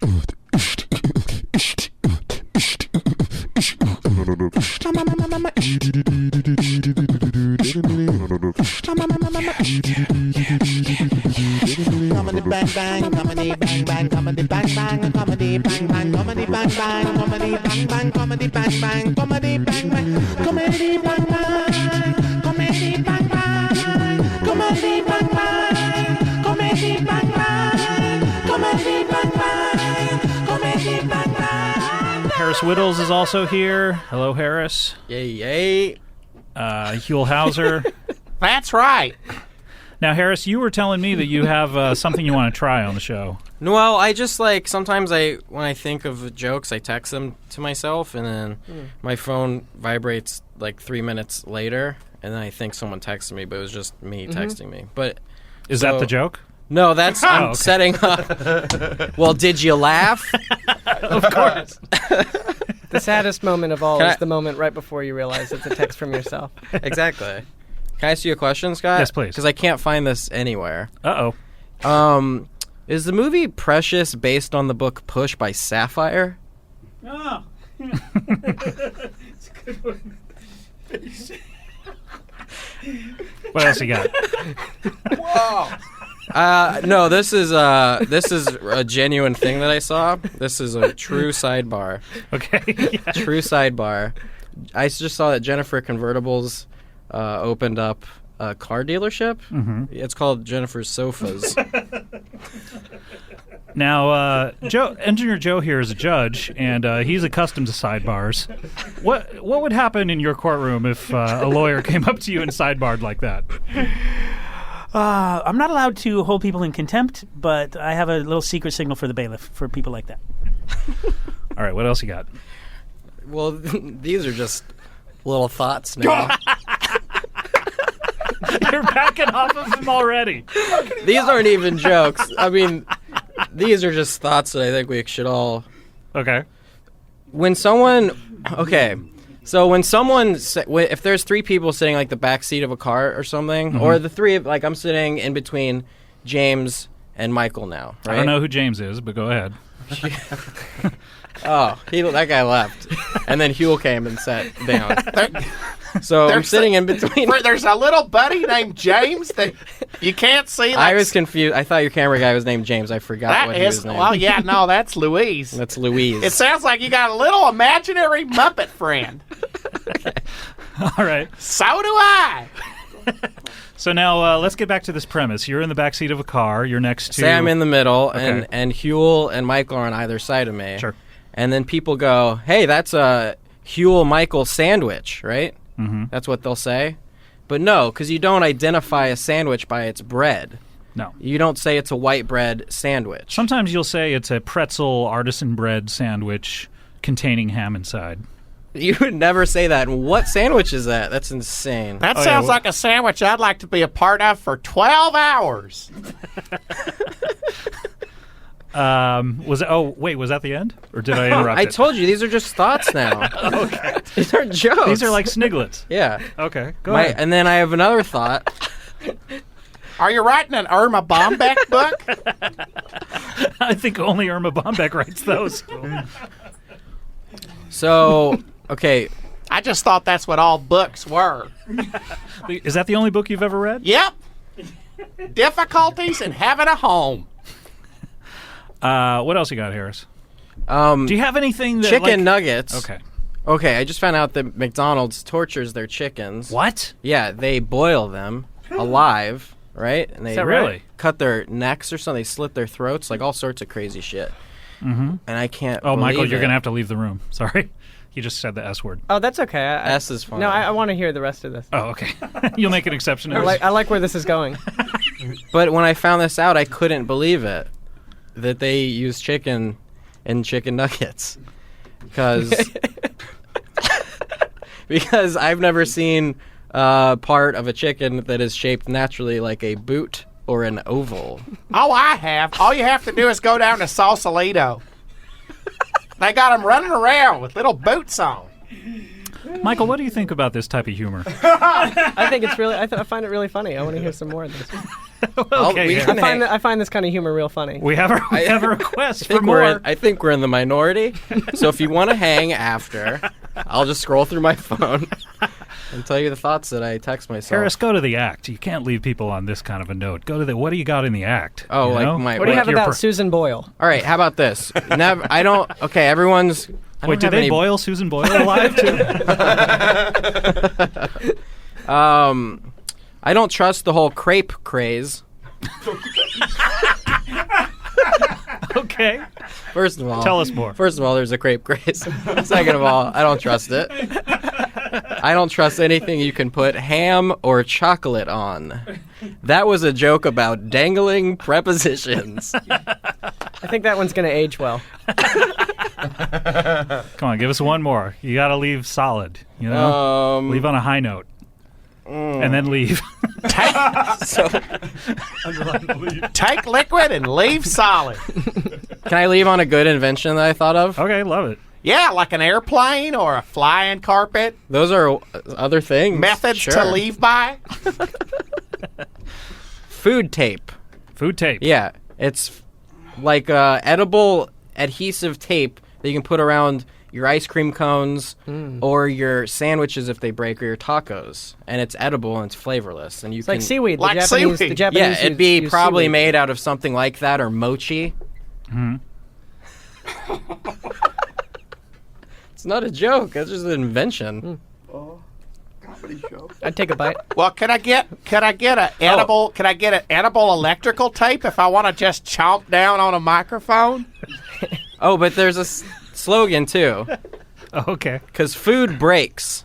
Comedy bang bang, comedy bang bang, comedy bang bang, comedy bang bang, comedy bang bang, comedy bang bang, comedy bang bang, comedy bang bang, comedy bang bang, comedy bang bang, comedy bang bang, comedy bang bang, comedy bang bang, comedy bang bang. Harris Wittels is also here. Hello, Harris. Yay, yay. Huell Hauser. That's right. Now, Harris, you were telling me that you have something you want to try on the show. Well, I just sometimes when I think of jokes, I text them to myself, and then my phone vibrates 3 minutes later, and then I think someone texted me, but it was just me texting me. But is that the joke? No, that's I'm setting up. Well, did you laugh? Of course. The saddest moment of all is the moment right before you realize it's a text from yourself. Exactly. Can I ask you a question, Scott? Yes, please. Because I can't find this anywhere. Uh-oh. Is the movie Precious based on the book Push by Sapphire? Oh. It's a good one. What else you got? Whoa. No, this is a genuine thing that I saw. This is a true sidebar. Okay. True sidebar. I just saw that Jennifer Convertibles opened up a car dealership. Mm-hmm. It's called Jennifer's Sofas. Now, Engineer Joe here is a judge, and he's accustomed to sidebars. What would happen in your courtroom if a lawyer came up to you and sidebarred like that? I'm not allowed to hold people in contempt, but I have a little secret signal for the bailiff for people like that. All right, what else you got? Well, these are just little thoughts now. You're backing off of him already. These aren't even jokes. I mean, these are just thoughts that I think we should all... Okay. When someone... Okay. So when someone... If there's three people sitting the back seat of a car or something, or the three... I'm sitting in between James and Michael now, right? I don't know who James is, but go ahead. Oh, that guy left. And then Huell came and sat down. So I'm sitting in between. There's a little buddy named James that you can't see. I was confused. I thought your camera guy was named James. I forgot what he was named. Well, yeah, no, that's Louise. That's Louise. It sounds like you got a little imaginary Muppet friend. All right. So do I. So now let's get back to this premise. You're in the backseat of a car. You're next to... Say I'm in the middle, Okay. and Huell and Michael are on either side of me. Sure. And then people go, hey, that's a Huell-Michael sandwich, right? Mm-hmm. That's what they'll say. But no, because you don't identify a sandwich by its bread. No. You don't say it's a white bread sandwich. Sometimes you'll say it's a pretzel artisan bread sandwich containing ham inside. You would never say that. And what sandwich is that? That's insane. That sounds like a sandwich I'd like to be a part of for 12 hours. Was that the end? Or did I interrupt I it? told you, these are just thoughts now. Okay. These aren't jokes. These are like sniglets. Yeah. Okay, go ahead. And then I have another thought. Are you writing an Irma Bombeck book? I think only Irma Bombeck writes those. So, okay. I just thought that's what all books were. Is that the only book you've ever read? Yep. Difficulties in having a home. What else you got, Harris? Do you have anything that... Chicken nuggets. Okay. Okay, I just found out that McDonald's tortures their chickens. What? Yeah, they boil them alive, right? And they Is that really? cut their necks or something. They slit their throats, all sorts of crazy shit. Mm-hmm. And I can't Michael, you're going to have to leave the room. Sorry. You just said the S word. Oh, that's okay. S is fine. No, I want to hear the rest of this. Oh, okay. You'll make an exception. I like where this is going. But when I found this out, I couldn't believe it. That they use chicken in chicken nuggets. Because I've never seen part of a chicken that is shaped naturally like a boot or an oval. Oh, I have. All you have to do is go down to Sausalito. They got them running around with little boots on. Michael, what do you think about this type of humor? I think it's really... I find it really funny. I want to hear some more of this. Okay, we yeah. can I find this kind of humor real funny. We have a request for think more. I think we're in the minority. So if you want to hang after, I'll just scroll through my phone and tell you the thoughts that I text myself. Harris, go to the act. You can't leave people on this kind of a note. Go to the. What do you got in the act? Oh, you like know? my. What do you have your about Susan Boyle? All right, how about this? I don't. Okay, everyone's. I Wait, don't did have they any- boil Susan Boyle alive too? I don't trust the whole crepe craze. Okay. First of all, Tell us more. First of all, there's a crepe craze. Second of all, I don't trust it. I don't trust anything you can put ham or chocolate on. That was a joke about dangling prepositions. I think that one's going to age well. Come on, give us one more. You got to leave solid. You know, leave on a high note, and then leave. So, Take liquid and leave solid. can I leave on a good invention that I thought of? Okay, love it. Yeah, like an airplane or a flying carpet. Those are other things. Methods Sure. to leave by. Food tape. Food tape. Yeah, it's like edible adhesive tape that you can put around your ice cream cones or your sandwiches if they break, or your tacos, and it's edible and it's flavorless, and you It's can like seaweed. Like the Japanese, seaweed. The Japanese yeah, it'd be use probably seaweed. made out of something like that or mochi. It's not a joke. That's just an invention. I'd take a bite. Well, can I get an edible? Can I get an edible electrical tape if I want to just chomp down on a microphone? Oh, but there's a slogan too, Okay. because food breaks.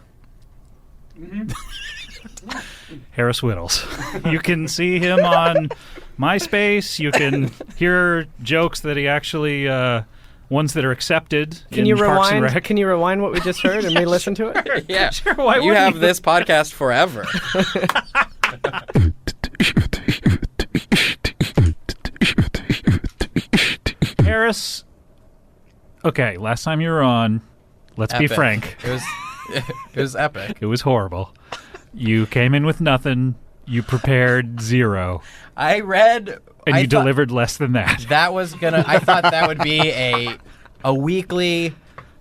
Harris Wittels. You can see him on MySpace. You can hear jokes that he actually, ones that are accepted Can in you Parks and rewind? Rec. Can you rewind what we just heard and re-listen to it? Yeah, Sure, why you wouldn't have you? this podcast forever. Harris. Okay, last time you were on, let's be Epic. frank, It was epic. it was horrible. You came in with nothing. You prepared zero. I read. And I you thought delivered less than that. that was gonna. I thought that would be a weekly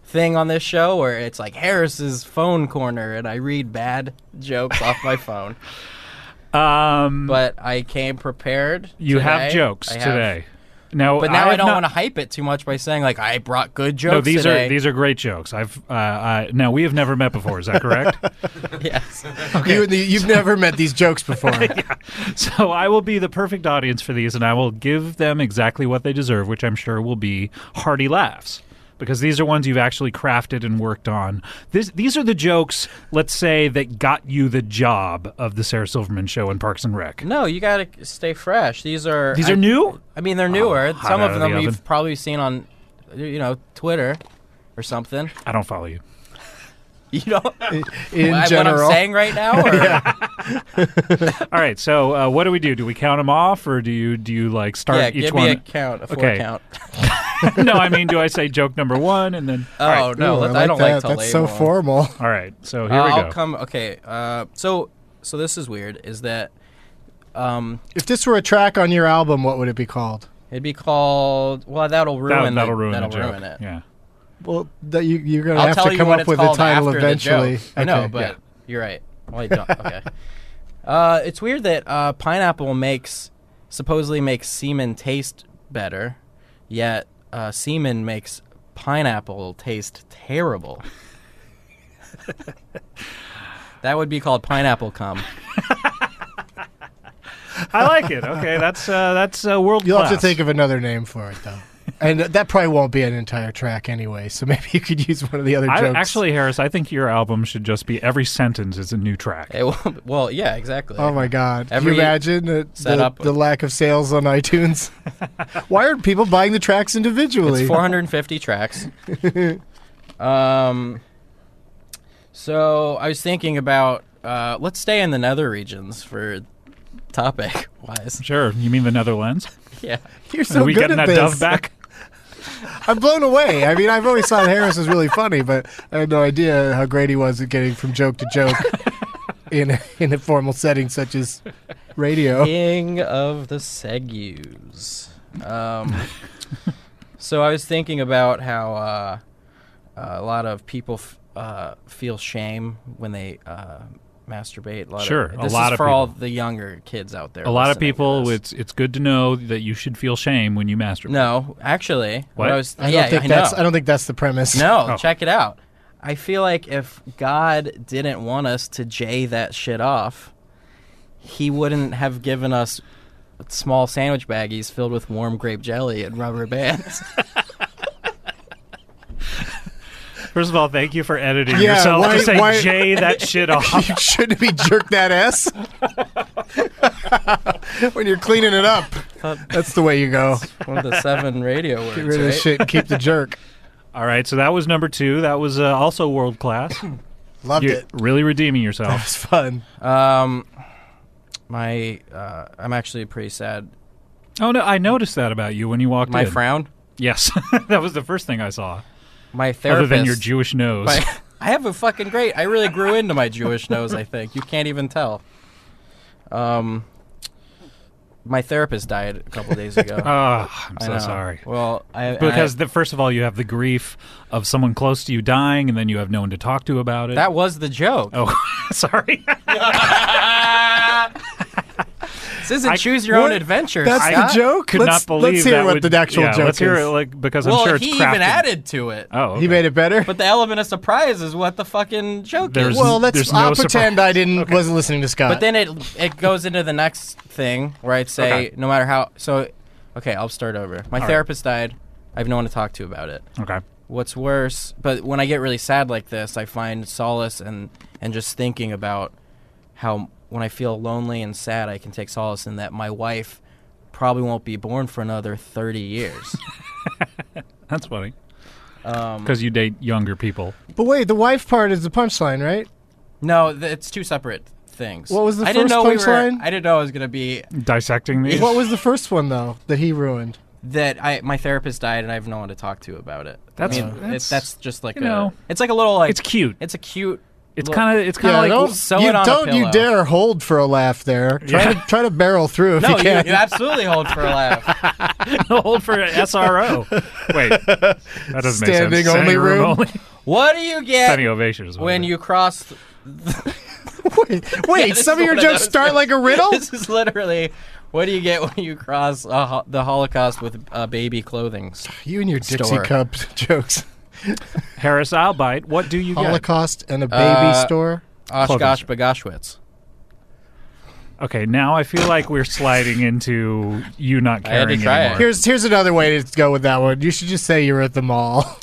thing on this show where it's like Harris's phone corner, and I read bad jokes off my phone. But I came prepared. You have today. jokes I have- today. Now, But now I have don't not- want to hype it too much by saying like I brought good jokes. No, these today. are these are great jokes. Now we have never met before. Is that correct? Yes. You've never met these jokes before. So I will be the perfect audience for these, and I will give them exactly what they deserve, which I'm sure will be hearty laughs. Because these are ones you've actually crafted and worked on. These are the jokes, let's say, that got you the job of the Sarah Silverman Show and Parks and Rec. No, you gotta stay fresh. These are New? I mean, they're newer. hot Some out of of them the you've oven. probably seen on, Twitter or something. I don't follow you. You don't. In What general. I'm saying right now. Or? All right. So what do we do? Do we count them off, or do you like start Yeah, each give one? me a count, a four Okay. count. No, I mean, do I say joke number one and then? Oh no, Ooh, I don't like that. to That's so label. formal. All right. So here we go. I'll come. Okay. So this is weird. Is that If this were a track on your album, what would it be called? it'd be called? Well, that'll ruin. That'll ruin that'll the joke. ruin it. Yeah. Well, you're going to I'll have tell to you come what up it's with a called title after eventually. The joke. I know, Okay, but yeah. you're right. Well, I don't. Okay. It's weird that pineapple supposedly makes semen taste better, yet semen makes pineapple taste terrible. That would be called pineapple cum. I like it. Okay, that's world You'll class. have to think of another name for it, though. And that probably won't be an entire track anyway, so maybe you could use one of the other jokes. Actually, Harris, I think your album should just be every sentence is a new track. Well, yeah, exactly. Oh my God! Can Every you imagine setup- the lack of sales on iTunes? Why aren't people buying the tracks individually? It's 450 tracks. So I was thinking about let's stay in the nether regions for topic wise. Sure. You mean the Netherlands? Yeah. You're so Are we good getting at that this. dove back? I'm blown away. I mean, I've always thought Harris was really funny, but I had no idea how great he was at getting from joke to joke in a formal setting such as radio. King of the Segus. So I was thinking about how a lot of people feel shame when they masturbate. This is for all the younger kids out there. A lot of people. It's It's good to know that you should feel shame when you masturbate. no, actually, What? I don't think that's the premise. No, Oh. check it out. I feel like if God didn't want us to jay that shit off, he wouldn't have given us small sandwich baggies filled with warm grape jelly and rubber bands. First of all, thank you for editing Yeah, yourself to say why- Jay that shit off. You shouldn't be jerk that S when you're cleaning it up. That's the way you go. One of the 7 radio words, Get rid of the right? shit and keep the jerk. All right, so that was number 2. That was also world class. Loved You're it. really redeeming That yourself. was fun. I'm actually pretty sad. Oh no, I noticed that about you when you walked My in. frown? Yes, that was the first thing I saw. My therapist. Other than your Jewish nose. I have a fucking great. I really grew into my Jewish nose. I think you can't even tell. My therapist died a couple days ago. Oh, I'm I so know. sorry. Well, Because first of all, you have the grief of someone close to you dying, and then you have no one to talk to about it. that was the joke. Oh, sorry. This isn't choose your own what? adventure. That's Scott. the joke? Could let's, not believe let's hear that what would, the actual joke let's hear is. it, because Well, I'm sure it's he crafted. even added to it. Oh, okay. He made it better? But the element of surprise is what the fucking joke There's- is. Well, there's no I'll pretend I wasn't listening to Scott. But then it goes into the next thing where I'd say Okay. no matter how. So, okay, I'll start over. My right. therapist died. I have no one to talk to about it. Okay. What's worse, but when I get really sad like this, I find solace and just thinking about how when I feel lonely and sad, I can take solace in that my wife probably won't be born for another 30 years. That's funny. Because you date younger people. But wait, the wife part is the punchline, right? No, it's two separate things. What was the I didn't first know punchline? I didn't know it was going to be Dissecting these? What was the first one, though, that he ruined? that my therapist died and I have no one to talk to about it. That's- I mean, that's just like you know, it's like a little like it's cute. It's a cute. It's kind of like don't sew you it on a don't you pillow. dare hold for a laugh there. Try to barrel through if No, you can. you absolutely hold for a laugh. hold for SRO. Wait, that doesn't make Standing sense. only room. only. What do you get Standing ovation is what when it is. you cross? Wait, this some is of your one of jokes those start things. like a riddle? This is literally. What do you get when you cross the Holocaust with baby clothing? You and your Dixie Store. Cup jokes. Harris, I'll bite. What do you get? Holocaust and a baby store. Oshkosh Bagashwitz. Okay, now I feel like we're sliding into you not I had to caring try it. anymore. Here's another way to go with that one. You should just say you're at the mall,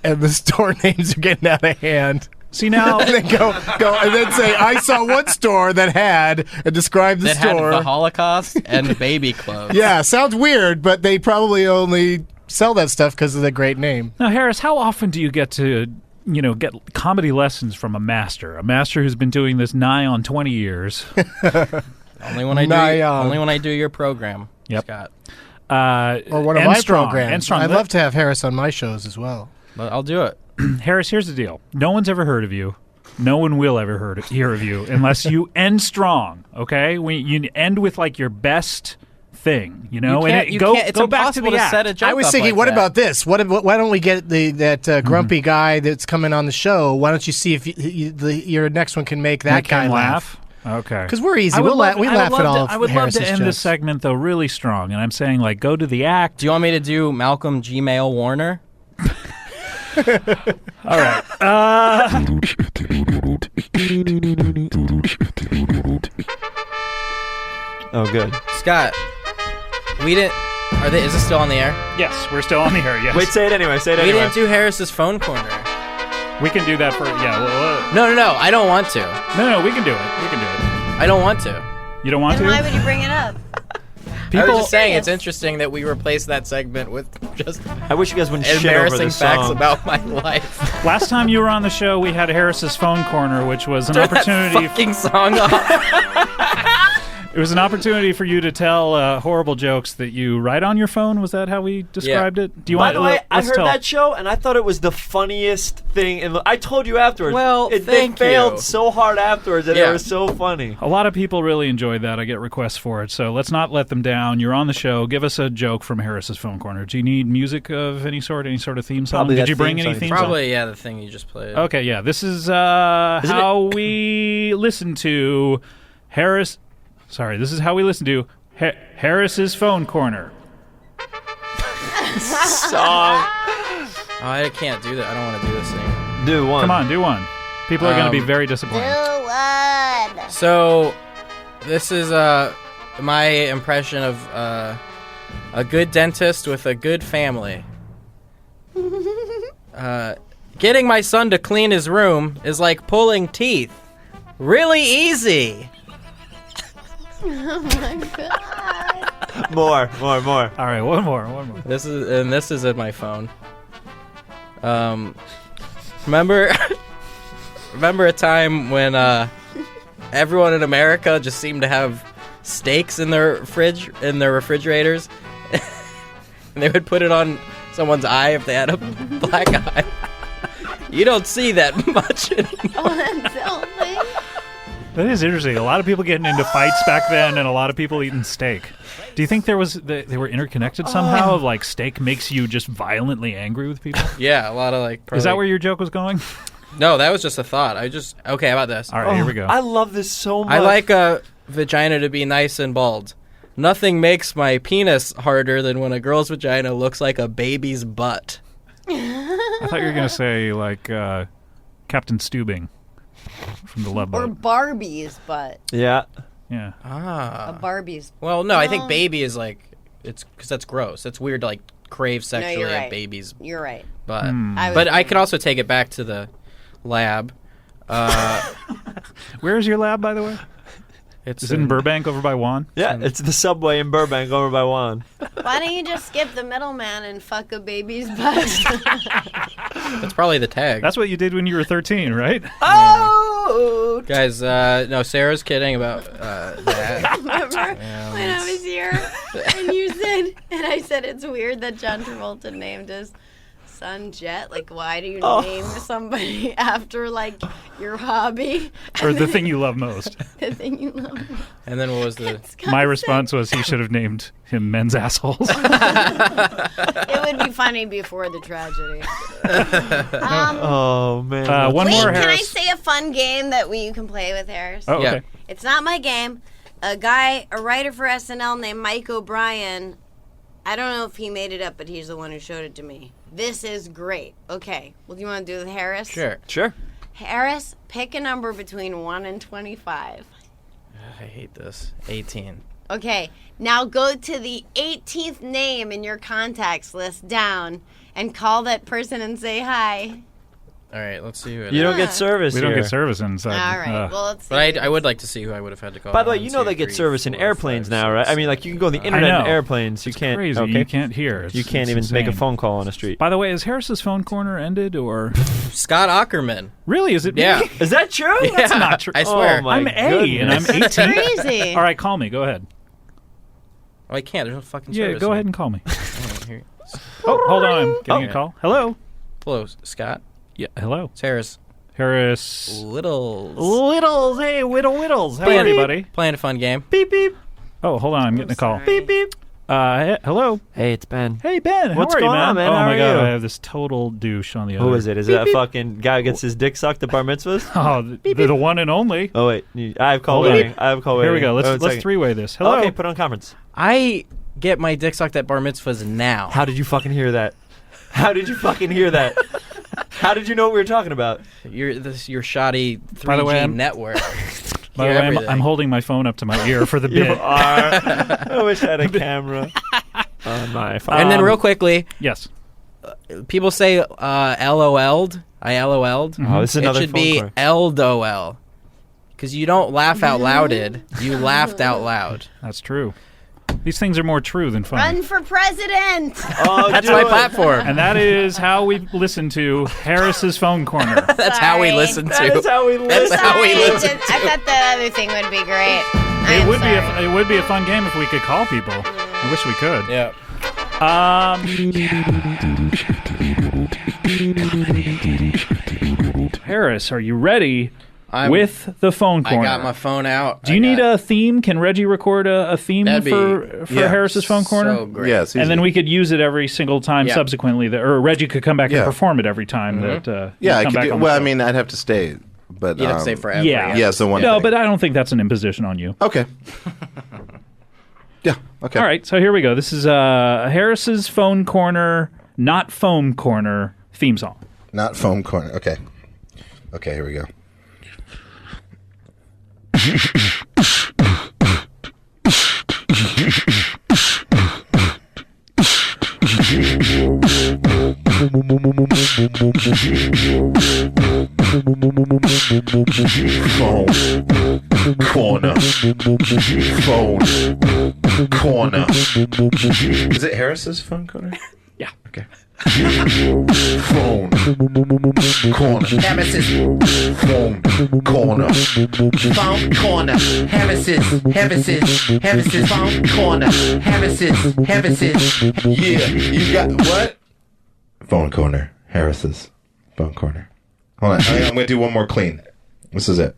and the store names are getting out of hand. See now, And then go, and then say, I saw one store that had, and describe the That had store. the Holocaust and baby clothes. Yeah, sounds weird, but they probably only sell that stuff because of the great name. now Harris, how often do you get to get comedy lessons from a master who's been doing this nigh on 20 years? Only when I do your program. Yep. Scott. Or one of and my strong, programs. And strong. I'd love to have Harris on my shows as well. But I'll do it. Harris, here's the deal. No one's ever heard of you. No one will ever hear of you unless you end strong, okay? You end with, like, your best thing, You can't- go it's back to impossible the to act. set a joke I was up thinking, like what that. about this? Why don't we get that grumpy guy that's coming on the show? Why don't you see if your next one can make that Make guy him laugh? Okay. Because we're easy. I would We laugh at all of I would love to Harris's end this jokes. segment, though, really strong. And I'm saying, like, go to the act. Do you want me to do Malcolm Gmail Warner? All right. Oh, good. Scott, we didn't. Is this still on the air? Yes, we're still on the air, yes. Wait, say it anyway. Say it We anyway. didn't do Harris's phone corner. We can do that for, No. I don't want to. No, we can do it. We can do it. I don't want to. You don't want Then to? why would you bring it up? I was People, just saying it's interesting that we replaced that segment with just I wish you guys wouldn't shit over embarrassing this facts song. about my life. last time you were on the show, we had Harris's phone corner, which was an Turn opportunity. that fucking song off. It It was an opportunity for you to tell horrible jokes that you write on your phone. Was that how we described it? Do you By want? the way, I let's heard tell. that show and I thought it was the funniest thing. I told you afterwards. Well, they thank failed you. so hard afterwards, and it was so funny. A lot of people really enjoyed that. I get requests for it, so let's not let them down. You're on the show. Give us a joke from Harris's Phone Corner. Do you need music of any sort of theme song? Probably Did that you bring theme any song. theme song? Probably, yeah, the thing you just played. Okay, yeah. This is how we listen to Harris. Sorry, this is how we listen to Harris's Phone Corner. Song. Oh, I can't do that. I don't want to do this thing. Do one. Come on, do one. People are going to be very disappointed. So, this is my impression of a good dentist with a good family. Getting my son to clean his room is like pulling teeth. Really easy. Oh my god. More. All right, one more. This is in my phone. Remember a time when everyone in America just seemed to have steaks in their refrigerators, and they would put it on someone's eye if they had a black eye. You don't see that much anymore. Oh, that's healthy. That is interesting. A lot of people getting into fights back then, and a lot of people eating steak. Do you think they were interconnected somehow? Of like steak makes you just violently angry with people? Yeah, a lot of like. Is that where your joke was going? No, that was just a thought. Okay. How about this? All right, here we go. I love this so much. I like a vagina to be nice and bald. Nothing makes my penis harder than when a girl's vagina looks like a baby's butt. I thought you were going to say like Captain Steubing from the Love Or Boat. Barbie's butt. Yeah. Yeah. A Barbie's. Well, no, I think baby is like it's because that's gross. That's weird to like crave sexually you're a right. baby's You're right. butt. I was But I thinking- could also take it back to the lab. Where is your lab, by the way? It's Is it in Burbank over by Juan? Yeah, it's the subway in Burbank over by Juan. Why don't you just skip the middleman and fuck a baby's butt? That's probably the tag. That's what you did when you were 13, right? Oh! Guys, no, Sarah's kidding about that. Remember when I was here and you said, and I said it's weird that John Travolta named his son Jet. Like, why do you name somebody after like your hobby? Or the thing you love most? The thing you love. And then what was the? My response was he should have named him Men's Assholes. It would be funny before the tragedy. Oh, man. One Wait, more, can I Harris. say a fun game that you can play with Harris? Oh, okay. Yeah. It's not my game. A writer for SNL named Mike O'Brien. I don't know if he made it up, but he's the one who showed it to me. This is great. Okay. Well, do you want to do it with Harris? Sure. Harris, pick a number between 1 and 25. I hate this. 18. Okay. Now go to the 18th name in your contacts list down and call that person and say hi. All right, let's see who it You is. don't get service We here. don't get service inside. All right. Well, let's see. But I would like to see who I would have had to call. By the way, 1, you know 2, they get 3, service in 4, airplanes 5, now, right? 6, I mean, like, you can go on the internet in know. airplanes. You It's can't. crazy. Okay. You can't hear. You can't It's even make a insane. phone call on the street. By the way, is Harris's Phone Corner ended or? Scott Aukerman. Really? Is it me? Yeah. Is that true? That's not true. I swear. Oh, my I'm A and I'm 18. Crazy. All right, call me. Go ahead. Oh, I can't. There's no fucking Yeah, service. go here. ahead and call me. Oh, here. Oh, hold on. I'm getting Oh. a call. Hello. Hello, Scott. Yeah, hello. It's Harris Harris. Littles. Whittles. Hey, Whittles. How are you, buddy? Playing a fun game. Beep, beep. Oh, hold on. I'm getting a call. sorry. Beep, beep. Hello. Hey, it's Ben. Hey, Ben. What's how are you, going man? on, man? Oh, How my are God. you? I have this total douche on the other. Who is it? Is it that fucking guy who gets his dick sucked at bar mitzvahs? Oh, the one and only. Oh, wait. I have call Hold on. waiting. I have call waiting. Here we go. Oh, Let's one second. three-way this. Hello. Okay, put on conference. I get my dick sucked at bar mitzvahs now. How did you fucking hear that? How did you fucking hear that? How did you know what we were talking about? Your shoddy 3G By the way, I'm- network. By the Hear way, everything. I'm holding my phone up to my ear for the You bit. are. I wish I had a camera on my phone. And then real quickly, Yes. people say LOL'd. I LOL'd. Oh, this is another It should phone be call. LDOL. Because you don't laugh out louded. You laughed out loud. That's true. These things are more true than funny. Run for president. Oh, That's do my it. platform. And that is how we listen to Harris's Phone Corner. That's how we Sorry. listen to. That is how we That's listen. how we Sorry, listen I thought the other thing would be great. It would be a fun game if we could call people. I wish we could. Yeah. Harris, are you ready with the phone corner? I got my phone out. Do you need a theme? Can Reggie record a theme for Harris's phone corner? So great. Yes, and then we could use it every single time subsequently. Or Reggie could come back and perform it every time that. I could. Well, I mean, I'd have to stay, but you'd have to stay forever. Yeah, so one. No, thing. but I don't think that's an imposition on you. Okay. Yeah. Okay. All right. So here we go. This is Harris's phone corner, not foam corner theme song. Not foam corner. Okay. Okay. Here we go. Phone corner. Phone corner. Is it Harris's phone corner? Yeah. Okay. Phone corner. Harris's Phone corner. phone corner. Harris's phone corner. Harris's. Yeah, you got what? Phone corner. Harris's phone corner. Hold on, I'm gonna do one more clean. This is it.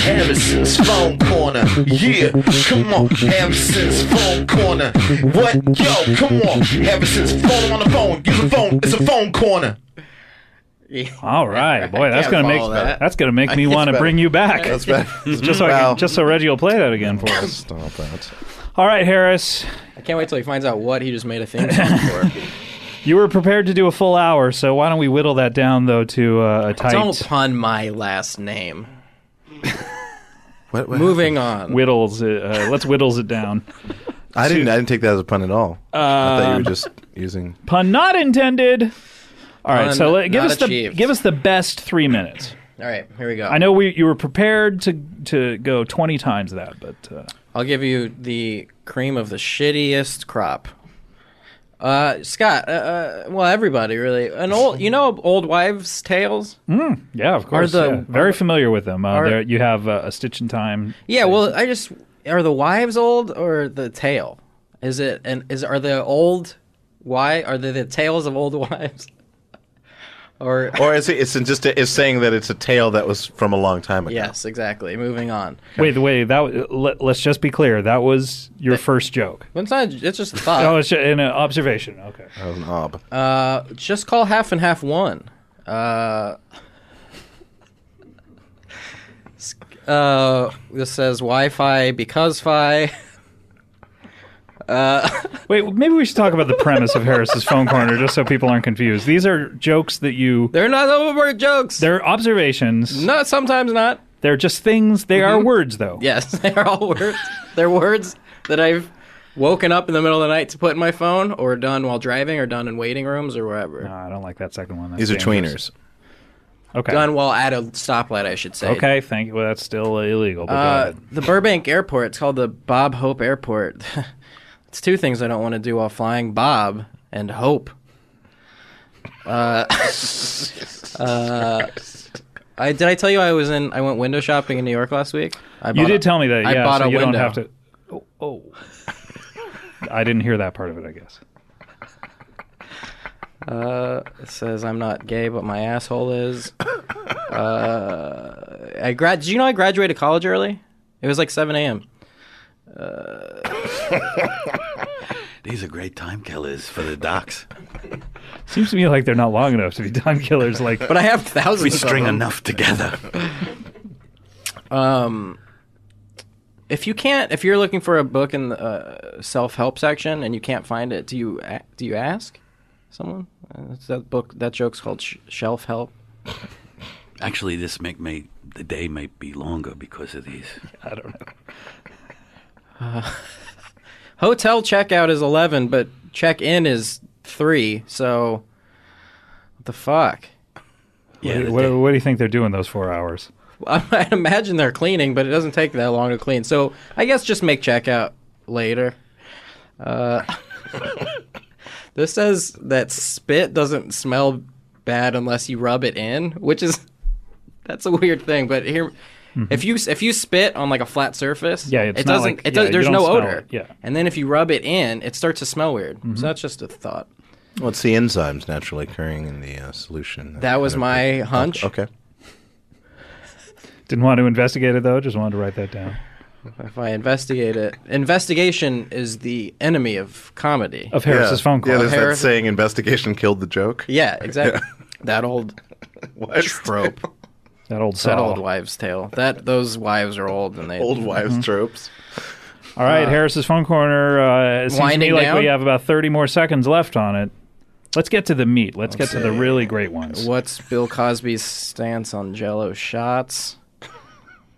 Harris's phone corner. Yeah, come on. Harris's phone corner. What? Yo, come on. Harris's phone on the phone. Use the phone. It's a phone corner. All right, boy, that's can't gonna follow that. That's gonna make me want to bring you back. That's better. just so Reggie will play that again for us. Stop that. All right, Harris, I can't wait till he finds out what he just made a theme song for. you were prepared to do a full hour, so why don't we whittle that down though to a tight. Don't pun my last name. What Moving on. Whittles. Let's whittles it down. I didn't take that as a pun at all. I thought you were just using Pun not intended. All right, Pun so give not us achieved. give us the best 3 minutes. All right, here we go. I know you were prepared to go 20 times that, but I'll give you the cream of the shittiest crop. Scott, well, everybody really. Old wives' tales? yeah, of course. Very familiar with them. You have a Stitch in Time. Yeah, well, are the wives old or the tale? Are the old are they the tales of old wives? Or it's saying that it's a tale that was from a long time ago. Yes, exactly. Moving on. Wait, let's just be clear. That was your first joke. It's not. It's just a thought. Oh, it's an observation. Okay. That was an ob. Just call half and half one. This says Wi-Fi because Fi. Wait, maybe we should talk about the premise of Harris's phone corner, just so people aren't confused. These are jokes that They're not overboard jokes. They're observations. No, sometimes not. They're just things. They are words, though. Yes, they are all words. They're words that I've woken up in the middle of the night to put in my phone, or done while driving, or done in waiting rooms, or wherever. No, I don't like that second one. That's These are dangerous. tweeners. Okay. Done while at a stoplight, I should say. Okay, thank you. Well, that's still illegal. But go ahead. The Burbank Airport, it's called the Bob Hope Airport. It's two things I don't want to do while flying: Bob and Hope. Did I tell you I went window shopping in New York last week? You did tell me that. I Yeah, bought so a you window. don't have to. Oh. I didn't hear that part of it, I guess. It says I'm not gay, but my asshole is. Did you know I graduated college early? It was like 7 a.m. These are great time killers for the docs. Seems to me like they're not long enough to be time killers. But I have thousands. We string of them. enough together. If you're looking for a book in the self-help section and you can't find it, do you ask someone? That joke's called Shelf Help. Actually, the day may be longer because of these. I don't know. Hotel checkout is 11, but check-in is 3. So, what the fuck? Yeah. What do you think they're doing those 4 hours? I imagine they're cleaning, but it doesn't take that long to clean. So I guess just make checkout later. This says that spit doesn't smell bad unless you rub it in, which is That's a weird thing, but here, if you spit on like a flat surface, it's it not doesn't. like- It does, you there's don't no smell odor. it, yeah. And then if you rub it in, it starts to smell weird. So that's just a thought. Well, it's the enzymes naturally occurring in the solution. That was my hunch. Okay. Didn't want to investigate it though. Just wanted to write that down. If I investigate it, investigation is the enemy of comedy. Of Harris's phone call. Yeah, there's that Harris- saying, investigation killed the joke. Yeah, exactly. That old trope. That old That saw. old wives' tale. Those wives are old, and they Old wives' tropes. All right, Harris's phone corner. It seems to me Winding like down? we have about 30 more seconds left on it. Let's get to the meat. Let's get to the really great ones. What's Bill Cosby's stance on Jell-O shots?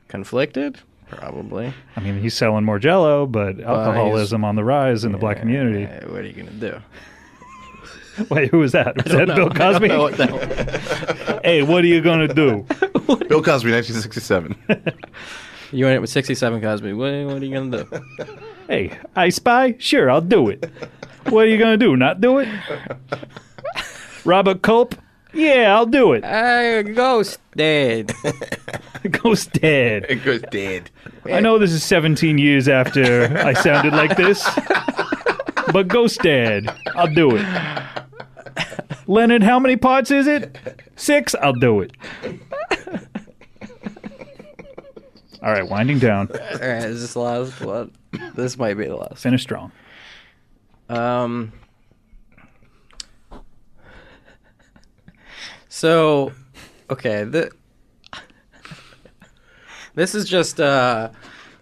Conflicted? Probably. I mean, he's selling more Jell-O, but alcoholism on the rise in the black community. What are you gonna do? Wait, who was that? Was that Bill Cosby? Hey, what are you gonna do? Bill Cosby, 1967. You went it with 67 Cosby. What are you gonna do? Hey, I spy? Sure, I'll do it. What are you gonna do? Not do it? Robert Culp? Yeah, I'll do it. Ghost dead. Ghost dead. It goes dead. I know this is 17 years after I sounded like this, but Ghost dead. I'll do it. Leonard, how many parts is it? 6? I'll do it. All right, winding down. All right, is this the last one? This might be the last. Finish strong. So, okay, this is just an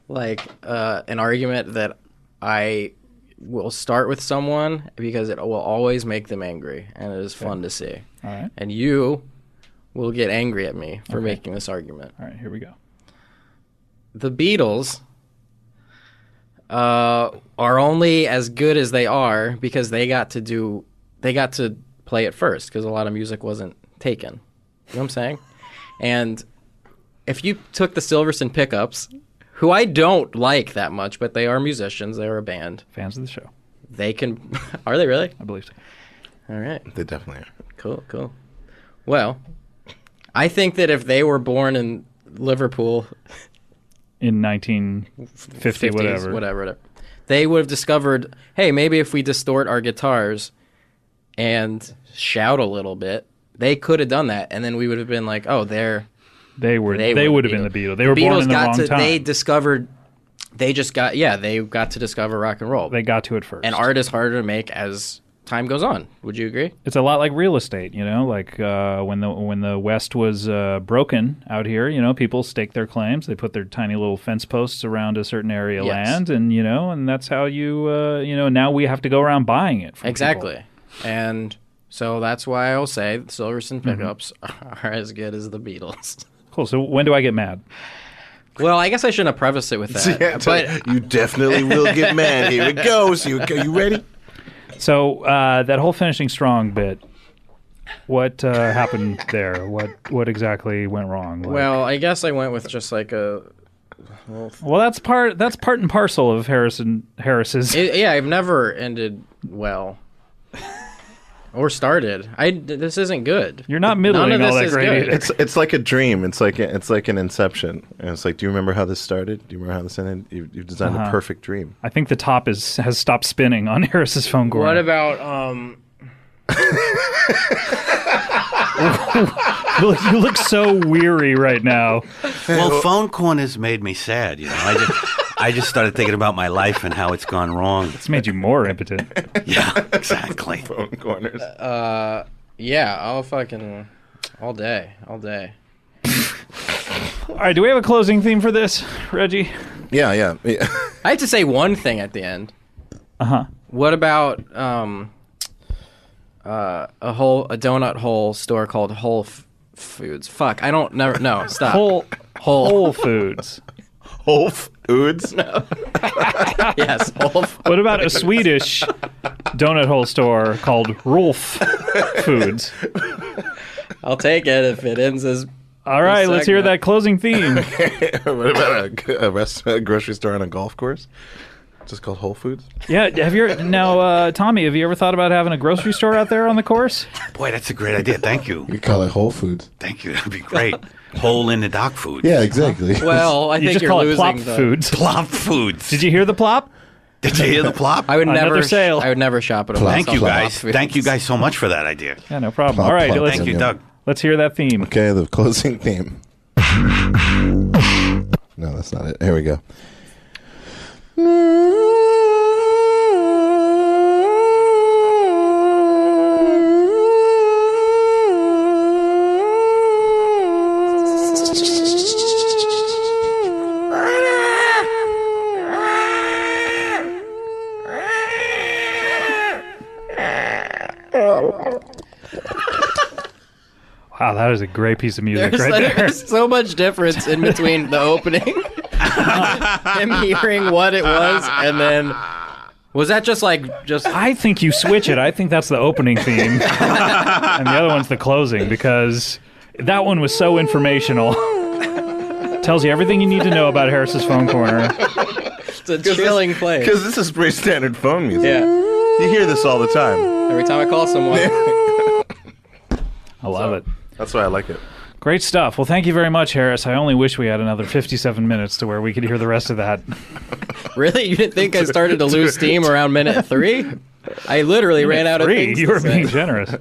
argument that I will start with someone because it will always make them angry, and it is fun to see. All right. And you will get angry at me for making this argument. All right, here we go. The Beatles are only as good as they are because they got to play it first because a lot of music wasn't taken. You know what I'm saying? And if you took the Silverson Pickups, who I don't like that much, but they are musicians, they're a band. Fans of the show. They can... Are they really? I believe so. All right. They definitely are. Cool. Well, I think that if they were born in Liverpool... In 1950, 50s, whatever. They would have discovered, hey, maybe if we distort our guitars and shout a little bit, they could have done that, and then we would have been like, oh, they would have been the Beatles. They were born in the wrong time. They discovered, they got to discover rock and roll. They got to it first. And art is harder to make as time goes on. Would you agree? It's a lot like real estate, like when the West was broken out here, people staked their claims. They put their tiny little fence posts around a certain area of land, and and that's how now we have to go around buying it. From exactly. people. And so that's why I'll say the Silverson Pickups are as good as the Beatles. Cool. So when do I get mad? Well, I guess I shouldn't have prefaced it with that. But you definitely will get mad. Here it goes. You ready? So that whole finishing strong bit, what happened there? What exactly went wrong? Well, I guess I went with just like a. Well, that's part and parcel of Harris's. I've never ended well. Or started. This isn't good. You're not middling all that great either. It's like a dream. It's like an inception. And it's like, do you remember how this started? Do you remember how this ended? You've designed a perfect dream. I think the top has stopped spinning on Harris's phone corner. What about You look so weary right now. Well, phone corners made me sad. I just started thinking about my life and how it's gone wrong. It's made you more impotent. Yeah, exactly. Phone corners. Yeah, I'll fucking all day. All right, do we have a closing theme for this, Reggie? Yeah. I have to say one thing at the end. What about a donut hole store called Whole Foods? Fuck, I don't never no stop. Whole Foods. Whole Foods? No. Yes, Whole Foods. What about a Swedish donut hole store called Rolf Foods? I'll take it if it ends as. All right, let's hear that closing theme. What about a grocery store on a golf course? Just called Whole Foods? Yeah, Tommy, have you ever thought about having a grocery store out there on the course? Boy, that's a great idea. Thank you. We call it Whole Foods. Thank you. That'd be great. hole in the dog food. Yeah, exactly. Well, I You think just you're call it losing plop the foods. Plop foods. Did you hear the plop? Did you hear the plop? I would Another never sale. I would never shop at a Plop. Thank you, Plop guys. foods. Thank you guys so much for that idea. Yeah, no problem. Plop, All right, plop. Thank you, Doug. let's hear that theme. Okay, the closing theme. No, that's not it. Here we go. Wow, that is a great piece of music right there. There's so much difference in between the opening, him hearing what it was, and then was that just I think you switch it. I think that's the opening theme, and the other one's the closing, because that one was so informational. Tells you everything you need to know about Harris's Phone Corner. it's a chilling place. Because this is pretty standard phone music. Yeah, You hear this all the time. every time I call someone. I love it. That's why I like it. Great stuff. Well, thank you very much, Harris. I only wish we had another 57 minutes to where we could hear the rest of that. Really? You didn't think I started to lose steam around minute 3? I literally ran out of things. You to were say. being generous.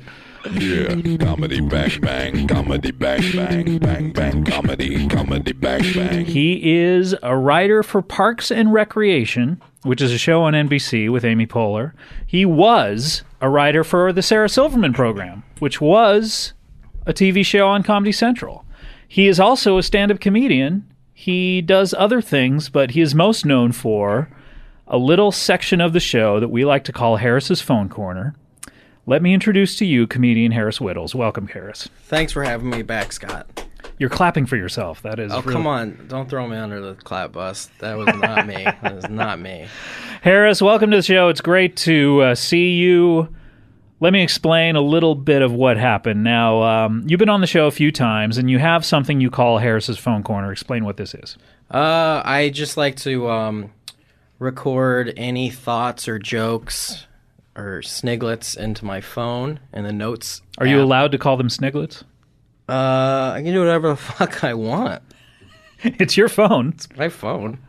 Yeah, comedy bang bang, comedy bang bang, bang bang, comedy bang bang. He is a writer for Parks and Recreation, which is a show on NBC with Amy Poehler. He was a writer for the Sarah Silverman program, which was a TV show on Comedy Central. He is also a stand-up comedian. He does other things, but he is most known for a little section of the show that we like to call Harris's Phone Corner. Let me introduce to you comedian Harris Wittels. Welcome, Harris. Thanks for having me back, Scott. You're clapping for yourself. That is. Oh, really... come on. Don't throw me under the clap bus. That was not me. That was not me. Harris, welcome to the show. It's great to see you. Let me explain a little bit of what happened. Now, you've been on the show a few times, and you have something you call Harris's Phone Corner. Explain what this is. I just like to record any thoughts or jokes or sniglets into my phone and the notes. Are you allowed to call them sniglets? I can do whatever the fuck I want. It's your phone. It's my phone.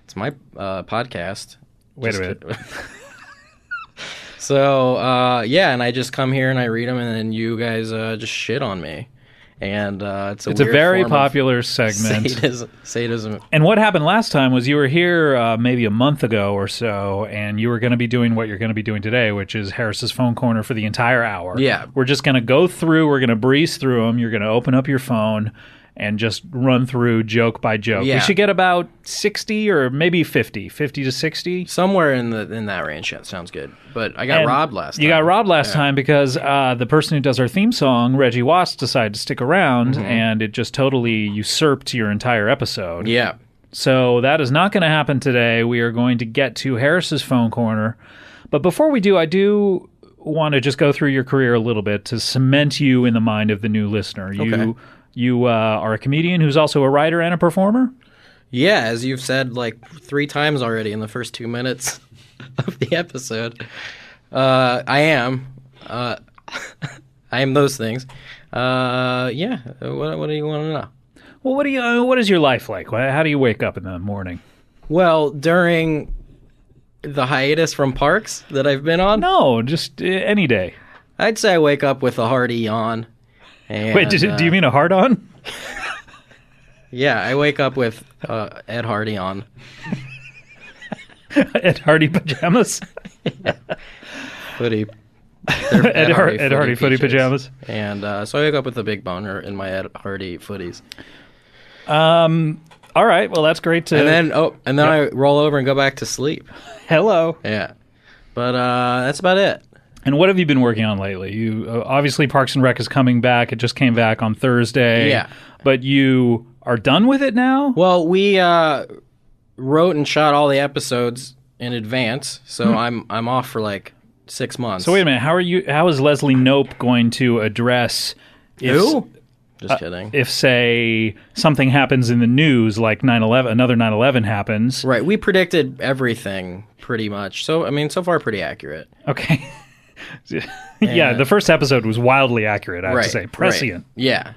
It's my podcast. Wait a minute. So, yeah, and I just come here and I read them, and then you guys just shit on me. And it's a very form popular of segment. Sadism. And what happened last time was you were here maybe a month ago or so, and you were going to be doing what you're going to be doing today, which is Harris's Phone Corner for the entire hour. Yeah. We're just going to go through, we're going to breeze through them. You're going to open up your phone and just run through joke by joke. Yeah. We should get about 60 or maybe 50 to 60. Somewhere in that range. Yeah, sounds good. But I got robbed last time. You got robbed last time because the person who does our theme song, Reggie Watts, decided to stick around, and it just totally usurped your entire episode. Yeah. So that is not going to happen today. We are going to get to Harris's Phone Corner. But before we do, I do want to just go through your career a little bit to cement you in the mind of the new listener. You are a comedian who's also a writer and a performer? Yeah, as you've said like 3 times already in the first 2 minutes of the episode. I am. I am those things. Yeah. What do you want to know? Well, what is your life like? How do you wake up in the morning? Well, during the hiatus from Parks that I've been on? No, just any day. I'd say I wake up with a hearty yawn. And, wait, do you mean a hard-on? Yeah, I wake up with Ed Hardy on. Ed Hardy pajamas? Yeah. Footy. Ed Hardy footy pajamas. And so I wake up with a big boner in my Ed Hardy footies. All right, well, that's great to... And then I roll over and go back to sleep. Hello. Yeah. But that's about it. And what have you been working on lately? You obviously Parks and Rec is coming back. It just came back on Thursday. Yeah. But you are done with it now? Well, we wrote and shot all the episodes in advance, so I'm off for like 6 months. So wait a minute. How is Leslie Knope going to address Who? Just kidding. If, say, something happens in the news, like 9/11, another 9/11 happens. Right. We predicted everything pretty much. So, I mean, so far pretty accurate. Okay. Yeah, the first episode was wildly accurate, I have to say. Right. Prescient. Yeah.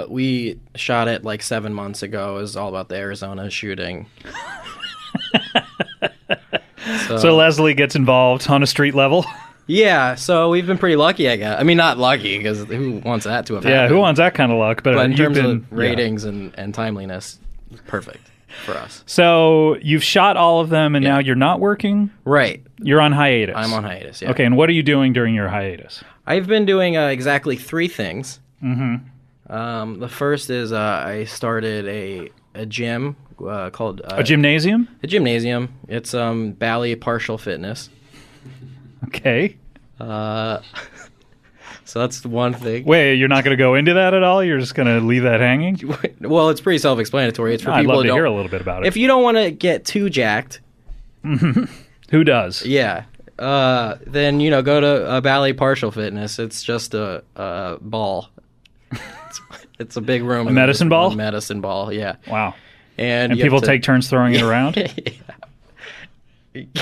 We shot it like 7 months ago. It was all about the Arizona shooting. So Leslie gets involved on a street level. Yeah, so we've been pretty lucky, I guess. I mean, not lucky, because who wants that to have happened? Yeah, who wants that kind of luck? But in terms been, of ratings and timeliness, perfect for us. So you've shot all of them, and now you're not working? Right. You're on hiatus. I'm on hiatus, yeah. Okay, and what are you doing during your hiatus? I've been doing exactly 3 things. Mm-hmm. The first is I started a gym called... a gymnasium? A gymnasium. It's Bally Partial Fitness. Okay. So that's one thing. Wait, you're not going to go into that at all? You're just going to leave that hanging? Well, it's pretty self-explanatory. It's for I'd people love who to don't... hear a little bit about it. If you don't want to get too jacked... Who does? Yeah. Then, go to a Bally Partial Fitness. It's just a ball. It's a big room. A medicine ball? A medicine ball, yeah. Wow. And people take turns throwing it around? Yeah.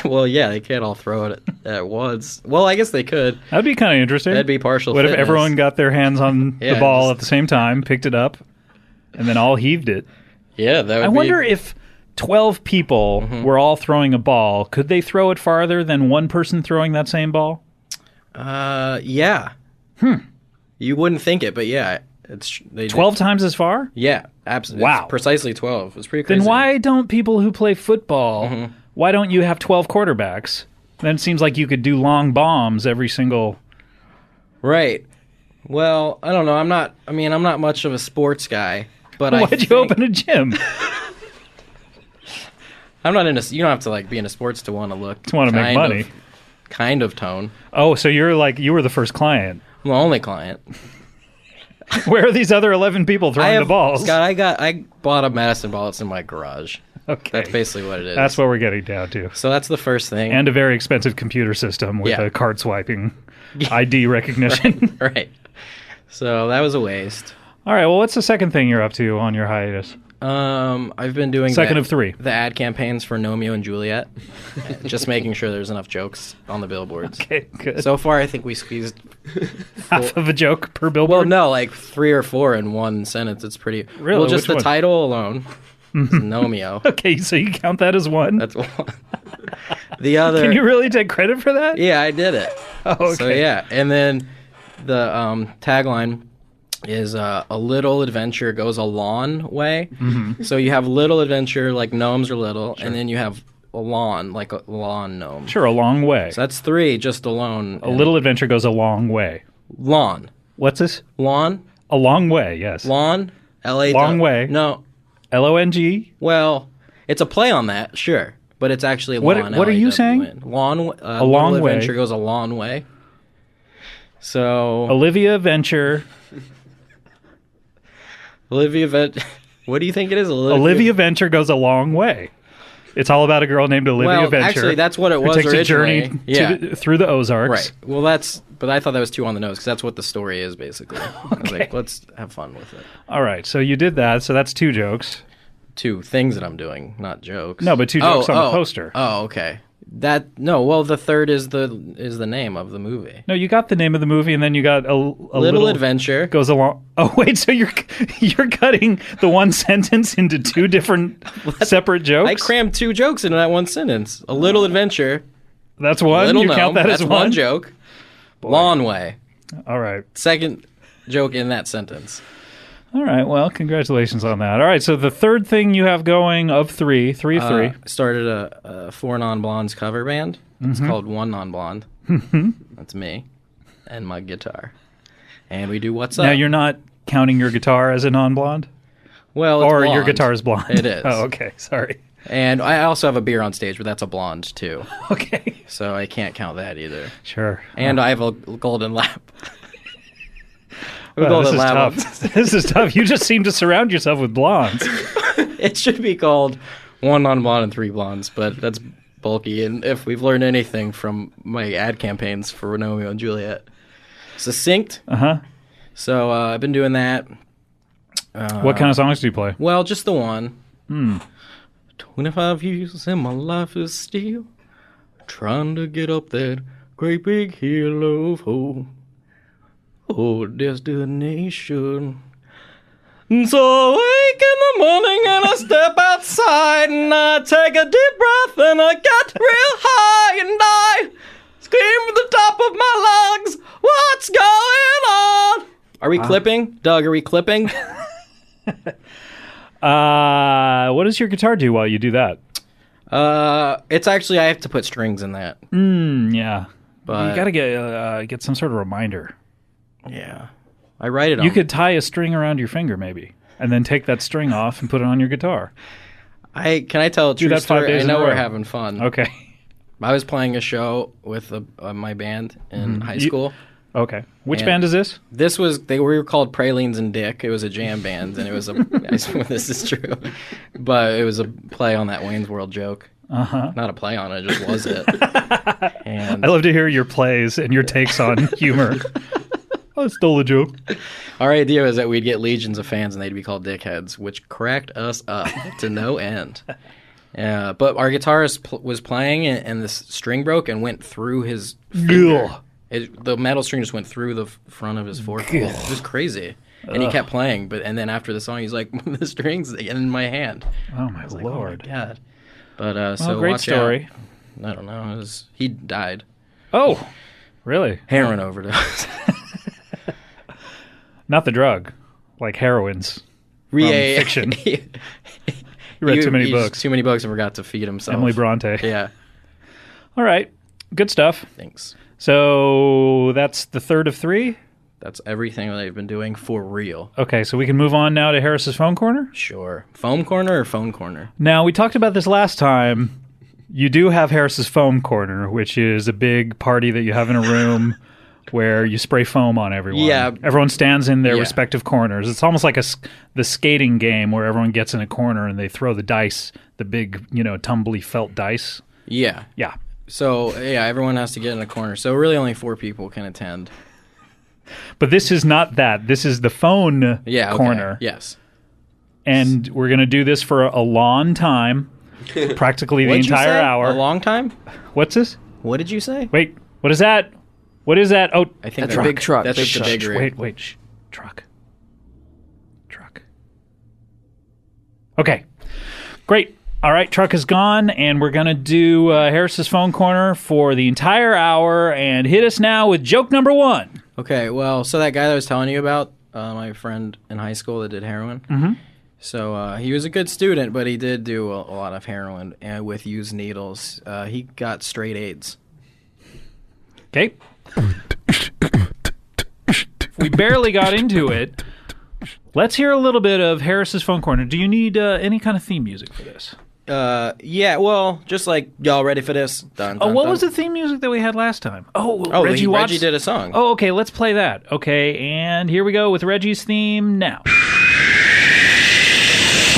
Well, yeah, they can't all throw it at once. Well, I guess they could. That'd be kind of interesting. That'd be partial What fitness. if everyone got their hands on the ball at the same time, picked it up, and then all heaved it? Yeah, that would I wonder if 12 people were all throwing a ball. Could they throw it farther than one person throwing that same ball? Yeah. You wouldn't think it, but yeah. 12 times as far? Yeah, absolutely. Wow. It's precisely 12. It's pretty crazy. Then why don't people who play football, why don't you have 12 quarterbacks? Then it seems like you could do long bombs every single... Right. Well, I don't know. I'm not much of a sports guy, but Why'd you open a gym? I'm not into... You don't have to be in a sports to want to look... To want to make money. Kind of tone. Oh, so you were the first client. I'm the only client. Where are these other 11 people throwing the balls? Scott, I bought a medicine ball. It's in my garage. Okay. That's basically what it is. That's what we're getting down to. So that's the first thing. And a very expensive computer system with a card swiping ID recognition. Right. So that was a waste. All right. Well, what's the second thing you're up to on your hiatus? I've been doing second of 3. The ad campaigns for Romeo and Juliet. Just making sure there's enough jokes on the billboards. Okay, good. So far, I think we squeezed half of a joke per billboard. Well, no, 3 or 4 in one sentence. It's pretty. Really? Well, just Which the one? title alone. Is Romeo. Okay, so you count that as one? That's one. The other. Can you really take credit for that? Yeah, I did it. Oh, okay. So yeah, and then the tagline is a little adventure goes a long way. So you have little adventure like gnomes are little, and then you have a lawn like a lawn gnome. Sure, a long way. So that's 3 just alone. A little adventure goes a long way. Lawn. What's this? Lawn. A long way. Yes. Lawn. L-A. Long way. No. L-O-N-G. Well, it's a play on that, sure, but it's actually lawn. What are you saying? Lawn. A long way. Adventure goes a long way. So Olivia Venture. Olivia What do you think it is? Olivia Venture goes a long way. It's all about a girl named Olivia Venture. Actually, that's what it was who takes originally. a journey through the Ozarks. Right. Well, but I thought that was too on the nose because that's what the story is basically. I was like, let's have fun with it. All right. So you did that. So that's 2 jokes. 2 things that I'm doing, not jokes. No, but 2 jokes on the poster. Oh, okay. Well, the third is the name of the movie. No, you got the name of the movie, and then you got a little adventure goes along. Oh wait, so you're cutting the one sentence into 2 different separate jokes? I crammed 2 jokes into that one sentence. A little adventure. That's one. Little you gnome, count that that's as one joke. Boy. Lawn way. All right. Second joke in that sentence. All right. Well, congratulations on that. All right. So the third thing you have going of 3 of 3. Started a 4 non-blondes cover band. It's called One Non-Blonde. That's me and my guitar. And we do What's Up. Now you're not counting your guitar as a non-blonde? Well, it's or blonde. your guitar is blonde. It is. Oh, okay. Sorry. And I also have a beer on stage, but that's a blonde too. Okay. So I can't count that either. Sure. And I have a golden lap. Wow, this is tough. This is tough. You just seem to surround yourself with blondes. It should be called 1 non-blonde and 3 blondes, but that's bulky. And if we've learned anything from my ad campaigns for Romeo and Juliet, succinct. So I've been doing that. What kind of songs do you play? Well, just the one. 25 years and my life is still trying to get up that great big hill of hope, oh, destination. And so I wake in the morning and I step outside and I take a deep breath and I get real high and I scream at the top of my lungs, what's going on? Are we clipping? Doug, are we clipping? What does your guitar do while you do that? It's actually, I have to put strings in that. Yeah. But you got to get some sort of reminder. Yeah. I write it on. You could tie a string around your finger maybe, and then take that string off and put it on your guitar. Can I tell a true that 5 story? days I in a know row. we're having fun. Okay. I was playing a show with my band in high school. Okay. Which And band is this? This was, we were called Pralines and Dick. It was a jam band, and it was I swear this is true, but it was a play on that Wayne's World joke. Not a play on it, just was it. And I love to hear your plays and your takes on humor. I stole a joke. our idea was that we'd get legions of fans and they'd be called dickheads, which cracked us up to no end. But our guitarist was playing and the string broke and went through his finger. The metal string just went through the front of his forefinger. It was crazy. And he kept playing, and then after the song, he's like, the string's in my hand. Oh, my Lord. Like, oh, my God. But, so great watch story. Out. I don't know. He died. Oh, really? Heroin overdose. Not the drug, like heroines from fiction. You read too many books. Too many books and forgot to feed himself. Emily Bronte. Yeah. All right. Good stuff. Thanks. So that's the third of 3? That's everything that I've been doing for real. Okay, so we can move on now to Harris's Phone Corner? Sure. Foam corner or phone corner? Now, we talked about this last time. You do have Harris's Foam Corner, which is a big party that you have in a room where you spray foam on everyone. Yeah. Everyone stands in their respective corners. It's almost like the skating game where everyone gets in a corner and they throw the dice, the big, tumbly felt dice. Yeah. Yeah. So, everyone has to get in a corner. So, really only 4 people can attend. But this is not that. This is the phone corner. Yes. And we're going to do this for a long time, practically the What'd you entire say? hour. A long time? What's this? What did you say? Wait, what is that? What is that? Oh, I think that's a big truck. That's Big the big rig. Wait. Shh. Truck. Okay. Great. All right, truck is gone, and we're going to do Harris's Phone Corner for the entire hour, and hit us now with joke number 1. Okay, well, so that guy that I was telling you about, my friend in high school that did heroin, so he was a good student, but he did do a lot of heroin with used needles. He got straight AIDS. Okay. We barely got into it. Let's hear a little bit of Harris's Phone Corner. Do you need any kind of theme music for this? Yeah, well, just like, y'all ready for this? Dun, dun, what dun. was the theme music that we had last time? Reggie did a song. Oh, okay, let's play that. Okay, and here we go with Reggie's theme now.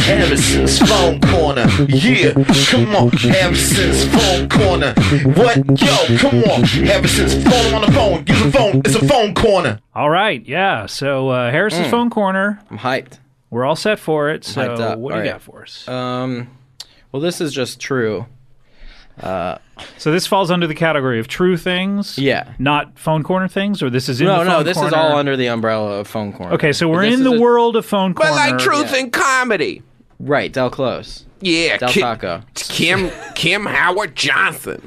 Harrison's Phone Corner. Yeah, come on. Harrison's Phone Corner. What? Yo, come on. Harrison's phone on the phone. Use a phone. It's a phone corner. All right, yeah. So Harris's Phone Corner. I'm hyped. We're all set for it. So hyped up. what do All you right. got for us? Well, this is just true. So this falls under the category of true things? Yeah. Not Phone Corner things? Or this is in the Phone No, Corner? this is all under the umbrella of Phone Corner. Okay, so we're in the world of Phone Corner. But like truth and comedy. Right, Del Close. Yeah, Del Taco. Kim Howard Johnson.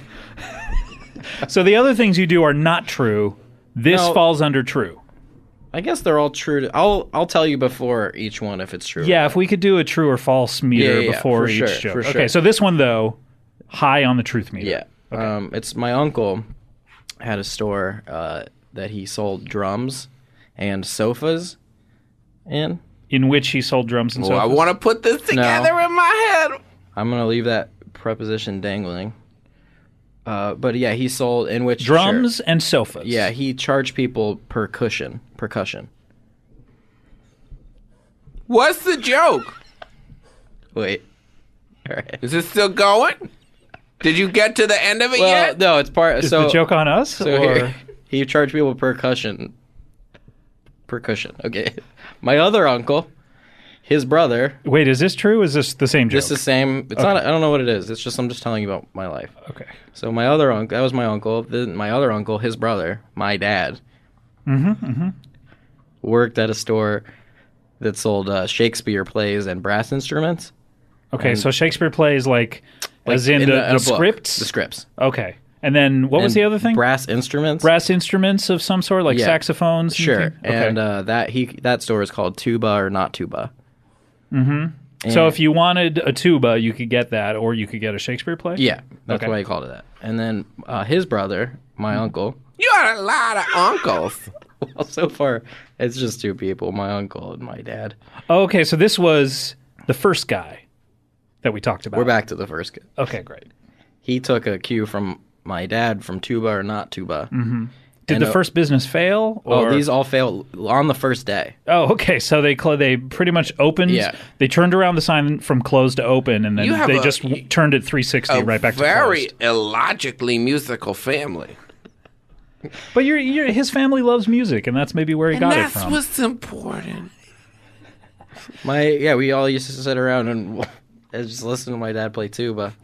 So the other things you do are not true. This falls under true. I guess they're all true. I'll tell you before each one if it's true. Yeah, if we could do a true or false meter Yeah, before for each sure, joke. for sure. Okay, so this one, though, high on the truth meter. Yeah. Okay. It's my uncle had a store that he sold drums and sofas in. In which he sold drums and Well, I sofas? want to put this together in my head. I'm going to leave that preposition dangling. But yeah, he sold in which drums and sofas. Yeah, he charged people percussion. What's the joke? Wait. All right. Is it still going? Did you get to the end of it yet? No, it's part. Is the joke on us? So or? He charged people percussion. Okay. My other uncle, his brother. Wait, is this true? Is this the same joke? This is the same. It's not. I don't know what it is. It's just I'm just telling you about my life. Okay. So my other uncle, that was my uncle. Then my other uncle, his brother, my dad, worked at a store that sold Shakespeare plays and brass instruments. Okay, so Shakespeare plays as in the scripts? The scripts. Okay. And then what was the other thing? Brass instruments. Brass instruments of some sort, like saxophones? Sure. Okay. And that store is called Tuba or Not Tuba. Mm-hmm. So if you wanted a tuba, you could get that, or you could get a Shakespeare play? Yeah, that's why he called it that. And then his brother, my uncle. You got a lot of uncles. Well, so far, it's just two people, my uncle and my dad. Oh, okay, so this was the first guy that we talked about. We're back to the first guy. Okay, great. He took a cue from my dad from Tuba or Not Tuba. Mm-hmm. Did the first business fail? Or? Oh, these all failed on the first day. Oh, okay. So they pretty much opened. Yeah. They turned around the sign from closed to open, and then they just turned it 360 right back to closed. Very illogically musical family. But his family loves music, and that's maybe where he got it from. And that's what's important. We all used to sit around and just listen to my dad play tuba.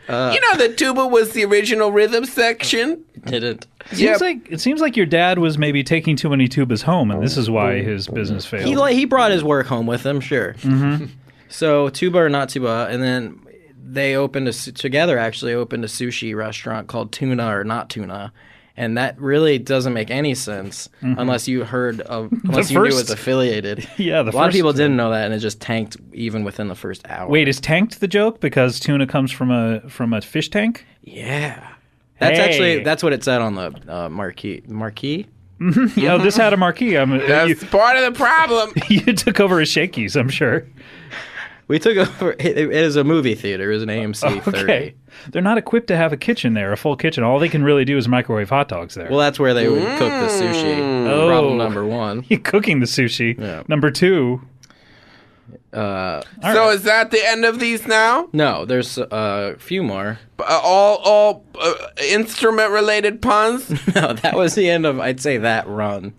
The tuba was the original rhythm section. Didn't. It seems like your dad was maybe taking too many tubas home, and this is why his business failed. He brought his work home with him, sure. Mm-hmm. So Tuba or Not Tuba, and then they opened together a sushi restaurant called Tuna or Not Tuna. And that really doesn't make any sense unless you knew it was affiliated. Yeah, a lot of people didn't know that, and it just tanked even within the first hour. Wait, is tanked the joke because tuna comes from a fish tank? Yeah, that's what it said on the marquee. Marquee? Yeah, this had a marquee. That's part of the problem. You took over a Shakey's, I'm sure. We took over. It is a movie theater. It was an AMC 30. Okay. They're not equipped to have a kitchen there, a full kitchen. All they can really do is microwave hot dogs there. Well, that's where they would cook the sushi. Problem number one. You're cooking the sushi. Yeah. Number two. So is that the end of these now? No, there's a few more. All instrument-related puns? No, that was the end of, I'd say, that run.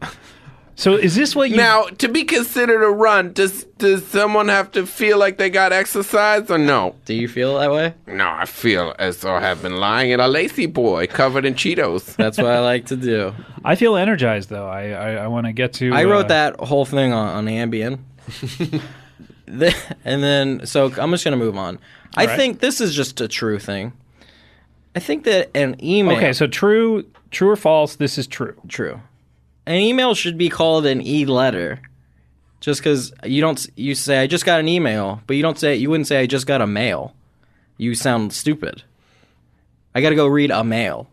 So is this what you... Now, to be considered a run, does someone have to feel like they got exercise or no? Do you feel that way? No, I feel as though I have been lying in a lazy boy covered in Cheetos. That's what I like to do. I feel energized, though. I want to get to... I wrote that whole thing on Ambien. And then, so I'm just going to move on. I think this is just a true thing. I think that an email... Okay, so true or false, this is true. True. An email should be called an e-letter. Just because you say, I just got an email, but you wouldn't say, I just got a mail. You sound stupid. I got to go read a mail.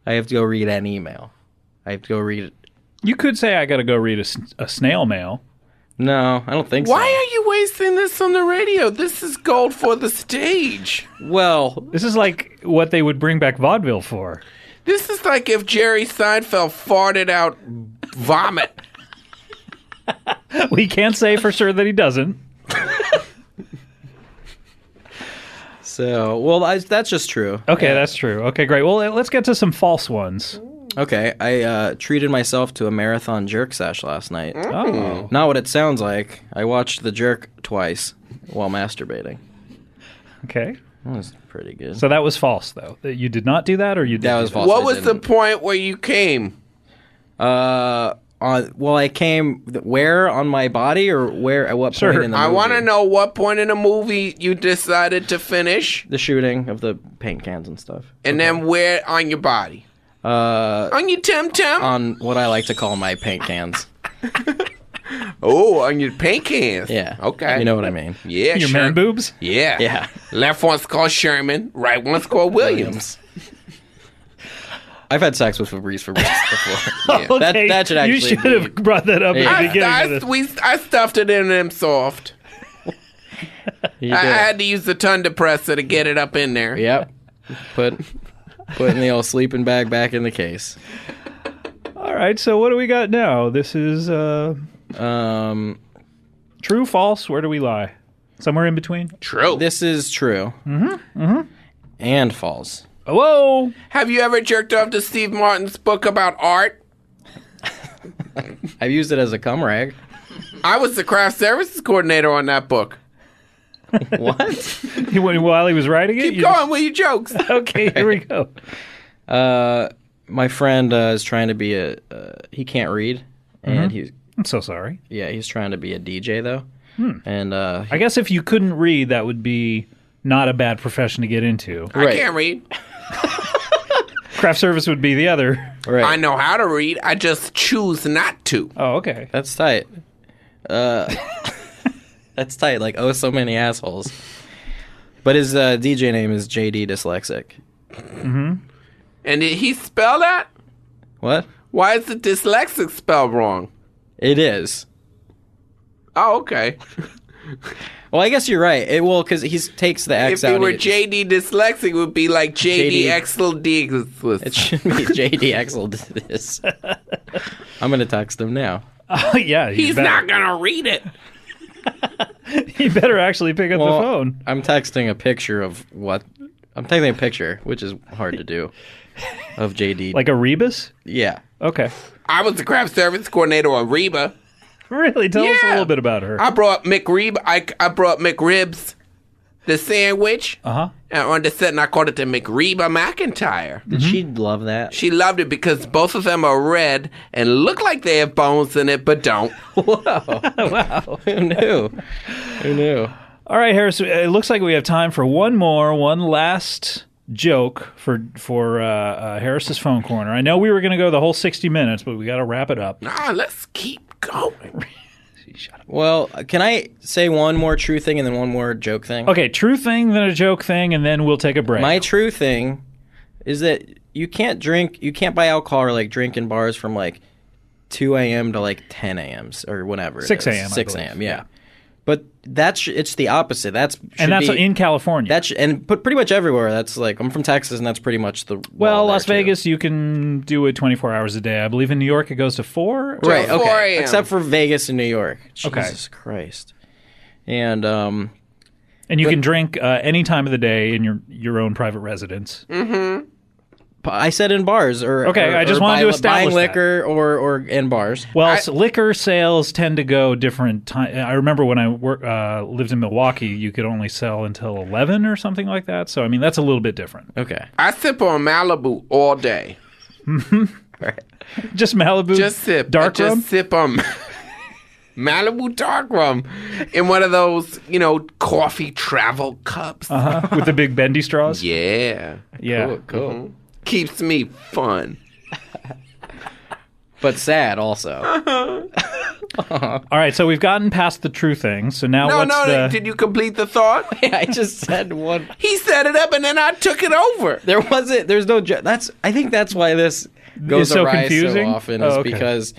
I have to go read an email. I have to go read it. You could say, I got to go read a snail mail. No, I don't think so. Why are you wasting this on the radio? This is gold for the stage. Well, this is like what they would bring back vaudeville for. This is like if Jerry Seinfeld farted out vomit. We can't say for sure that he doesn't. So, well, that's just true. Okay, that's true. Okay, great. Well, let's get to some false ones. Okay, I treated myself to a marathon jerk sesh last night. Oh. Not what it sounds like. I watched the jerk twice while masturbating. Okay. That was pretty good. So that was false, though. That you did not do that, or you did? That was false. What was the point where you came? I came where on my body or where at what point in the movie? I want to know what point in the movie you decided to finish the shooting of the paint cans and stuff, and then where on your body? On your temtem? On what I like to call my paint cans. Oh, on your paint cans. Yeah. Okay. You know what I mean. Yeah, your man boobs? Yeah. Yeah. Left one's called Sherman, right one's called Williams. I've had sex with Fabrice before. Yeah. Okay. That should actually You should have brought that up at the beginning of this. I stuffed it in them soft. I had to use the ton depressor to get it up in there. Yep. Putting the old sleeping bag back in the case. All right, so what do we got now? This is true, false, where do we lie? Somewhere in between? True. This is true. And false. Whoa! Have you ever jerked off to Steve Martin's book about art? I've used it as a cum rag. I was the craft services coordinator on that book. What? While he was writing it? Keep going with your jokes. Okay, here we go. My friend is trying to be he can't read, and he's. I'm so sorry. Yeah, he's trying to be a DJ though. And I guess if you couldn't read, that would be not a bad profession to get into. I can't read. Craft service would be the other. Right. I know how to read. I just choose not to. Oh, okay. That's tight. That's tight. Like, oh, so many assholes. But his DJ name is JD Dyslexic. Mm-hmm. And did he spell that? What? Why is the dyslexic spelled wrong? It is. Oh, okay. Well, I guess you're right. Because he takes the X if out. If it were JD Dyslexic, it would be like JD Exel D. It should be JD Exel this. I'm going to text him now. Yeah. He's not going to read it. He better actually pick up the phone. I'm texting a picture of what... I'm taking a picture, which is hard to do, of JD. Like a Rebus? Yeah. Okay. I was the craft service coordinator on Reba. Really? Tell us a little bit about her. I brought McRib. I brought McRibs, the sandwich. And on the set, and I called it the McReba McIntyre. Did she love that? She loved it because both of them are red and look like they have bones in it, but don't. Whoa! Wow! Who knew? Who knew? All right, Harris. It looks like we have time for one last joke for Harris's phone corner. I know we were going to go the whole 60 minutes, but we got to wrap it up. Nah, let's keep going. Well, can I say one more true thing and then one more joke thing? Okay, true thing, then a joke thing, and then we'll take a break. My true thing is that you can't buy alcohol or like drink in bars from like 2 a.m. to like 10 a.m. or whatever. 6 a.m. 6 a.m. Yeah. But it's the opposite. That's in California. But pretty much everywhere. That's like, I'm from Texas, and that's pretty much the. Well, Las Vegas, you can do it 24 hours a day. I believe in New York it goes to 4. Right. Okay. 4 a.m. Except for Vegas and New York. Okay. Jesus Christ. And you can drink any time of the day in your own private residence. Mm-hmm. I said in bars or I just wanted to establish buying liquor or in bars. Well, liquor sales tend to go different time. I remember when I lived in Milwaukee, you could only sell until 11 or something like that. So I mean, that's a little bit different. Okay. I sip on Malibu all day. Right. Just Malibu. Just sip dark rum. Just sip on Malibu dark rum in one of those, coffee travel cups with the big bendy straws. Yeah. Yeah. Cool. Mm-hmm. Keeps me fun. But sad also. All right, so we've gotten past the true thing. So now did you complete the thought? I just said one. He set it up and then I took it over. There's no I think that's why this goes so awry confusing? so often is because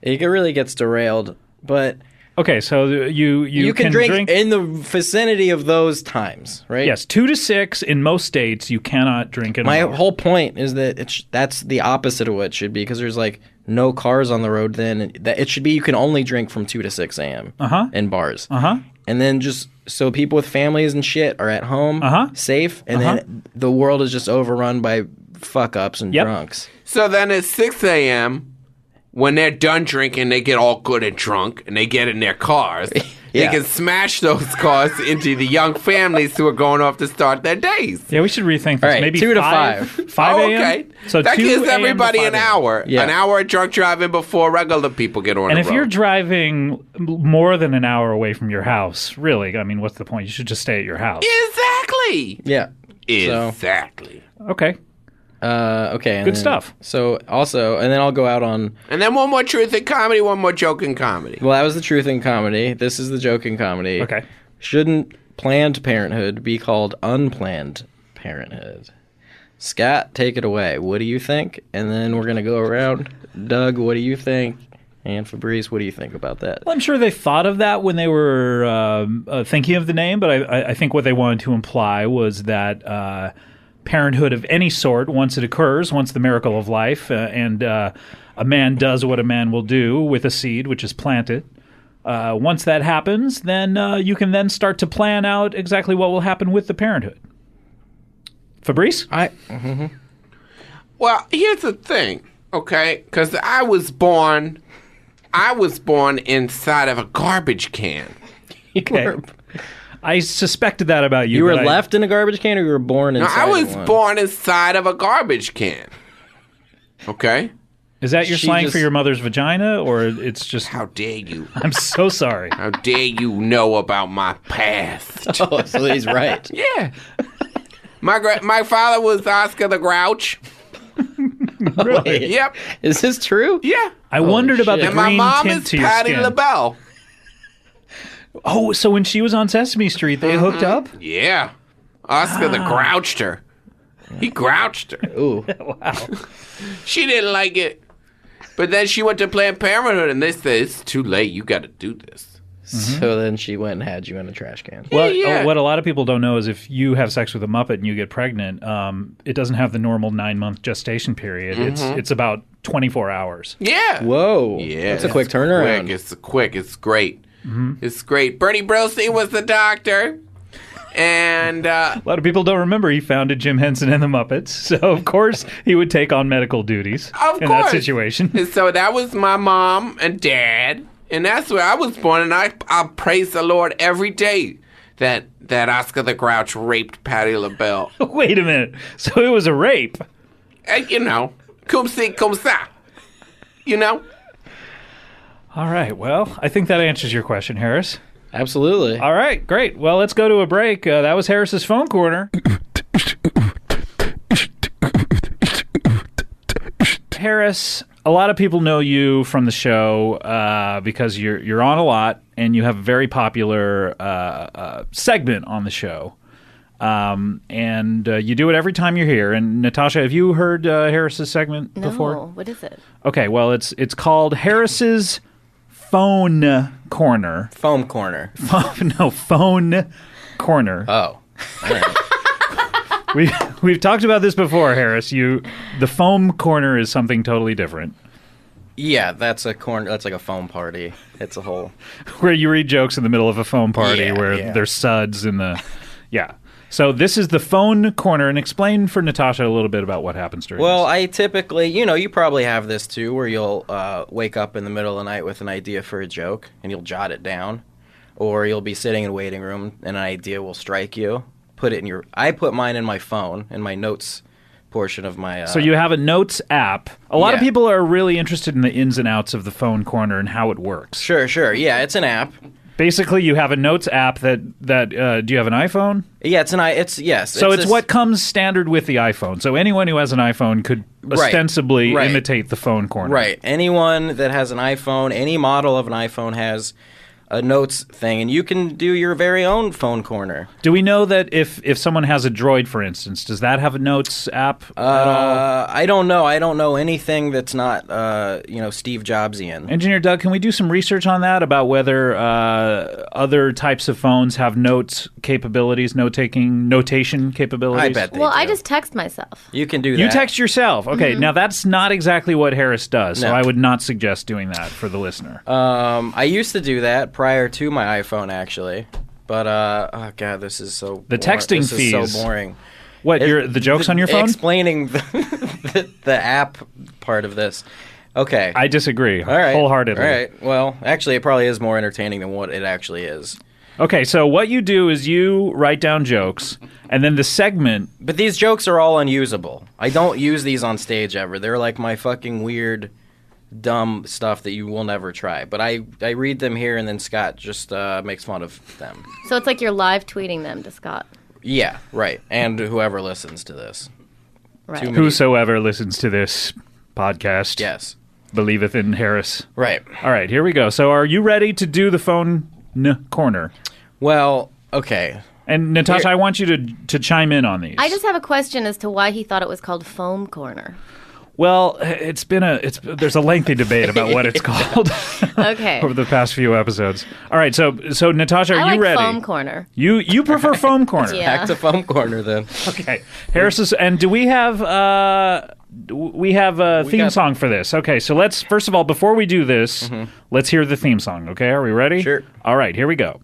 it really gets derailed. But okay, so you can drink in the vicinity of those times, right? Yes, 2 to 6 in most states. You cannot drink at My all. whole point is that that's the opposite of what it should be because there's like no cars on the road. Then that it should be you can only drink from 2 to 6 a.m. in bars. And then just so people with families and shit are at home, safe, and then the world is just overrun by fuck ups and drunks. So then at 6 a.m. when they're done drinking, they get all good and drunk, and they get in their cars. They can smash those cars into the young families who are going off to start their days. Yeah, we should rethink this. All right, maybe 2 to 5. 5 Oh, a.m.? okay. So that 2 gives a.m. everybody to 5 an a.m. hour. Yeah. An hour of drunk driving before regular people get on the road. And if you're driving more than an hour away from your house, really, I mean, what's the point? You should just stay at your house. Exactly. Yeah. Exactly. Okay. Okay. Good stuff. So also, and then I'll go out on. And then one more truth in comedy, one more joke in comedy. Well, that was the truth in comedy. This is the joke in comedy. Okay. Shouldn't Planned Parenthood be called Unplanned Parenthood? Scott, take it away. What do you think? And then we're going to go around. Doug, what do you think? And Fabrice, what do you think about that? Well, I'm sure they thought of that when they were thinking of the name, but I think what they wanted to imply was that parenthood of any sort, once it occurs, once the miracle of life, and a man does what a man will do with a seed, which is plant it. Once that happens, then you can then start to plan out exactly what will happen with the parenthood. Fabrice? Well, here's the thing, okay? Because I was born I was born inside of a garbage can. Okay. I suspected that about you. You were left in a garbage can, or you were born No, inside? I was born inside of a garbage can. Okay. Is that your slang for your mother's vagina, or it's just... How dare you? I'm so sorry. How dare you know about my past? Oh, so he's right. Yeah. My father was Oscar the Grouch. Really? Yep. Is this true? Yeah. I wondered about the And my green mom tint is to your Patti skin. LaBelle. Oh, so when she was on Sesame Street, they hooked up? Yeah. Oscar the Grouched her. He grouched her. Ooh. Wow. She didn't like it. But then she went to Planned Parenthood, and they said, it's too late. You got to do this. So then she went and had you in a trash can. Well, Yeah. what a lot of people don't know is if you have sex with a Muppet and you get pregnant, it doesn't have the normal 9-month gestation period. It's about 24 hours. Yeah. Whoa. Yeah. That's a quick turnaround. Quick. It's quick. It's great. It's great. Bernie Brillstein was the doctor. And a lot of people don't remember he founded Jim Henson and the Muppets, so of course he would take on medical duties in that situation. And so that was my mom and dad, and that's where I was born. And I praise the Lord every day that Oscar the Grouch raped Patti LaBelle. Wait a minute. So it was a rape? And, you know, cum si, cum sa. You know? All right. Well, I think that answers your question, Harris. Absolutely. All right. Great. Well, let's go to a break. That was Harris's phone corner. Harris, a lot of people know you from the show because you're on a lot and you have a very popular segment on the show. And you do it every time you're here. And Natasha, have you heard Harris's segment before? No. What is it? Okay. Well, it's called Harris's Phone Corner. Foam corner. Phone Corner. Oh. All right. We've talked about this before, Harris. The foam corner is something totally different. Yeah, that's a corner. That's like a foam party. It's a whole where you read jokes in the middle of a foam party where yeah. there's suds in the So this is the phone corner, and explain for Natasha a little bit about what happens during Well, this. I typically, you probably have this too, where you'll wake up in the middle of the night with an idea for a joke, and you'll jot it down. Or you'll be sitting in a waiting room, and an idea will strike you. I put mine in my phone, in my notes portion of my... So you have a notes app. A lot of people are really interested in the ins and outs of the phone corner and how it works. Sure. Yeah, it's an app. Basically, you have a notes app that do you have an iPhone? Yeah, yes. So it's what comes standard with the iPhone. So anyone who has an iPhone could ostensibly imitate the phone corner. Right. Anyone that has an iPhone, any model of an iPhone has a notes thing, and you can do your very own phone corner. Do we know that if someone has a Droid, for instance, does that have a notes app at all? I don't know. I don't know anything that's not, Steve Jobsian. Engineer Doug, can we do some research on that about whether other types of phones have notes capabilities, notation capabilities? I bet they do. I just text myself. You can do that. You text yourself. Okay, now that's not exactly what Harris does, so No. I would not suggest doing that for the listener. I used to do that prior to my iPhone, actually. But, oh, God, this is so The texting this fees. is so boring. What, the jokes on your phone? Explaining the app part of this. Okay. I disagree All right. wholeheartedly. All right. Well, actually, it probably is more entertaining than what it actually is. Okay, so what you do is you write down jokes, and then the segment... But these jokes are all unusable. I don't use these on stage ever. They're like my fucking weird... dumb stuff that you will never try. But I read them here, and then Scott just makes fun of them. So it's like you're live tweeting them to Scott. Yeah, right. And whoever listens to this. Right. Whosoever listens to this podcast. Yes. Believeth in Harris. Right. All right, here we go. So are you ready to do the phone corner? Well, okay. And Natasha, I want you to chime in on these. I just have a question as to why he thought it was called Foam Corner. Well, there's a lengthy debate about what it's called. Okay. Over the past few episodes. All right, so Natasha, are I you like ready? Foam Corner. You prefer Foam Corner. Yeah. Back to Foam Corner then. Okay. Harris and do we have a theme song for this? Okay, so let's first of all, before we do this, let's hear the theme song. Okay, are we ready? Sure. All right, here we go.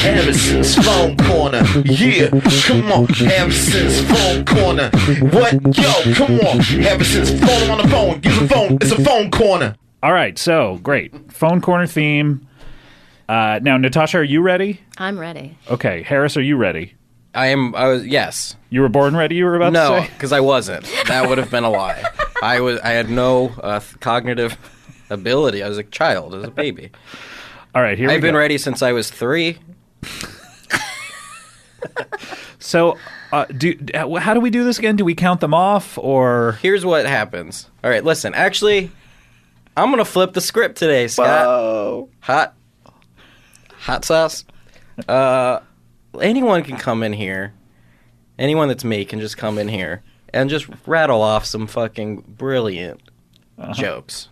Harrison's phone corner. Yeah, come on, Harrison's phone corner. What? Yo, come on, Harrison's phone on the phone. Use a phone. It's a phone corner. All right, so great. Phone corner theme. Now, Natasha, are you ready? I'm ready. Okay, Harris, are you ready? I was. Yes. You were born ready. You were about to say? No, because I wasn't. That would have been a lie. I had no cognitive ability. I was a child. I was a baby. All right, here we go. I've been ready since I was 3. So, how do we do this again? Do we count them off, or? Here's what happens. All right, listen. Actually, I'm gonna flip the script today, Scott. Whoa. Hot sauce. Anyone can come in here. Anyone that's me can just come in here and just rattle off some fucking brilliant jokes.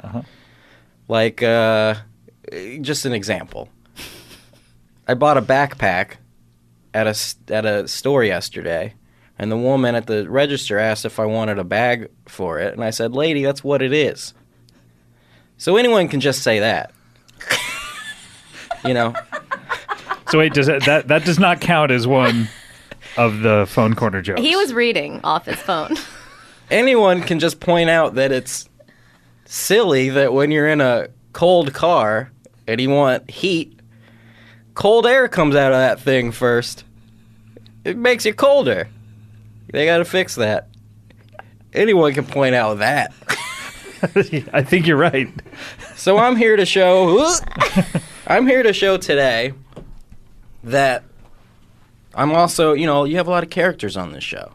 Like, just an example. I bought a backpack at a store yesterday, and the woman at the register asked if I wanted a bag for it, and I said, "Lady, that's what it is." So anyone can just say that. You know. So wait, that does not count as one of the phone corner jokes? He was reading off his phone. Anyone can just point out that it's silly that when you're in a cold car and you want heat, cold air comes out of that thing first. It makes you colder. They got to fix that. Anyone can point out that. I think you're right. So I'm here to show today that I'm also, you have a lot of characters on this show.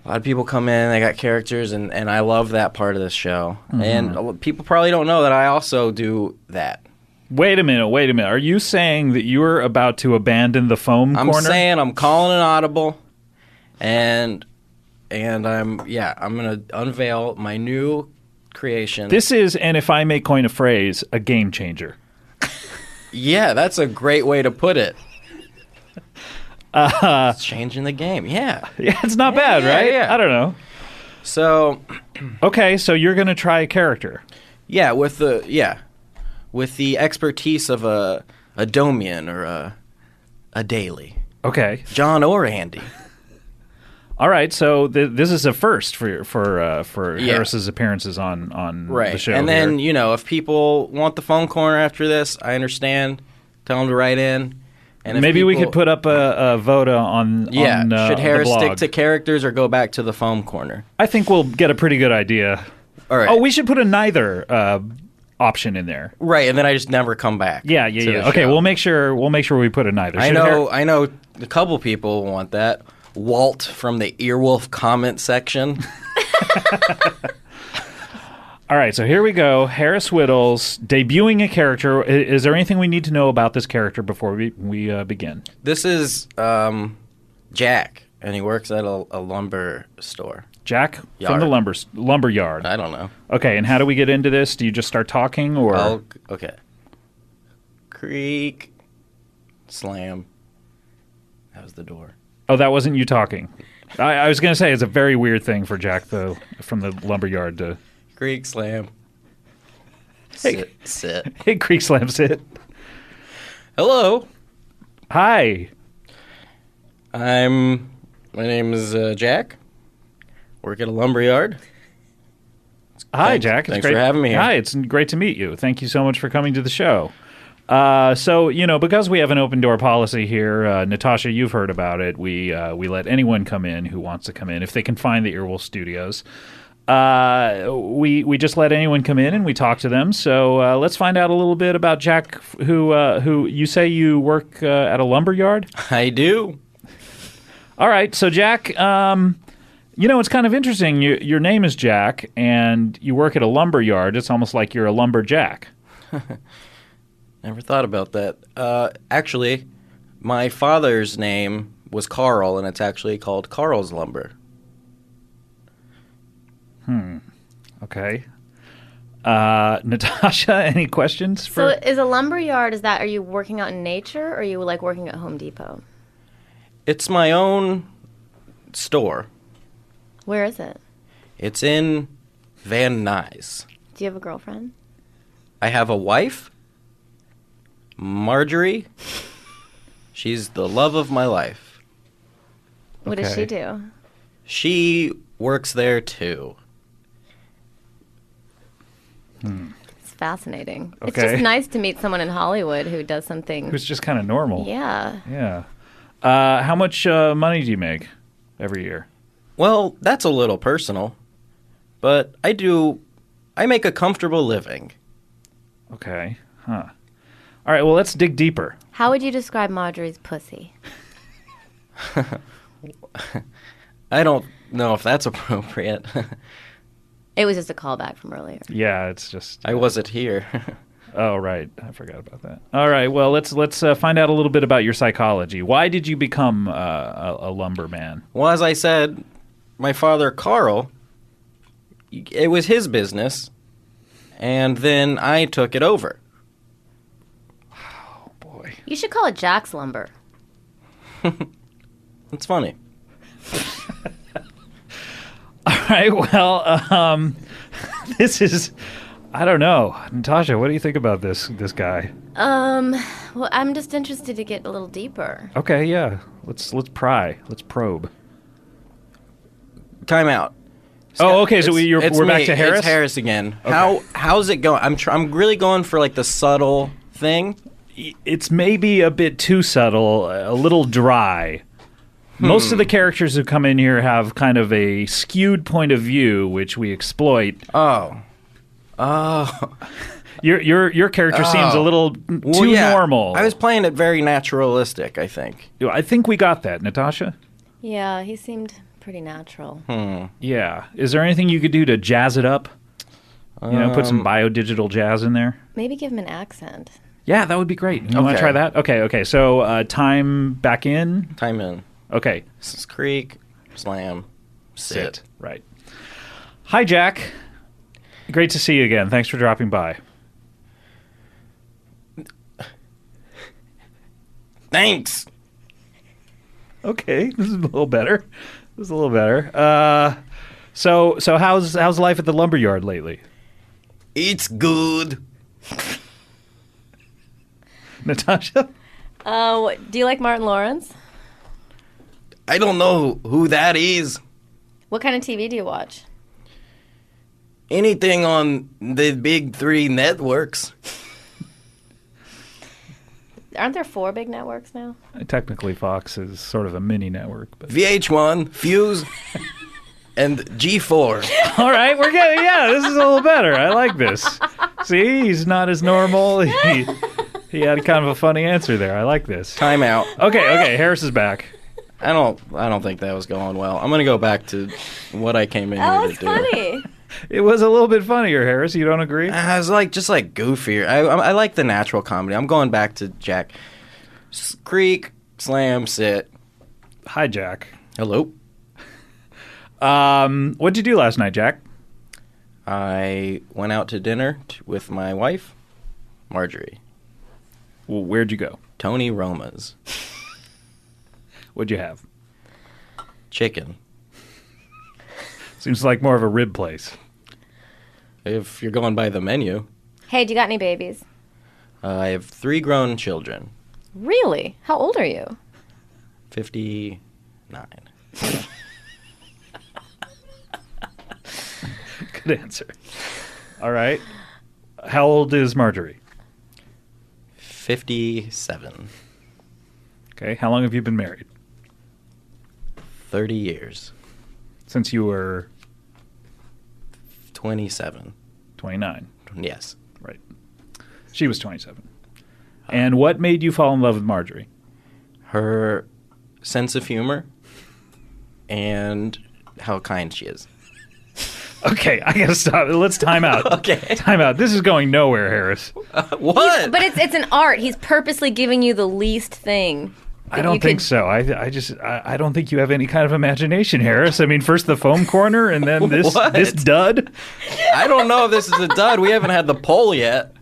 A lot of people come in, they got characters, and I love that part of this show. Mm-hmm. And people probably don't know that I also do that. Wait a minute. Are you saying that you're about to abandon the foam corner? I'm saying I'm calling an audible, and I'm going to unveil my new creation. This is, and if I may coin a phrase, a game changer. Yeah, that's a great way to put it. It's changing the game. Yeah, it's not bad, right? Yeah. I don't know. So, okay, so you're going to try a character. Yeah, with the expertise of a Domian or a Daly. Okay, John or Andy. All right, so this is a first for Harris's appearances on the show. And then, if people want the phone corner after this, I understand. Tell them to write in. And maybe we could put up a vote on should Harris the blog. stick to characters or go back to the phone corner? I think we'll get a pretty good idea. All right. Oh, we should put a neither option in there. Right, and then I just never come back. Yeah. Okay, we'll make sure we put a neither. I know a couple people want that. Walt from the Earwolf comment section. All right, so here we go. Harris Wittels debuting a character. Is there anything we need to know about this character before we begin? This is Jack, and he works at a lumber store. Jack from the lumber yard. I don't know. Okay, and how do we get into this? Do you just start talking, or okay? Creak, slam. That was the door. Oh, that wasn't you talking. I was going to say it's a very weird thing for Jack, though, from the lumberyard to... Creek slam. Hey. Sit. Hey, Creek slam, sit. Hello. Hi. My name is Jack. Work at a lumberyard. Hi, Jack. Thanks for having me here. Hi, it's great to meet you. Thank you so much for coming to the show. So, because we have an open door policy here, Natasha, you've heard about it. We let anyone come in who wants to come in if they can find the Earwolf Studios. We just let anyone come in and we talk to them. So let's find out a little bit about Jack, who you say you work at a lumber yard? I do. All right. So Jack, it's kind of interesting. Your name is Jack, and you work at a lumber yard. It's almost like you're a lumberjack. Never thought about that. Actually, my father's name was Carl, and it's actually called Carl's Lumber. Okay. Natasha, any questions? So is a lumber yard, are you working out in nature, or are you like working at Home Depot? It's my own store. Where is it? It's in Van Nuys. Do you have a girlfriend? I have a wife, Marjorie, She's the love of my life. What does she do? She works there too. It's fascinating. Okay. It's just nice to meet someone in Hollywood who does something. Who's just kind of normal. Yeah. Yeah. How much money do you make every year? Well, that's a little personal, but I make a comfortable living. Okay. Huh. All right, well, let's dig deeper. How would you describe Marjorie's pussy? I don't know if that's appropriate. It was just a callback from earlier. Yeah, it's just... I wasn't here. Oh, right. I forgot about that. All right, well, let's find out a little bit about your psychology. Why did you become a lumberman? Well, as I said, my father, Carl, it was his business, and then I took it over. Oh, boy. You should call it Jack's Lumber. It's funny. All right, well, this is... I don't know. Natasha, what do you think about this guy? Well, I'm just interested to get a little deeper. Okay, yeah. Let's pry. Let's probe. Time out. Oh, okay. So we're back to Harris. It's Harris again. Okay. How's it going? I'm really going for like the subtle thing. It's maybe a bit too subtle, a little dry. Most of the characters who come in here have kind of a skewed point of view, which we exploit. Oh. Your character seems a little too normal. I was playing it very naturalistic, I think. I think we got that, Natasha. Yeah, he seemed pretty natural. Yeah. Is there anything you could do to jazz it up? Put some biodigital jazz in there? Maybe give him an accent. Yeah, that would be great. You want to try that? Okay. So time back in? Time in. Okay. Creak, slam, sit. Right. Hi, Jack. Great to see you again. Thanks for dropping by. Thanks. Okay, this is a little better. So how's life at the lumberyard lately? It's good. Do Natasha? you like Martin Lawrence? I don't know who that is. What kind of TV do you watch? Anything on the big three networks. Aren't there 4 big networks now? Technically, Fox is sort of a mini network. But... VH1, Fuse, and G4. All right, we're getting... Yeah, this is a little better. I like this. See, he's not as normal. He had kind of a funny answer there. I like this. Time out. Okay, Harris is back. I don't think that was going well. I'm going to go back to what I came in here to do. That was funny. It was a little bit funnier, Harris. You don't agree? I was just goofier. I like the natural comedy. I'm going back to Jack. Creak, slam, sit. Hi, Jack. Hello. What'd you do last night, Jack? I went out to dinner with my wife, Marjorie. Well, where'd you go? Tony Roma's. What'd you have? Chicken. Seems like more of a rib place. If you're going by the menu. Hey, do you got any babies? I have 3 grown children. Really? How old are you? 59. Good answer. All right. How old is Marjorie? 57. Okay. How long have you been married? 30 years. Since you were... 27. 29. Yes. Right. She was 27. And what made you fall in love with Marjorie? Her sense of humor and how kind she is. Okay, I gotta stop. Let's time out. Okay. Time out. This is going nowhere, Harris. What? But it's an art. He's purposely giving you the least thing. I don't think so. I don't think you have any kind of imagination, Harris. I mean, first the foam corner and then this dud. I don't know if this is a dud. We haven't had the poll yet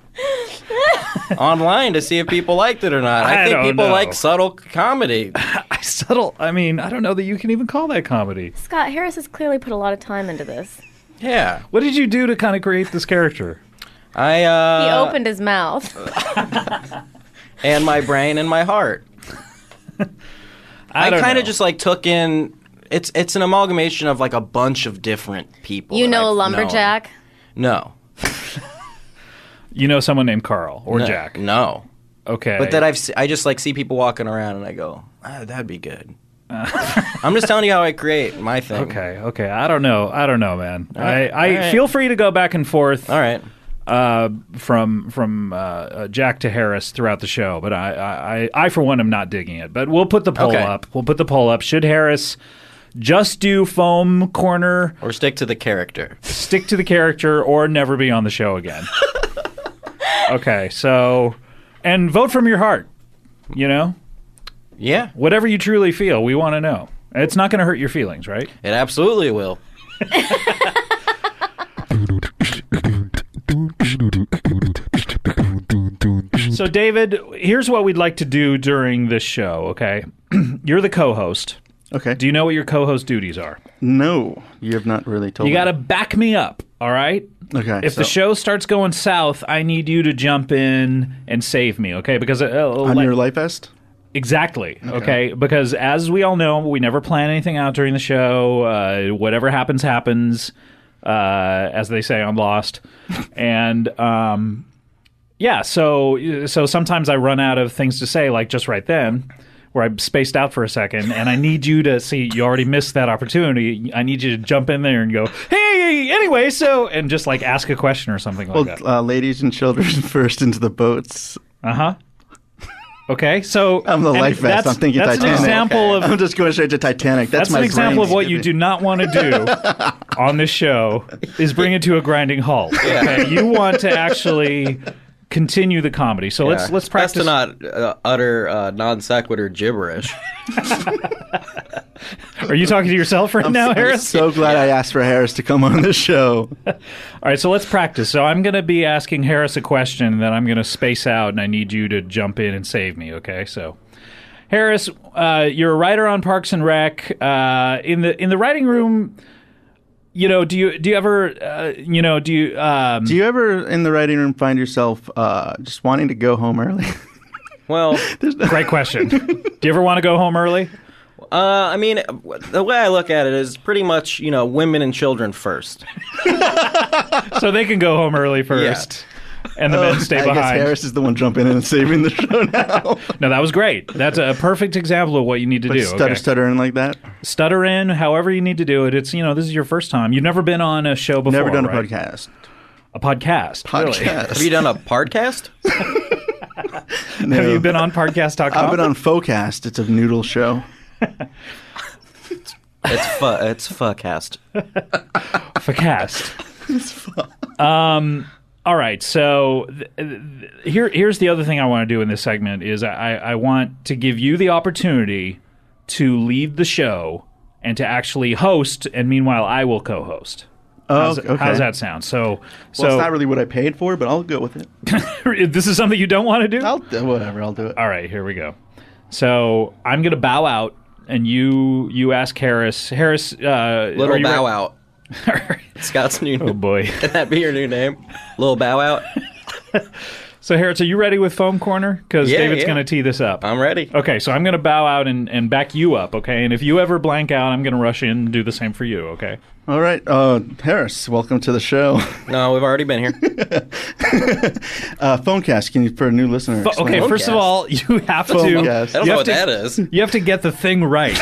online to see if people liked it or not. I think people like subtle comedy. I mean, I don't know that you can even call that comedy. Scott, Harris has clearly put a lot of time into this. Yeah. What did you do to kind of create this character? He opened his mouth. And my brain and my heart. I don't kind know. of just like took in. It's an amalgamation of like a bunch of different people. You that know a I've lumberjack? known. No. You know someone named Carl or No, Jack? No. Okay. But that I just like see people walking around and I go, that'd be good. I'm just telling you how I create my thing. Okay. I don't know, man. All right. I All right. feel free to go back and forth. All right. From Jack to Harris throughout the show, but I for one am not digging it. But we'll put the poll up. We'll put the poll up. Should Harris just do foam corner or stick to the character? Stick to the character or never be on the show again. Okay, so and vote from your heart. You know? Yeah. Whatever you truly feel, we want to know. It's not going to hurt your feelings, right? It absolutely will. So, David, here's what we'd like to do during this show, okay? You're the co-host. Okay. Do you know what your co-host duties are? No, you have not really told me. You got to back me up, all right? Okay. If the show starts going south, I need you to jump in and save me, okay? Because on your life vest? Exactly. Okay. Because as we all know, we never plan anything out during the show. Whatever happens, happens. As they say on Lost. And yeah, so sometimes I run out of things to say, like just right then, where I spaced out for a second, and I need you to see. You already missed that opportunity. I need you to jump in there and go, "Hey, anyway, so," and just like ask a question or something like that. Ladies and children first into the boats. Okay, so I'm the life vest. I'm thinking that's Titanic. An example of, I'm just going straight to Titanic. That's my an example brain. of what you do not want to do on this show is bring it to a grinding halt. Okay? You want to actually continue the comedy. So let's practice. Best to not utter non sequitur gibberish. Are you talking to yourself right now, Harris? I'm so glad I asked for Harris to come on this show. All right, so let's practice. So I'm going to be asking Harris a question that I'm going to space out, and I need you to jump in and save me. Okay, so Harris, you're a writer on Parks and Rec. In the writing room, you know, do you ever do you ever in the writing room find yourself just wanting to go home early? Well, great question. Do you ever want to go home early? I mean, the way I look at it is pretty much, women and children first. So they can go home early first, and the men stay behind. I guess Harris is the one jumping in and saving the show now. No, that was great. That's a perfect example of what you need to do. Stutter in like that? Stutter in, however you need to do it. It's, this is your first time. You've never been on a show before, Never done right? a podcast. A podcast? Really? Have you done a podcast? No. Have you been on podcast.com? I've been on Focast. It's a noodle show. It's Fuckcast. Fuckcast. All right. So here's the other thing I want to do in this segment is I want to give you the opportunity to lead the show and to actually host, and meanwhile I will co-host. How's that sound? So it's not really what I paid for, but I'll go with it. This is something you don't want to do? Whatever, I'll do it. All right, here we go. So I'm going to bow out, and you ask Harris. Harris, Little Bow Out. Scott's new name. Oh, boy. Can that be your new name? Little Bow Out? So, Harris, are you ready with Foam Corner? Because David's going to tee this up. I'm ready. Okay, so I'm going to bow out and back you up, okay? And if you ever blank out, I'm going to rush in and do the same for you, okay? All right. Harris, welcome to the show. No, we've already been here. Phonecast, can you, for a new listener? Okay, first of all, you have to... Phonecast. I don't know what that is. You have to get the thing right.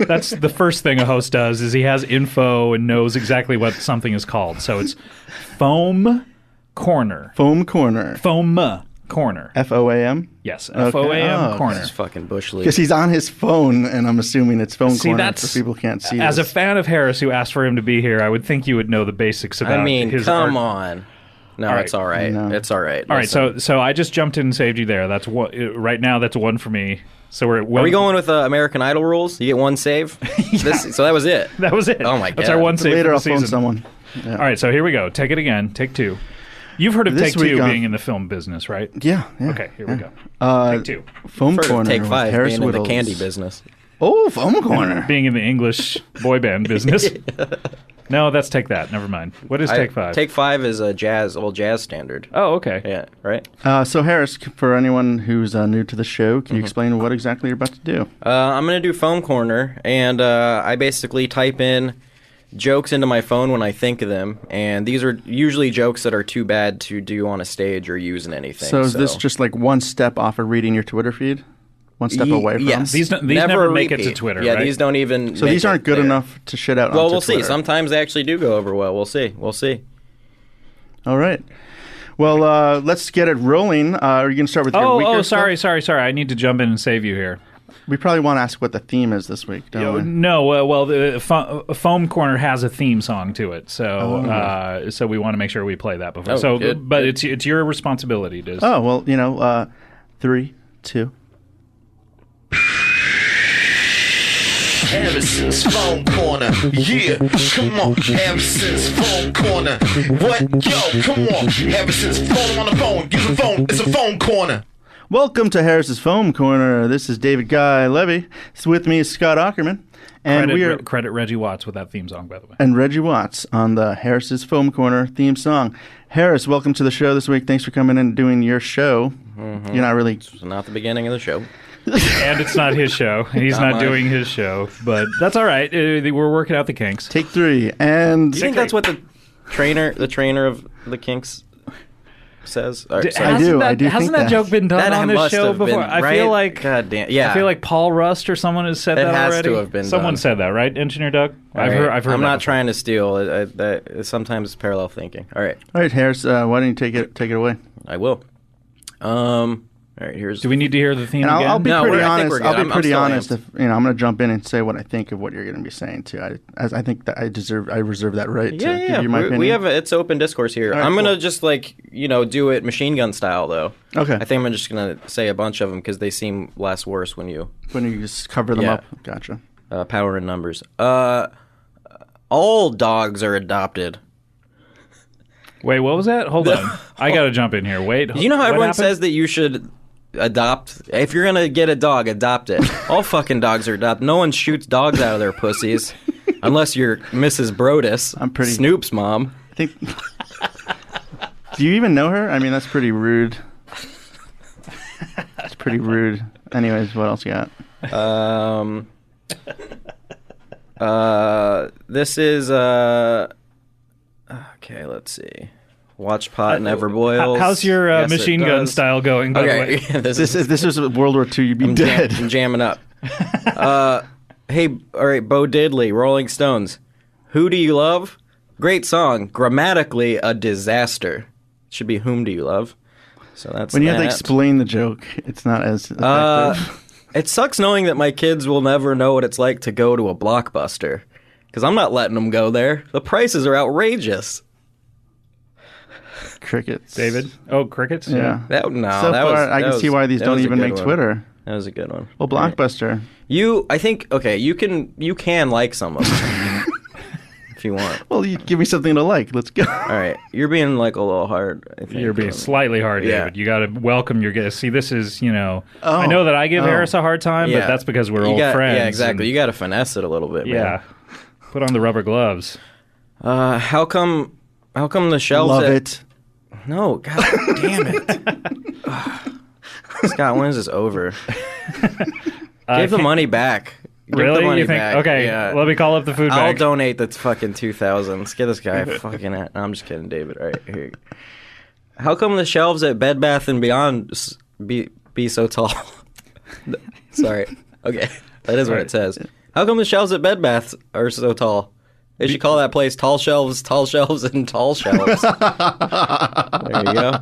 That's the first thing a host does, is he has info and knows exactly what something is called. So it's Foam Corner. Foam Corner. Foam Corner. F-O-A-M? Yes, F-O-A-M Corner. This is fucking Bush League. Because he's on his phone, and I'm assuming it's Phone Corner, that's, so people can't see As this. a fan of Harris who asked for him to be here, I would think you would know the basics about his come art. on. No, it's all right. No. It's all right. All right, so I just jumped in and saved you there. That's one, right now, that's one for me. So we're at one. Are we going with American Idol rules? You get one save? So that was it. That was it. Oh, my God. That's our one save Later for the I'll season. phone someone. Yeah. All right, so here we go. Take it again. Take two. You've heard of This Take Two week on- being in the film business, right? Yeah. Okay, here we go. Take two. Foam Heard of Corner Take with Five Harris being in the Wittels. candy business. Oh, Foam Corner. Being in the English boy band business. No, that's Take That. Never mind. What is Take 5? Take 5 is a old jazz standard. Oh, okay. Yeah, right? So, Harris, for anyone who's new to the show, can you explain what exactly you're about to do? I'm going to do Phone Corner, and I basically type in jokes into my phone when I think of them, and these are usually jokes that are too bad to do on a stage or use in anything. So is this just like one step off of reading your Twitter feed? One step away from? Yes. These never make it to Twitter, Yeah, right? these don't even So these aren't good enough to shit out Well, onto we'll see. Twitter. Sometimes they actually do go over well. We'll see. All right. Well, let's get it rolling. Are you going to start with your weaker stuff? Sorry. I need to jump in and save you here. We probably want to ask what the theme is this week, don't we? No, the Foam Corner has a theme song to it, so so we want to make sure we play that before. But it's your responsibility to. Oh well, 3, 2. Harrison's Phone Corner. Yeah, come on. Harrison's Phone Corner. What? Yo, come on. Harrison's phone on the phone. Use a phone. It's a phone corner. Welcome to Harris's Foam Corner. This is David Guy Levy. With me is Scott Aukerman. And credit Reggie Watts with that theme song, by the way. And Reggie Watts on the Harris's Foam Corner theme song. Harris, welcome to the show this week. Thanks for coming in and doing your show. Mm-hmm. You're not really... It's not the beginning of the show. And it's not his show. He's not doing his show. But that's all right. We're working out the kinks. Take 3. And... Do you think that's what the trainer of the Kinks says? I do. Hasn't that joke been done on this show before? I feel like God damn, yeah. I feel like Paul Rust or someone has said that already. It has to have been Someone done. said that, right? Engineer Doug? I've heard I'm not before. trying to steal. Sometimes it's parallel thinking. All right, Harris. Why don't you take it away? I will. All right, here's. Do we need to hear the theme again? I'll be pretty honest. I'll be pretty honest. Amped. If I'm going to jump in and say what I think of what you're going to be saying too. I think that I reserve that right to give you my opinion. We have it's open discourse here. All right, I'm gonna just do it machine gun style though. Okay. I think I'm just gonna say a bunch of them because they seem less worse when you just cover them up. Gotcha. Power in numbers. All dogs are adopted. Wait, what was that? Hold on. I got to jump in here. Wait. You know how everyone says that you should adopt? If you're going to get a dog, adopt it. All fucking dogs are adopted. No one shoots dogs out of their pussies. Unless you're Mrs. Brodus. I'm pretty... Snoop's mom. I think... Do you even know her? I mean, that's pretty rude. That's pretty rude. Anyways, what else you got? This is... Okay, let's see. Watch pot never boils. How's your machine gun style going, by the way? Yeah, this was World War II, you'd be dead. I'm jamming up. Hey, all right, Bo Diddley, Rolling Stones. Who do you love? Great song. Grammatically, a disaster. Should be whom do you love? So that's when you have to explain the joke, it's not as effective. It sucks knowing that my kids will never know what it's like to go to a Blockbuster. Because I'm not letting them go there. The prices are outrageous. Crickets. David? Oh, crickets? Yeah. I can see why these don't even make Twitter. That was a good one. Well, Blockbuster. I think, okay, you can like some of them. If you want. Well, you give me something to like. Let's go. All right. You're being a little hard, I think. You're being slightly hard, David. You got to welcome your guests. See, this is, I know that I give Harris a hard time, but that's because we're old friends. Yeah, exactly. You got to finesse it a little bit, man. Yeah. Put on the rubber gloves. How come the shelves... Love it. No, god damn it. Scott, when is this over? Give the money back. Really? The money you think? back. Okay, yeah. Let me call up the food bank. I'll donate the fucking 2,000. Let's get this guy fucking at. No, I'm just kidding, David. All right, here. How come the shelves at Bed Bath & Beyond be so tall? Sorry. Okay, that is what it says. How come the shelves at Bed Bath are so tall? They should call that place Tall Shelves, and Tall Shelves. There you go.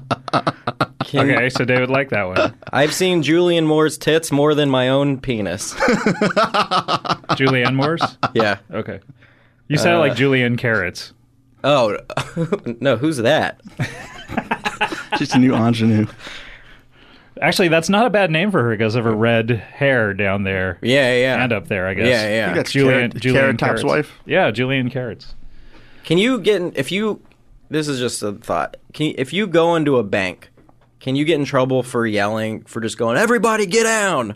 Okay, so David liked that one. I've seen Julianne Moore's tits more than my own penis. Julianne Moore's? Yeah. Okay. You sound like Julianne Carrots. Oh, no, who's that? Just a new ingenue. Actually, that's not a bad name for her because of her red hair down there. Yeah. And up there, I guess. Yeah. I think that's Julianne Carrot Top's wife. Yeah, Julianne Carrots. Can you get this is just a thought. If you go into a bank, can you get in trouble for yelling, for just going, everybody get down?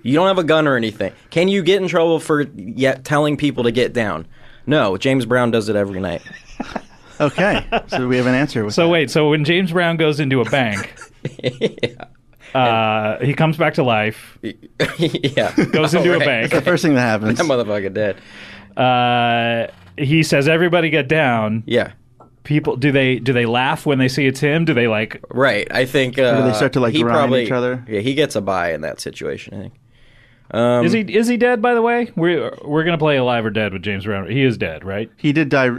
You don't have a gun or anything. Can you get in trouble for telling people to get down? No, James Brown does it every night. Okay, so we have an answer. With So that. wait, so when James Brown goes into a bank, he comes back to life. Yeah, goes into a bank. That's the first thing that happens. That motherfucker dead. He says, "Everybody get down." Yeah. People, do they laugh when they see it's him? Do they like? Right. I think. Or do they start to like he grind probably, each other? Yeah, he gets a bye in that situation. I think. Is he dead? By the way, we're gonna play Alive or Dead with James Brown. He is dead, right? He did die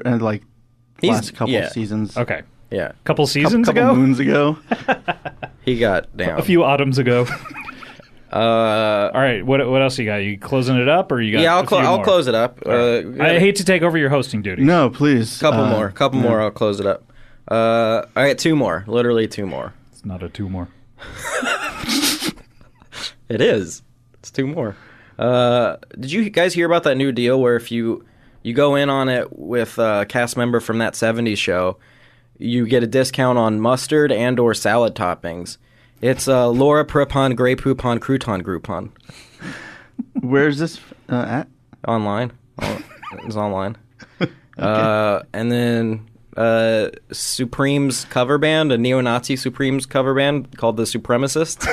last couple seasons. Okay. Yeah. Couple seasons couple ago? moons ago. He got down. A few autumns ago. All right. What else you got? You closing it up, or you got? Yeah, I'll close it up. I hate to take over your hosting duties. No, please. Couple more. I'll close it up. All right, 2 more. Literally 2 more. It's not a 2 more. It is. It's 2 more. Did you guys hear about that new deal where if you go in on it with a cast member from that 70s show, you get a discount on mustard and or salad toppings? It's Laura Prepon, Grey Poupon, Crouton Groupon. Where's this at? Online. It's online. And then Supreme's cover band, a neo-Nazi Supreme's cover band called the Supremacists.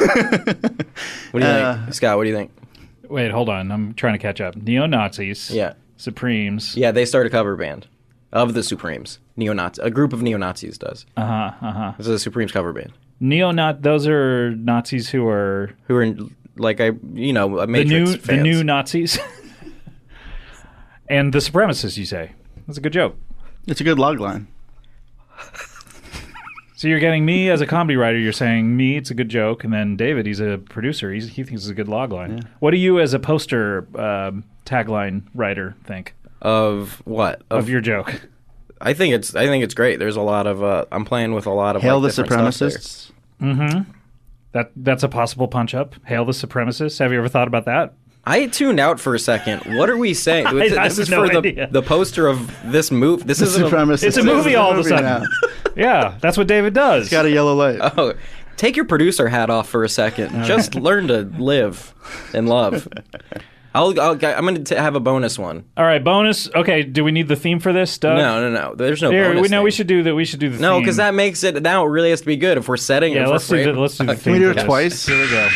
What do you think? Scott, what do you think? Wait, hold on. I'm trying to catch up. Neo-Nazis. Yeah. Supremes. Yeah, they start a cover band of the Supremes. Neo-Nazi. A group of neo-Nazis does. It's a Supremes cover band. Those are Nazis who are like a Matrix fans. The new Nazis. And the supremacists, you say? That's a good joke. It's a good log line. So you're getting me as a comedy writer, you're saying me, it's a good joke, and then David, he's a producer, he thinks it's a good log line. Yeah. What do you as a poster tagline writer think? Of what? Of your joke. I think it's great. There's a lot of I'm playing with a lot of Hail like, the Supremacists. Mm-hmm. That's a possible punch up. Hail the Supremacists. Have you ever thought about that? I tuned out for a second. What are we saying? This is for the poster of this movie. This is It's a movie all of a sudden. Yeah, that's what David does. He's got a yellow light. Oh, take your producer hat off for a second. Just learn to live and love. I'm going to have a bonus one. All right, bonus. Okay, do we need the theme for this, Doug? No. There's no bonus. We should do the theme. No, because that makes it now. It really has to be good if we're setting it. Let's do the theme. Can we do it twice? Here we go.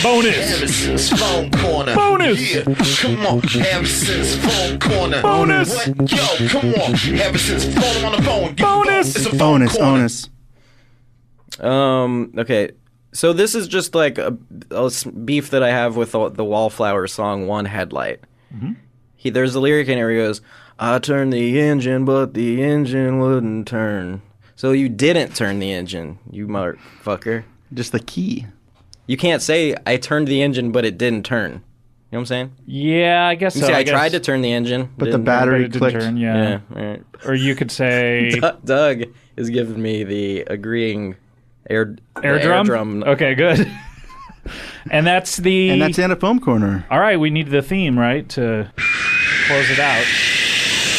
Bonus. Harrison's phone corner. Bonus. Yeah, come on. Harrison's phone corner. Bonus. What? Yo, come on. Harrison's phone on the phone. Bonus. It's a phone corner. Okay. So this is just like a beef that I have with the Wallflower song "One Headlight." Mm-hmm. There's a lyric in here. He goes, "I turned the engine, but the engine wouldn't turn." So you didn't turn the engine, you motherfucker. Just the key. You can't say I turned the engine, but it didn't turn. You know what I'm saying? Yeah, I guess you so. say I tried to turn the engine, but the battery clicked. Turn, yeah. Right. Or you could say Doug is giving me the agreeing air drum. Okay, good. And that's the end of Foam Corner. All right, we need the theme, right, to close it out.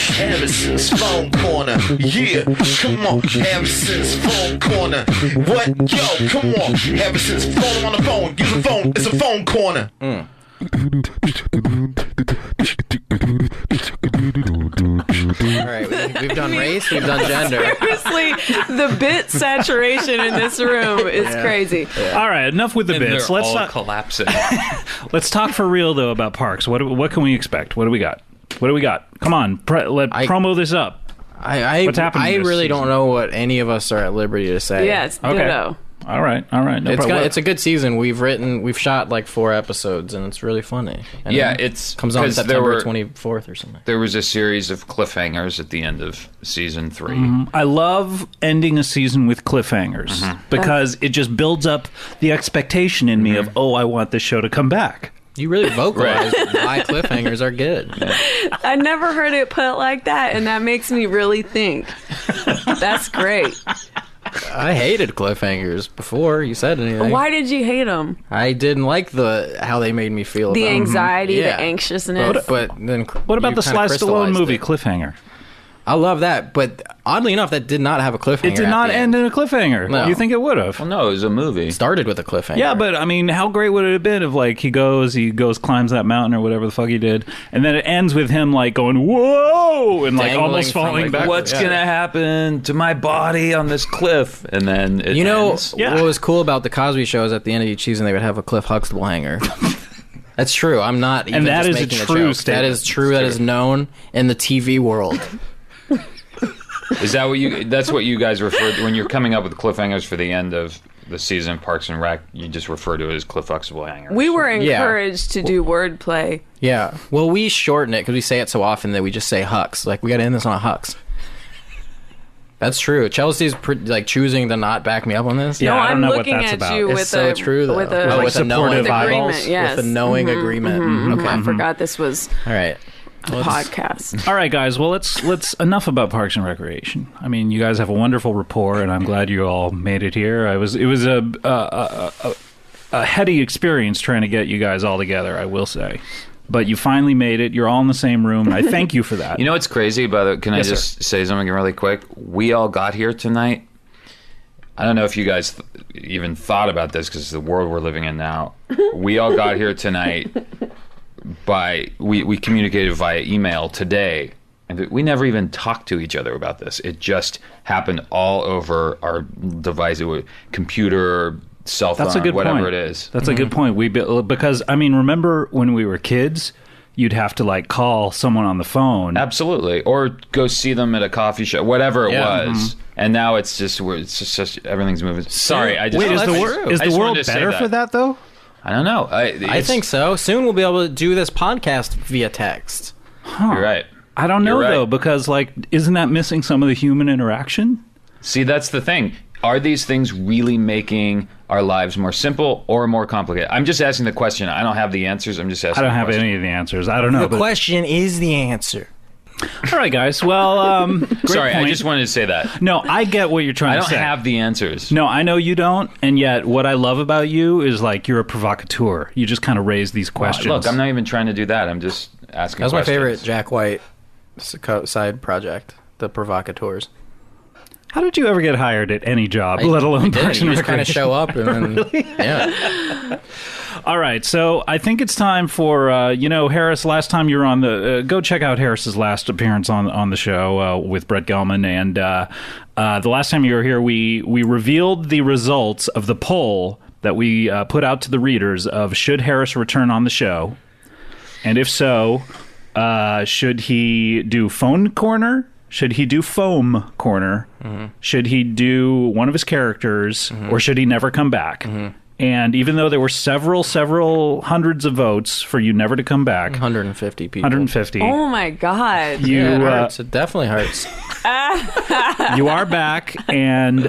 Harrison's phone corner. Yeah, come on. Harrison's phone corner. What? Yo, come on. Harrison's phone on the phone. Use a phone. It's a phone corner. All right, we've done race, we've done gender. Seriously, the bit saturation in this room is crazy. Yeah. All right, enough with the bits. Let's all collapsing. Let's talk for real though about parks. What can we expect? What do we got? Come on, promo this up. What's happening? I really don't know what any of us are at liberty to say. Yeah, it's ditto. All right. No it's a good season. We've shot like 4 episodes, and it's really funny. And it comes on September 24th or something. There was a series of cliffhangers at the end of season 3. Mm-hmm. I love ending a season with cliffhangers because it just builds up the expectation in me of, I want this show to come back. You really vocalize why cliffhangers are good. I never heard it put like that, and that makes me really think. That's great. I hated cliffhangers before you said anything. Why did you hate them? I didn't like how they made me feel. The about anxiety, the anxiousness. But then what about the Sly Stallone movie Cliffhanger? I love that, but oddly enough, that did not have a cliffhanger. It did not end in a cliffhanger. No. You think it would have? Well, no, it was a movie. Started with a cliffhanger. Yeah, but I mean, how great would it have been if like he goes, climbs that mountain or whatever the fuck he did, and then it ends with him like going whoa and like Dangling almost falling back. What's gonna happen to my body on this cliff? And then it ends. What was cool about the Cosby Show is at the end of each season they would have a Cliff Huxtable hanger. That's true. I'm not even And that just is a making true joke. statement. That is true. That is known in the TV world. Is that what that's what you guys refer to when you're coming up with cliffhangers for the end of the season, Parks and Rec? You just refer to it as Cliff Huxtable hangers. We were encouraged to do wordplay. Yeah. Well, we shorten it because we say it so often that we just say Hux. Like, we got to end this on a Hux. That's true. Chelsea's choosing to not back me up on this. Yeah, no, I'm looking at you with so true, though. with a knowing agreement. Yes, with a knowing agreement. Okay, I forgot this was all right. Podcast. All right, guys. Well, let's enough about Parks and Recreation. I mean, you guys have a wonderful rapport, and I'm glad you all made it here. It was a heady experience trying to get you guys all together, I will say. But you finally made it. You're all in the same room, and I thank you for that. You know what's crazy about it? Can I just say something really quick? We all got here tonight. I don't know if you guys even thought about this because the world we're living in now. We all got here tonight we communicated via email today, and we never even talked to each other about this. It just happened all over our device, computer, cell phone, whatever point. It is. That's a good point. Because I mean, remember when we were kids, you'd have to like call someone on the phone, absolutely, or go see them at a coffee shop, whatever it was. And now it's just everything's moving. Sorry, I just wait. Is the world better for that though? I don't know. I think so. Soon we'll be able to do this podcast via text. Huh. You're right. I don't know though, because like, isn't that missing some of the human interaction? See, that's the thing. Are these things really making our lives more simple or more complicated? I'm just asking the question. I don't have the answers. I'm just asking. I don't have any of the answers. I don't know. The question is the answer. All right, guys. Well, great sorry, point. I just wanted to say that. No, I get what you're trying to say. I don't have the answers. No, I know you don't, and yet what I love about you is like you're a provocateur. You just kind of raise these questions. Look, I'm not even trying to do that. I'm just asking. That was questions. my favorite Jack White side project, the provocateurs. How did you ever get hired at any job, let alone Parks and Recreation? You just kind of show up and then, really? Yeah. All right, so I think it's time for Harris. Last time you were on the go check out Harris's last appearance on the show with Brett Gelman, and the last time you were here, we revealed the results of the poll that we put out to the readers of should Harris return on the show, and if so, should he do phone corner? Should he do foam corner? Mm-hmm. Should he do one of his characters, or should he never come back? Mm-hmm. And even though there were several hundreds of votes for you never to come back, 150 people. 150. Oh my God! It hurts. It definitely hurts. You are back, and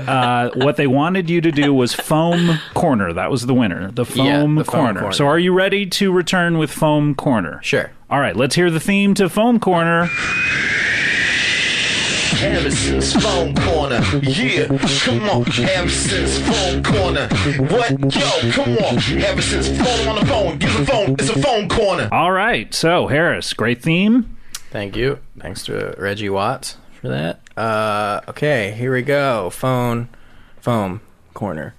what they wanted you to do was foam corner. That was the winner. The foam corner. So, are you ready to return with foam corner? Sure. All right. Let's hear the theme to foam corner. Harrison's phone corner, yeah, come on, Harrison's phone corner. What? Yo, come on, Harrison's phone on the phone. Use the phone. It's a phone corner. All right. So, Harris, great theme. Thank you. Thanks to Reggie Watts for that. Okay, here we go. Foam corner.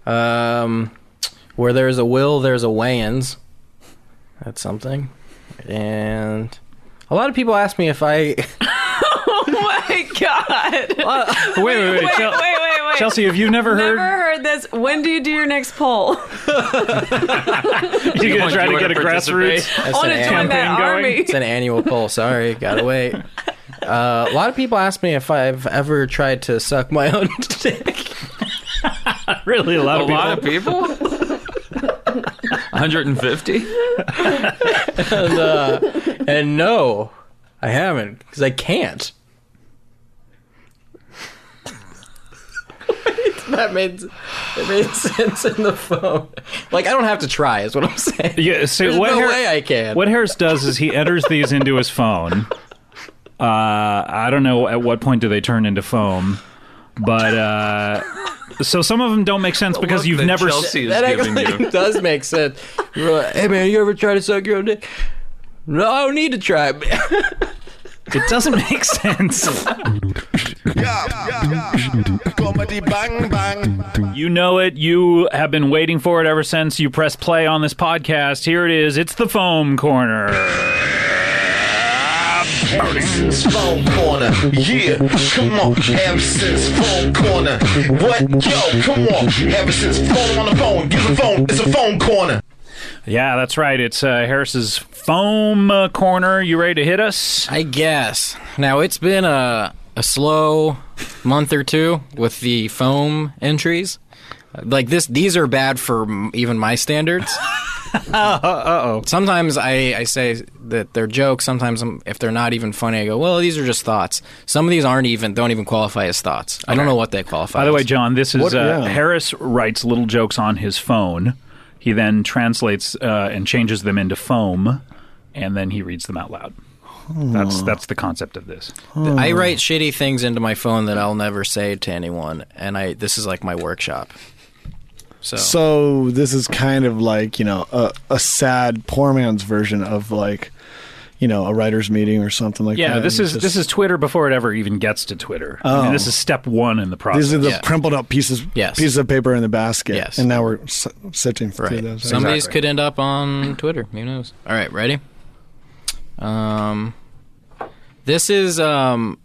Where there's a will, there's a weigh-ins. That's something. And a lot of people ask me if I... Oh my God! Wait. Chelsea, have you never heard this? When do you do your next poll? You gonna try to get a grassroots campaign going? It's an annual poll. Sorry, gotta wait. A lot of people ask me if I've ever tried to suck my own dick. Really, a lot of people. 150. And no, I haven't because I can't. That made sense in the phone. Like, I don't have to try, is what I'm saying. Yeah, so There's no way I can. What Harris does is he enters these into his phone. I don't know at what point do they turn into foam, but so some of them don't make sense because you've never. That actually does make sense. You're like, hey man, you ever try to suck your own dick? No, I don't need to try. It doesn't make sense. Comedy bang bang. You know it. You have been waiting for it ever since you pressed play on this podcast. Here it is. It's the Foam Corner. Harrison's Phone Corner. Yeah, come on. Harrison's Phone Corner. What? Yo, come on. Harrison's phone on the phone. Use the phone. It's a phone corner. Yeah, that's right. It's Harris's Foam Corner. You ready to hit us? I guess. Now, it's been a slow month or two with the foam entries. Like these are bad for even my standards. Uh-oh. Sometimes I say that they're jokes. Sometimes if they're not even funny, I go, well, these are just thoughts. Some of these don't even qualify as thoughts. I don't know what they qualify By the as. way, John, this is Harris writes little jokes on his phone. He then translates and changes them into foam, and then he reads them out loud. That's the concept of this. I write shitty things into my phone that I'll never say to anyone, and this is like my workshop. So this is kind of like, a sad poor man's version of like, a writer's meeting or something like that. Yeah, this is Twitter before it ever even gets to Twitter. Oh. I mean, this is step one in the process. These are the crumpled up pieces of paper in the basket. Yes. And now we're sifting through those. Some of these could end up on Twitter. Who knows? All right, ready? This is you know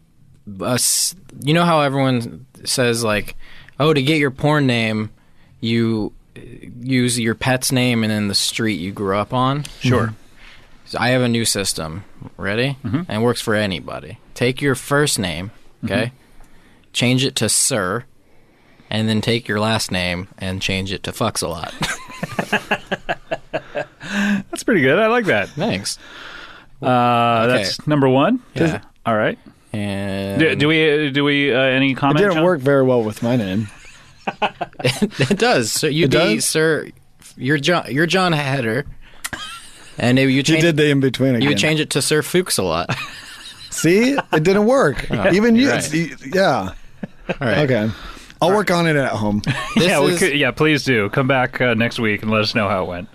how everyone says like, oh, to get your porn name, you use your pet's name and then the street you grew up on. Sure. So I have a new system. Ready? Mm-hmm. And it works for anybody. Take your first name, okay? Change it to Sir, and then take your last name and change it to Fucks a Lot. That's pretty good. I like that. Thanks. That's number one. Yeah. All right. And do we any comment? It didn't John? work very well with my name. It does. So you'd be Sir. You're John Header. And you did the in between again. You would change it to Sir Fuchs a lot. See, it didn't work. Oh, even you, right. yeah. All right. Okay, I'll work on it at home. Please do come back next week and let us know how it went.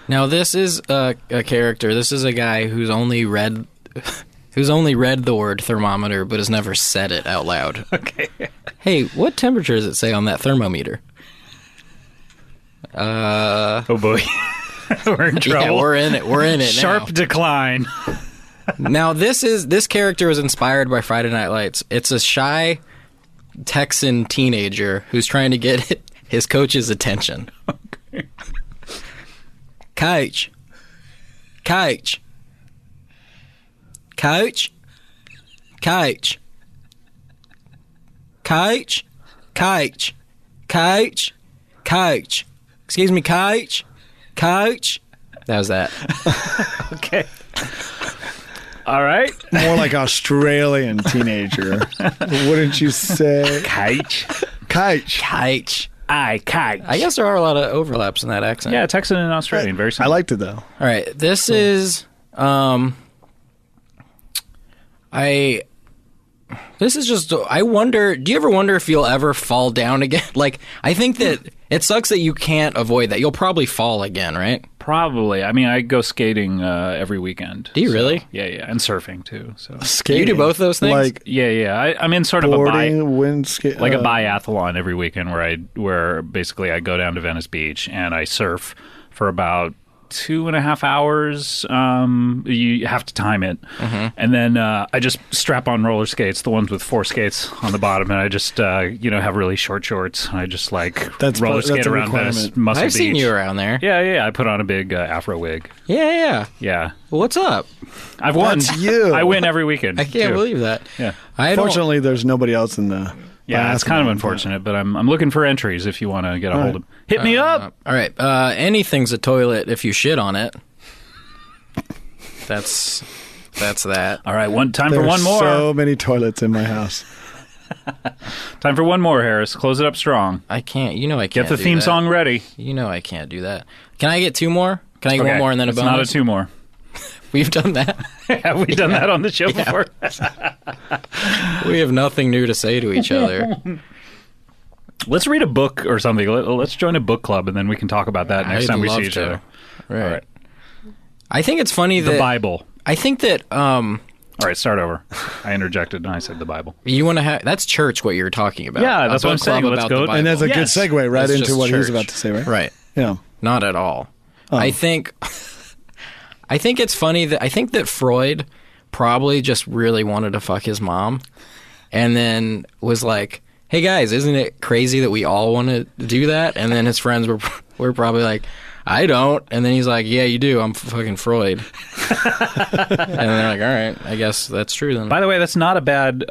Now this is a character. This is a guy who's only read the word thermometer, but has never said it out loud. Okay. Hey, what temperature does it say on that thermometer? Oh boy. We're in trouble. Yeah, we're in it. We're in it. Sharp decline. Now this character was inspired by Friday Night Lights. It's a shy Texan teenager who's trying to get his coach's attention. Okay. Coach. Coach. Coach. Coach. Coach. Coach. Coach. Coach. Excuse me, coach. Coach. That was that. Okay. All right. More like Australian teenager. Wouldn't you say? Coach. Coach. Coach. Coach. I guess there are a lot of overlaps in that accent. Yeah, Texan and Australian, very similar. I liked it though. All right. This is This is just, I wonder, do you ever wonder if you'll ever fall down again? Like, I think that it sucks that you can't avoid that. You'll probably fall again, right? Probably. I mean, I go skating every weekend. Do you really? Yeah, and surfing too. So skating? You do both those things? Like, yeah. I'm in sort of a biathlon every weekend where basically I go down to Venice Beach and I surf for about 2.5 hours. You have to time it. Mm-hmm. And then I just strap on roller skates, the ones with 4 skates on the bottom, and I just have really short shorts. I just roller skate around Venice Muscle I've Beach. seen you around there. Yeah. I put on a big afro wig. Yeah. Well, what's up? I've won. That's you. I win every weekend. I can't believe that. Yeah. Fortunately, there's nobody else in the. Yeah, it's kind of unfortunate, but I'm looking for entries if you want to get a hold of them. Hit me up! All right. Anything's a toilet if you shit on it. That's that. All right, time for one more. So many toilets in my house. Time for one more, Harris. Close it up strong. I can't. You know I can't. Get the theme song ready. You know I can't do that. Can I get 2 more? Can I get one more and then a bonus? It's not a 2 more. We've done that. Have we done that on the show before? We have nothing new to say to each other. Let's read a book or something. Let's join a book club, and then we can talk about that next time we see each other. Right. I think it's funny that the Bible. I think that All right, start over. I interjected and I said the Bible. You want to have that's church what you're talking about. Yeah, that's what I'm saying. Let's go. And that's a good segue right It's into just what church. he's about to say, right? Right. Yeah. Not at all. Oh. I think it's funny that I think that Freud probably just really wanted to fuck his mom and then was like, "Hey guys, isn't it crazy that we all want to do that?" And then his friends were probably like, "I don't." And then he's like, "Yeah, you do. I'm fucking Freud." And they're like, "All right, I guess that's true then." By the way, that's not a bad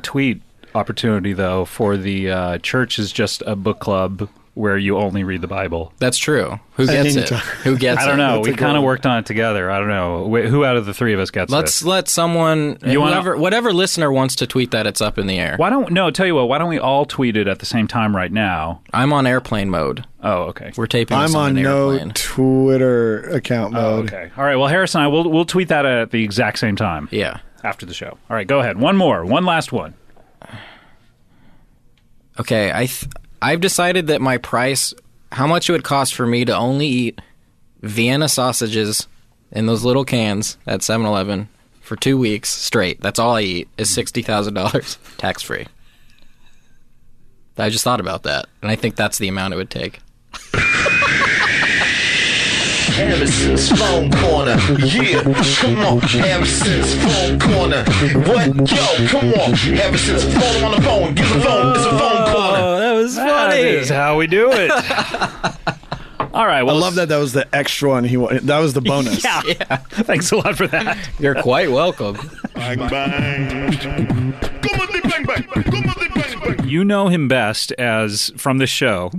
tweet opportunity, though, for the church is just a book club where you only read the Bible. That's true. Who gets it? Who gets it? I don't know. We kind of worked on it together. I don't know. Who out of the three of us gets it? Let's let someone, whatever listener wants to tweet that, it's up in the air. Tell you what, why don't we all tweet it at the same time right now? I'm on airplane mode. Oh, okay. We're taping this I'm on an no airplane. Twitter account mode. Okay. All right. Well, Harris and I, we'll tweet that at the exact same time. Yeah. After the show. All right, go ahead. One more. One last one. Okay, I've decided that my price, how much it would cost for me to only eat Vienna sausages in those little cans at 7-Eleven for 2 weeks straight. That's all I eat is $60,000 tax free. I just thought about that, and I think that's the amount it would take. Harrison's phone corner, yeah, come on, Harrison's phone corner. What? Yo, come on, Harrison's phone on the phone, give the phone, it's a phone corner. Oh, that was funny. That is how we do it. All right, well, I love that was the extra one. That was the bonus. Yeah. Thanks a lot for that. You're quite welcome. Bang, bang. Bang, bang. You know him best as from the show.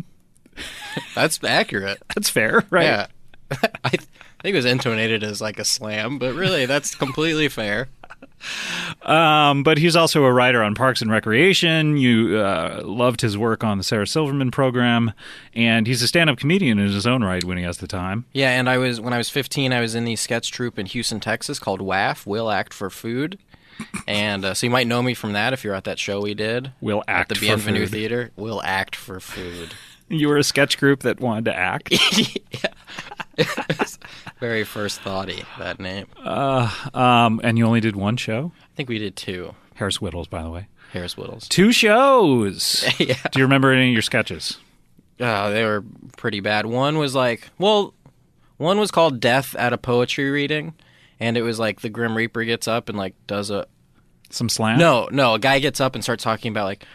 That's accurate. That's fair, right? Yeah. I think it was intonated as like a slam, but really that's completely fair. But he's also a writer on Parks and Recreation. You loved his work on the Sarah Silverman program, and he's a stand-up comedian in his own right when he has the time. Yeah, and when I was 15, I was in the sketch troupe in Houston, Texas called WAF, Will Act for Food. And so you might know me from that if you're at that show we did. Will Act at the for Bienvenue Food. Theater. Will Act for Food. You were a sketch group that wanted to act? Yeah. Very first thoughty, that name. And you only did one show? I think we did 2. Harris Wittels, by the way. Harris Wittels. 2 shows! Yeah. Do you remember any of your sketches? They were pretty bad. One was called Death at a Poetry Reading, and it was like the Grim Reaper gets up and like does some slam? No, a guy gets up and starts talking about like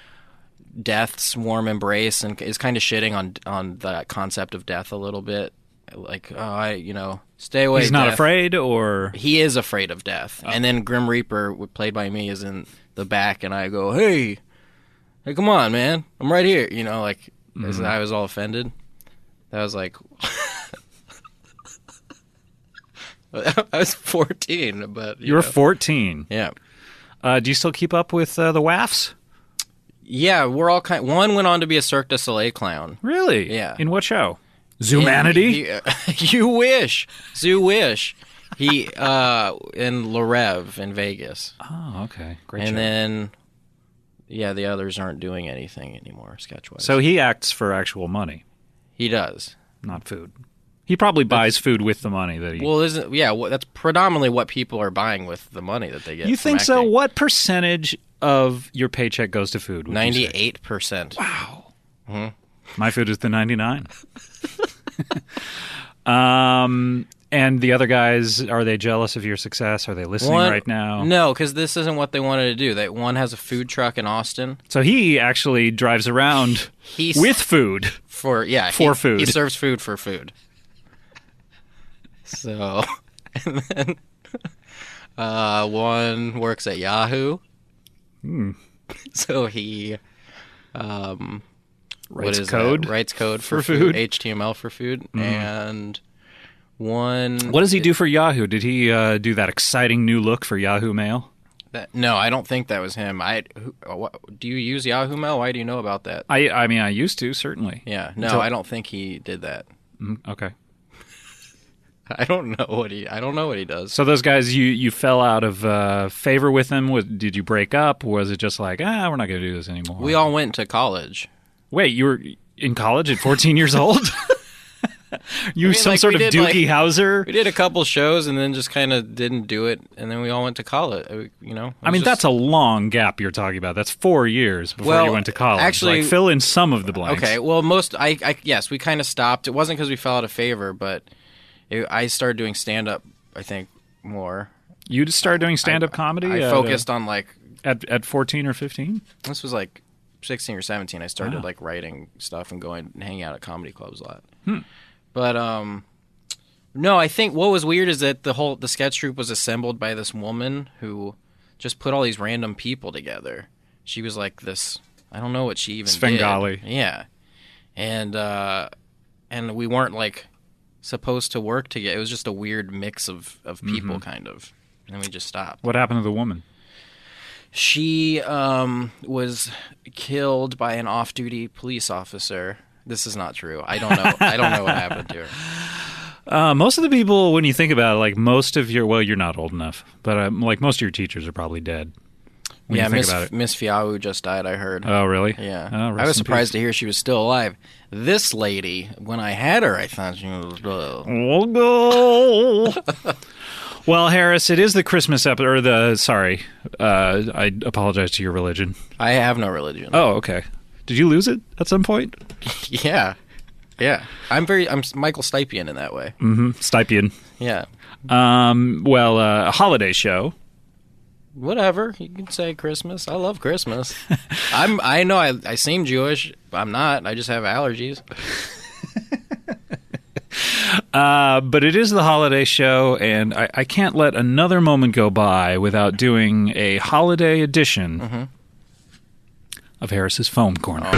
death's warm embrace and is kind of shitting on the concept of death a little bit. Like, stay away. He's not death. afraid, or he is afraid of death. Oh. And then Grim Reaper, played by me, is in the back, and I go, "Hey, come on, man, I'm right here." I was all offended. That was like, I was 14, but you were 14. Yeah. Do you still keep up with the WAFs? Yeah, we're all kind. One went on to be a Cirque du Soleil clown. Really? Yeah. In what show? Zoomanity? You wish. Zoo wish. He in Le Rev in Vegas. Oh, okay. Great and show. Then, the others aren't doing anything anymore, sketch-wise. So he acts for actual money. He does. Not food. He probably buys food with the money that he... Well, that's predominantly what people are buying with the money that they get. You think acting. so? What percentage of your paycheck goes to food? 98%. Wow. Mm-hmm. My food is the 99. And the other guys, are they jealous of your success? Are they listening right now? No, because this isn't what they wanted to do. One has a food truck in Austin. So he actually drives around with food. For food. He serves food for food. So, and then one works at Yahoo. So he writes code for food, HTML for food, and one. What does he do for Yahoo? Did he do that exciting new look for Yahoo Mail? No, I don't think that was him. Do you use Yahoo Mail? Why do you know about that? I mean, I used to, certainly. Yeah, no, I don't think he did that. Okay. I don't know what he does. So those guys, you fell out of favor with them. Did you break up? Was it just like, we're not going to do this anymore? We all went to college. Wait, you were in college at 14 years old? Some sort of Doogie Howser? We did a couple shows and then just kind of didn't do it, and then we all went to college. That's a long gap you're talking about. That's 4 years before you went to college. Actually, fill in some of the blanks. Okay, well, yes, we kind of stopped. It wasn't because we fell out of favor, but I started doing stand-up, I think, more. You just started doing stand-up comedy? I focused on, At 14 or 15? This was, 16 or 17. I started, writing stuff and going and hanging out at comedy clubs a lot. But, no, I think what was weird is that the sketch troupe was assembled by this woman who just put all these random people together. She was like this, I don't know what she even Svengali. did. Yeah. And we weren't, supposed to work together. It was just a weird mix of people, kind of. And then we just stopped. What happened to the woman? She was killed by an off-duty police officer. This is not true. I don't know. I don't know what happened to her. Most of the people, when you think about it, most of your... Well, you're not old enough, but most of your teachers are probably dead. Yeah, Miss Fiawu just died, I heard. Oh, really? Yeah. Oh, I was surprised to hear she was still alive. This lady, when I had her, I thought she was... We'll go... Well, Harris, it is the Christmas episode, I apologize to your religion. I have no religion. Oh, okay. Did you lose it at some point? Yeah. I'm Michael Stipian in that way. Mm-hmm. Stipian. Yeah. A holiday show. Whatever. You can say Christmas. I love Christmas. I know I seem Jewish. I'm not. I just have allergies. But it is the holiday show, and I can't let another moment go by without doing a holiday edition of Harris's Foam Corner.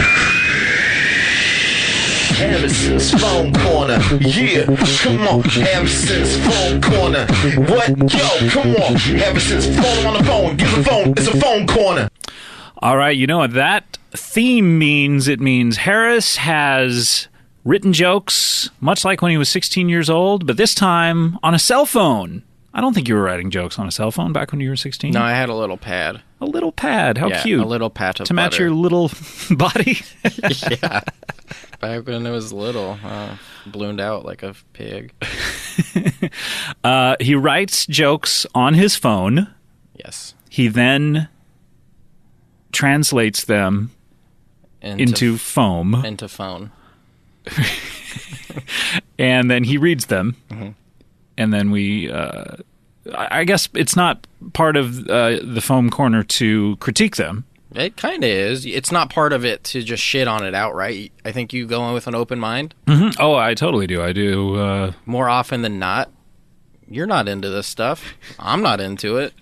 Harris's Foam Corner, yeah, come on, Harris's Foam Corner. What? Yo, come on, Harris's phone on the phone, use a phone, it's a phone corner. All right, you know what that theme means? It means Harris has written jokes, much like when he was 16 years old, but this time on a cell phone. I don't think you were writing jokes on a cell phone back when you were 16. No, I had a little pad. A little pad? How cute. A little pat of to match butter. your little body? Yeah. Back when it was little. Ballooned out like a pig. He writes jokes on his phone. Yes. He then translates them into foam. Into phone. And then he reads them. And then we... I guess it's not part of the Foam Corner to critique them. It kind of is. It's not part of it to just shit on it outright. I think you go in with an open mind. Oh, I totally do. I do. More often than not, you're not into this stuff. I'm not into it.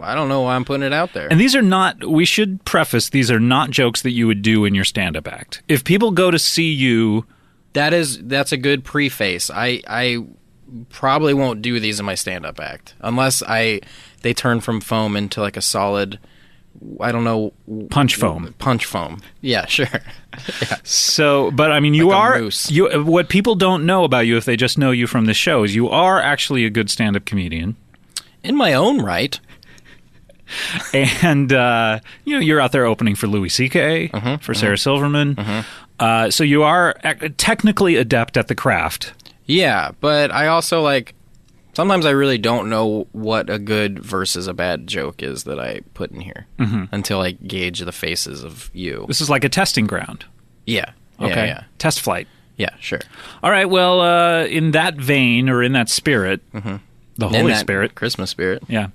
I don't know why I'm putting it out there. And these are not, we should preface, these are not jokes that you would do in your stand-up act. If people go to see you... That's a good preface. I probably won't do these in my stand-up act. Unless they turn from foam into like a solid... I don't know. Punch foam. Punch foam. Yeah, sure. Yeah. So, but I mean, you are... what people don't know about you if they just know you from the show is you are actually a good stand-up comedian. In my own right. And, you're out there opening for Louis C.K., for Sarah Silverman. So you are technically adept at the craft. Yeah, but I also, sometimes I really don't know what a good versus a bad joke is that I put in here until I gauge the faces of you. This is like a testing ground. Yeah. Okay. Yeah. Test flight. Yeah, sure. All right, well, in that vein, or in that spirit, the Holy Spirit. Christmas spirit. Yeah.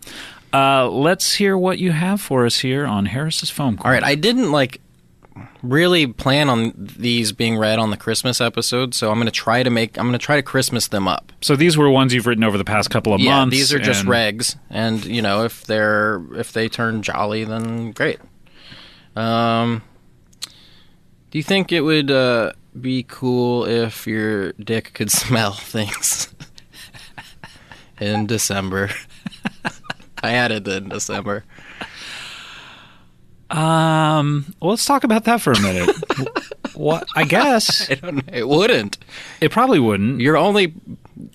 Let's hear what you have for us here on Harris's Foam Corner. All right, I didn't, really plan on these being read on the Christmas episode, so I'm going to try to Christmas them up. So these were ones you've written over the past couple of months. Yeah, these are just regs, and if they turn jolly, then great. Do you think it would be cool if your dick could smell things in December? I added in December. Let's talk about that for a minute. What? I guess it wouldn't. It probably wouldn't.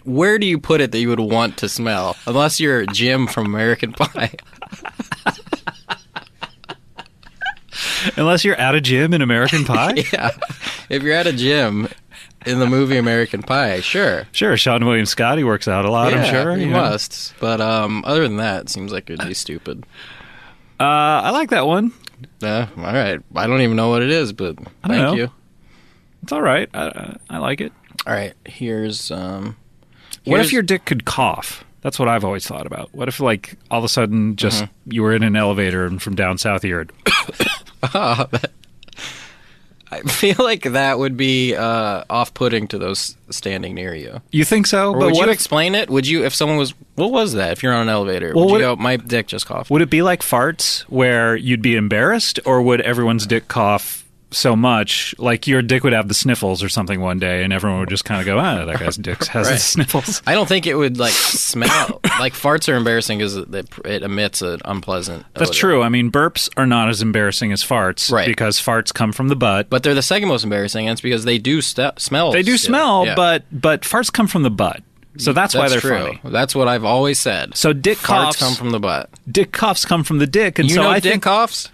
Where do you put it that you would want to smell? Unless you're Jim from American Pie. Unless you're at a gym in American Pie? Yeah. If you're at a gym in the movie American Pie. Sure. Sure, Sean William Scott, he works out a lot, I'm sure. He you know. must. But other than that, it seems like it'd be stupid. I like that one. All right. I don't even know what it is, but thank you. It's all right. I like it. All right. Here's what if your dick could cough? That's what I've always thought about. What if, like, all of a sudden, just you were in an elevator and from down south you heard. I feel like that would be off-putting to those standing near you. You think so? Or would you explain it? Would you, if someone was, what was that? If you're on an elevator, would you go, my dick just coughed? Would it be like farts where you'd be embarrassed, or would everyone's dick cough so much, like your dick would have the sniffles or something one day, and everyone would just kind of go, that guy's dick has the sniffles. I don't think it would, like, smell. Like, farts are embarrassing because it emits an unpleasant That's odor. true. I mean, burps are not as embarrassing as farts, because farts come from the butt. But they're the second most embarrassing, and it's because they do smell. They do smell, but farts come from the butt. So that's why they're true. funny. That's what I've always said. So dick farts coughs come from the butt. Dick coughs come from the dick, and you so know I dick think coughs.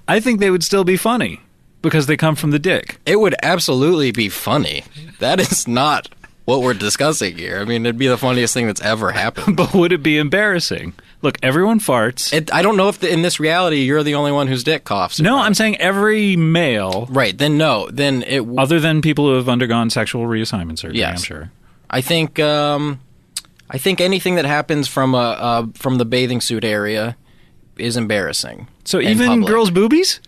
I think they would still be funny because they come from the dick. It would absolutely be funny. That is not what we're discussing here. I mean, it'd be the funniest thing that's ever happened. But would it be embarrassing? Look, everyone farts. I don't know if in this reality you're the only one whose dick coughs. No, I'm saying every male. Right, then no. Then it. Other than people who have undergone sexual reassignment surgery, Yes. I'm sure. I think anything that happens from the bathing suit area is embarrassing. So even girls' boobies?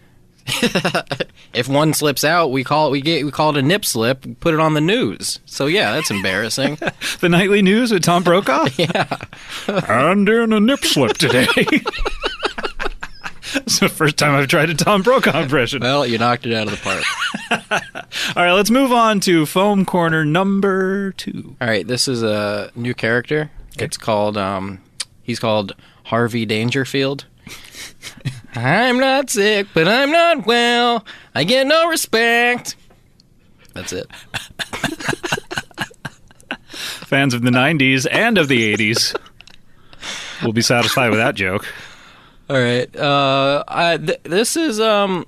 If one slips out, we call it a nip slip. Put it on the news. So yeah, that's embarrassing. The nightly news with Tom Brokaw. Yeah, I'm doing a nip slip today. It's the first time I've tried a Tom Brokaw impression. Well, you knocked it out of the park. All right, let's move on to Foam Corner number 2. All right, this is a new character. Okay. It's called he's called Harvey Dangerfield. I'm not sick, but I'm not well. I get no respect. That's it. Fans of the 90s and of the 80s will be satisfied with that joke. All right. This is I'm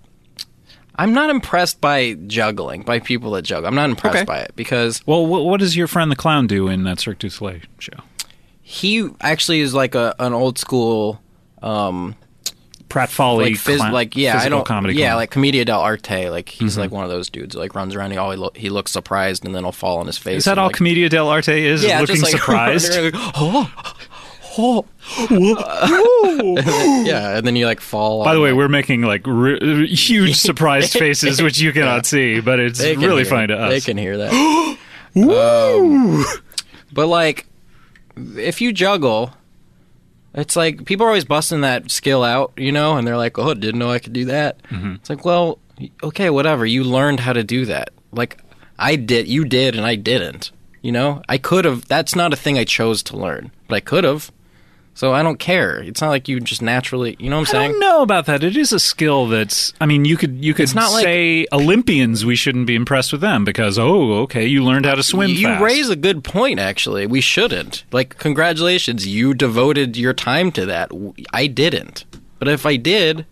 not impressed by juggling, by people that juggle. I'm not impressed by it because... Well, what does your friend the clown do in that Cirque du Soleil show? He actually is like an old school... pratfalli, physical comedy. Yeah, clown. like Commedia dell'arte. Like he's like one of those dudes who like runs around. He looks surprised, and then he'll fall on his face. Is that all like, Commedia dell'arte is? Yeah, looking just like, surprised. Yeah, and then you like fall. By the way, we're making like huge surprised faces, which you cannot see, but it's really funny to us. They can hear that. But like, if you juggle. It's like, people are always busting that skill out, you know, and they're like, oh, didn't know I could do that. Mm-hmm. It's like, well, okay, whatever. You learned how to do that. Like, you did, and I didn't, you know? I could have, that's not a thing I chose to learn, but I could have. So I don't care. It's not like you just naturally, you know what I'm saying? I don't know about that. It is a skill that's, I mean, you could not say like, Olympians, we shouldn't be impressed with them because, okay, you learned how to swim fast. You raise a good point, actually. We shouldn't. Like, congratulations, you devoted your time to that. I didn't. But if I did,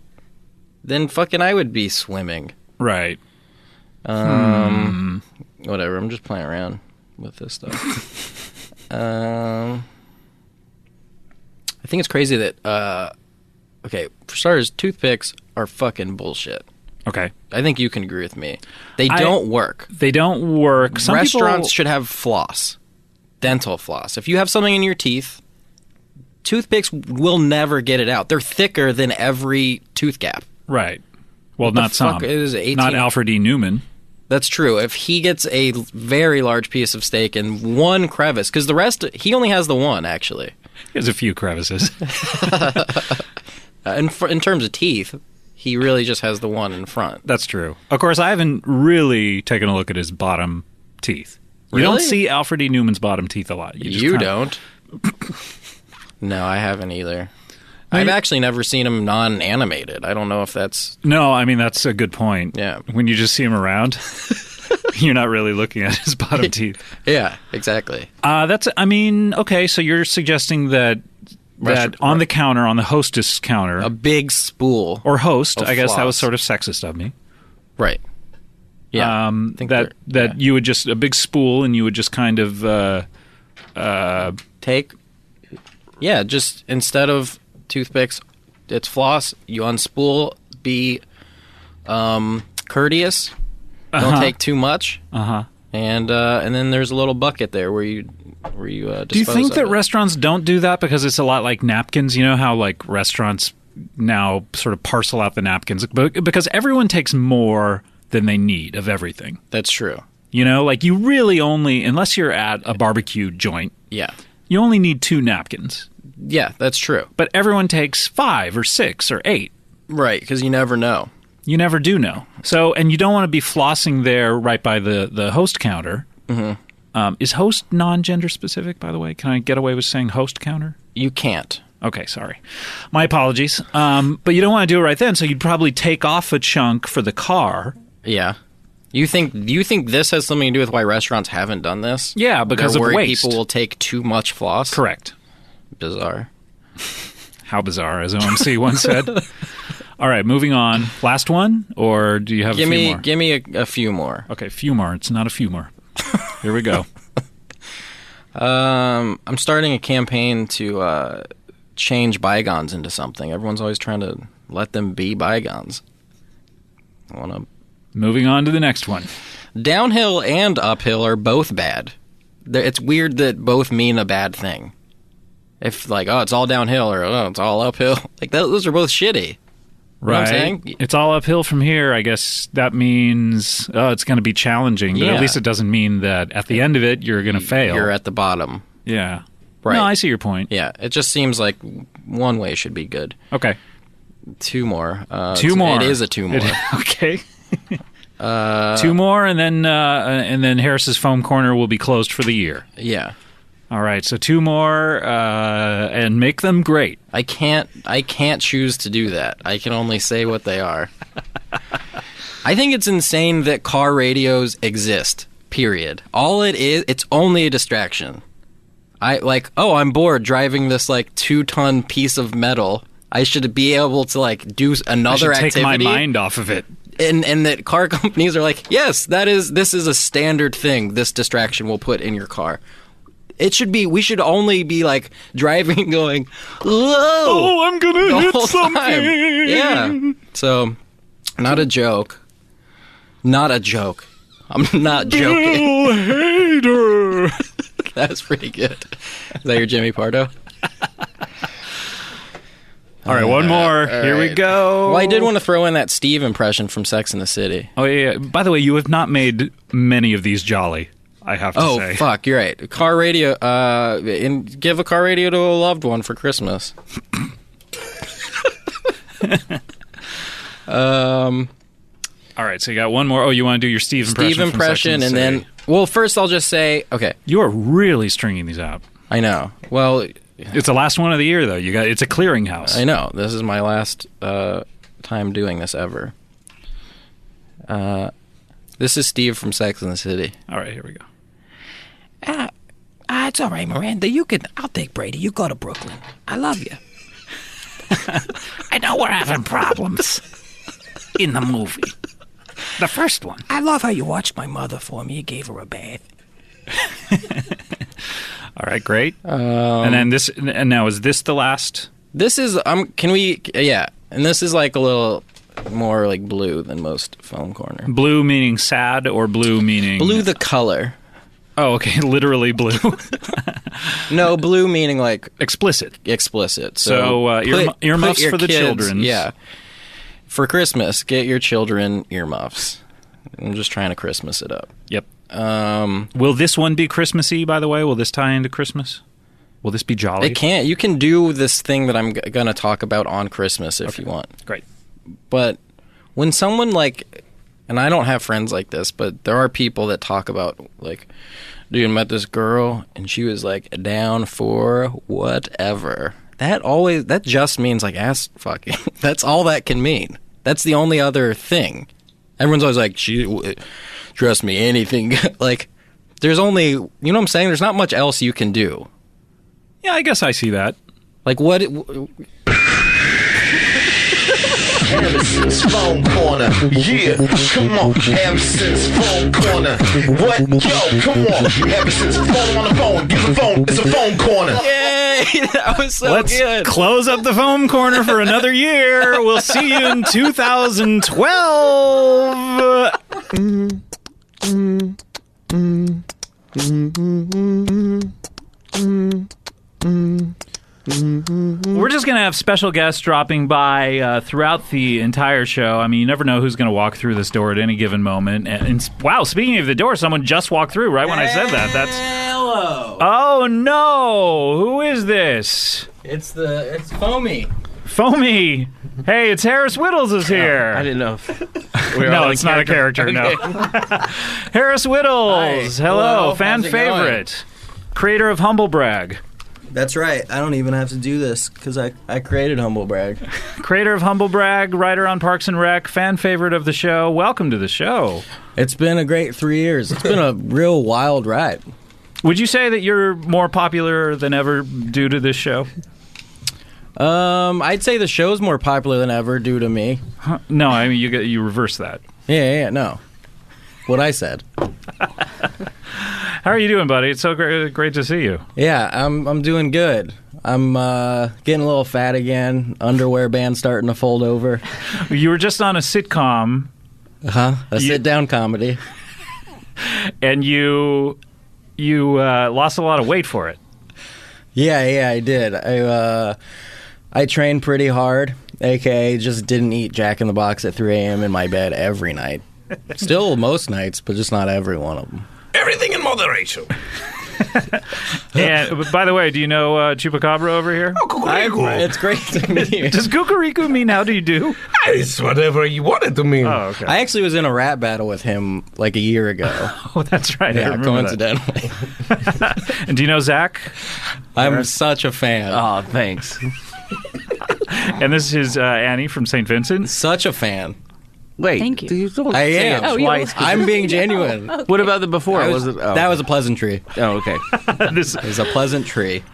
then fucking I would be swimming. Right. Whatever, I'm just playing around with this stuff. I think it's crazy that, okay, for starters, toothpicks are fucking bullshit. Okay. I think you can agree with me. They don't work. They don't work. Some Restaurants should have floss. Dental floss. If you have something in your teeth, toothpicks will never get it out. They're thicker than every tooth gap. Right. Well, not some. Not Alfred E. Newman. That's true. If he gets a very large piece of steak and one crevice, because the rest, he only has the one, actually. He has a few crevices. In terms of teeth, he really just has the one in front. That's true. Of course, I haven't really taken a look at his bottom teeth. Really? You don't see Alfred E. Newman's bottom teeth a lot. You don't? No, I haven't either. I've actually never seen him non-animated. I don't know if that's... No, I mean, that's a good point. Yeah. When you just see him around, you're not really looking at his bottom teeth. Yeah, exactly. Okay, so you're suggesting that on the counter, on the hostess counter... A big spool. Or host, I guess floss. that was sort of sexist of me. Right. Yeah, that you would just a big spool and you would just kind of take. Yeah, just instead of toothpicks, it's floss. You unspool. Be courteous. Don't take too much. And then there's a little bucket there where you dispose Do you think of that it. restaurants don't do that because it's a lot like napkins? You know how like restaurants now sort of parcel out the napkins because everyone takes more than they need of everything. That's true. You know, like you really only, unless you're at a barbecue joint, you only need 2 napkins. Yeah, that's true. But everyone takes 5 or 6 or 8. Right, because you never know. You never do know. So, and you don't want to be flossing there right by the host counter. Mm-hmm. Is host non-gender specific, by the way? Can I get away with saying host counter? You can't. Okay, sorry. My apologies. But you don't want to do it right then, so you'd probably take off a chunk for the car. Yeah. You think this has something to do with why restaurants haven't done this? Yeah, because They're of worried waste. people will take too much floss? Correct. Bizarre. How bizarre, as OMC once said. All right, moving on. Last one, or do you have a few more? Give me a few more. Okay, few more. It's not a few more. Here we go. I'm starting a campaign to change bygones into something. Everyone's always trying to let them be bygones. I want to. Moving on to the next one. Downhill and uphill are both bad. It's weird that both mean a bad thing. If like, oh, it's all downhill or oh, it's all uphill. Like those are both shitty. You know what I'm saying? It's all uphill from here. I guess that means it's going to be challenging, but at least it doesn't mean that at the end of it you're going to fail. You're at the bottom. Yeah. Right. No, I see your point. Yeah. It just seems like one way should be good. Okay. 2 more. 2 more. It is a 2 more. Okay. 2 more, and then Harris's foam corner will be closed for the year. Yeah. All right, so 2 more, and make them great. I can't choose to do that. I can only say what they are. I think it's insane that car radios exist. Period. All it is, it's only a distraction. I'm bored driving this like 2-ton piece of metal. I should be able to like do another activity. Take my mind off of it. And that car companies are like, yes, this is a standard thing. This distraction we'll put in your car. It should be. We should only be like driving and going, whoa! Oh, I'm gonna hit something. Time. Yeah. So, not a joke. Not a joke. I'm not joking. Bill Hader. That's pretty good. Is that your Jimmy Pardo? All right, one more. Here we go. Well, I did want to throw in that Steve impression from Sex and the City. Oh, yeah. By the way, you have not made many of these jolly, I have to say. Oh, fuck, you're right. Car radio, and give a car radio to a loved one for Christmas. All right, so you got one more. Oh, you want to do your Steve impression? Steve impression, and then... Well, first I'll just say... Okay. You are really stringing these out. I know. Well... It's the last one of the year, though. It's a clearinghouse. I know. This is my last time doing this ever. This is Steve from Sex and the City. All right, here we go. It's all right, Miranda. I'll take Brady. You go to Brooklyn. I love you. I know we're having problems in the movie. The first one. I love how you watched my mother for me. You gave her a bath. All right, great. And then this, and now is this the last? This is can we? Yeah, and this is like a little more like blue than most Foam Corner. Blue meaning sad, or blue meaning blue the color. Oh, okay, literally blue. No, blue meaning like explicit. Explicit. So earmuffs for the children. Yeah, for Christmas, get your children earmuffs. I'm just trying to Christmas it up. Yep. Will this one be Christmassy, by the way? Will this tie into Christmas? Will this be jolly? It can't. You can do this thing that I'm going to talk about on Christmas if you want. Great. But when someone like, and I don't have friends like this, but there are people that talk about like, dude, I met this girl and she was like down for whatever. That just means like ass fucking. That's all that can mean. That's the only other thing. Everyone's always like, trust me, anything. Like, there's only, you know what I'm saying? There's not much else you can do. Yeah, I guess I see that. Like, what? Harrison's Phone Corner. Yeah, come on, Harrison's Phone Corner. What? Yo, come on, Harrison's phone on the phone. Get the phone. It's a phone corner. Yay! That was so Let's good. close up the foam corner for another year. We'll see you in 2012. We're just going to have special guests dropping by throughout the entire show. I mean, you never know who's going to walk through this door at any given moment. And wow, speaking of the door, someone just walked through right when I said that. That's Hello. Oh no! Who is this? It's Foamy. Foamy. Hey, it's Harris Wittels is here. I didn't know if no, it's not a character. No. Harris Wittels. Hello, fan how's it favorite, creator of Humble Brag. That's right. I don't even have to do this because I created Humble Brag. Creator of Humble Brag, writer on Parks and Rec, fan favorite of the show. Welcome to the show. It's been a great 3 years. It's been a real wild ride. Would you say that you're more popular than ever due to this show? I'd say the show's more popular than ever due to me. Huh? No, I mean you reverse that. Yeah, no. What I said. How are you doing, buddy? It's so great to see you. Yeah, I'm doing good. I'm getting a little fat again. Underwear band starting to fold over. You were just on a sitcom. A sit-down comedy. And you lost a lot of weight for it. Yeah, I did. I trained pretty hard, a.k.a. just didn't eat Jack in the Box at 3 a.m. in my bed every night. Still most nights, but just not every one of them. Everything in moderation. And by the way, do you know Chupacabra over here? Oh, Cucuriku. It's great to meet you. Does Cucuriku mean how do you do? It's whatever you want it to mean. Oh, okay. I actually was in a rap battle with him like a year ago. Oh, that's right. Yeah, coincidentally. And do you know Zach? I'm such a fan. Oh, thanks. And this is Annie from St. Vincent. Such a fan. Wait, Thank you. Don't I say am. it twice. I'm being genuine. Okay. What about the before? That was a pleasantry. Oh, okay. This is a pleasantry.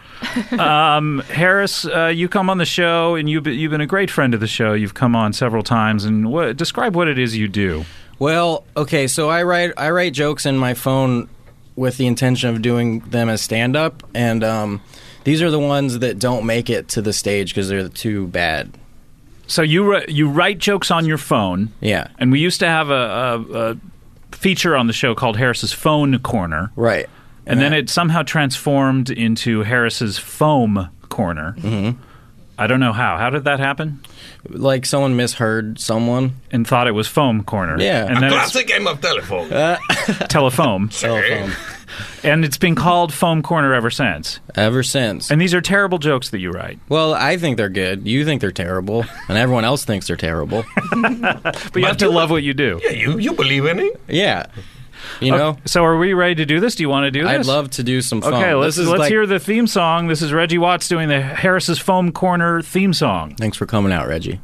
Harris, you come on the show, and you've been a great friend of the show. You've come on several times, and describe what it is you do. Well, okay, so I write jokes in my phone with the intention of doing them as stand-up, and these are the ones that don't make it to the stage because they're too bad. So you write jokes on your phone. Yeah. And we used to have a feature on the show called Harris's Phone Corner. Right. And then it somehow transformed into Harris's Foam Corner. Mm-hmm. I don't know how. How did that happen? Like someone misheard someone. And thought it was Foam Corner. Yeah. And A then classic game of telephone. Telefoam. Telephone. And it's been called Foam Corner ever since. Ever since. And these are terrible jokes that you write. Well, I think they're good. You think they're terrible. And everyone else thinks they're terrible. But you have to love what you do. Yeah, you believe in it? Yeah. You know? So are we ready to do this? Do you want to do this? I'd love to do some fun. Okay, let's hear the theme song. This is Reggie Watts doing the Harris's Foam Corner theme song. Thanks for coming out, Reggie.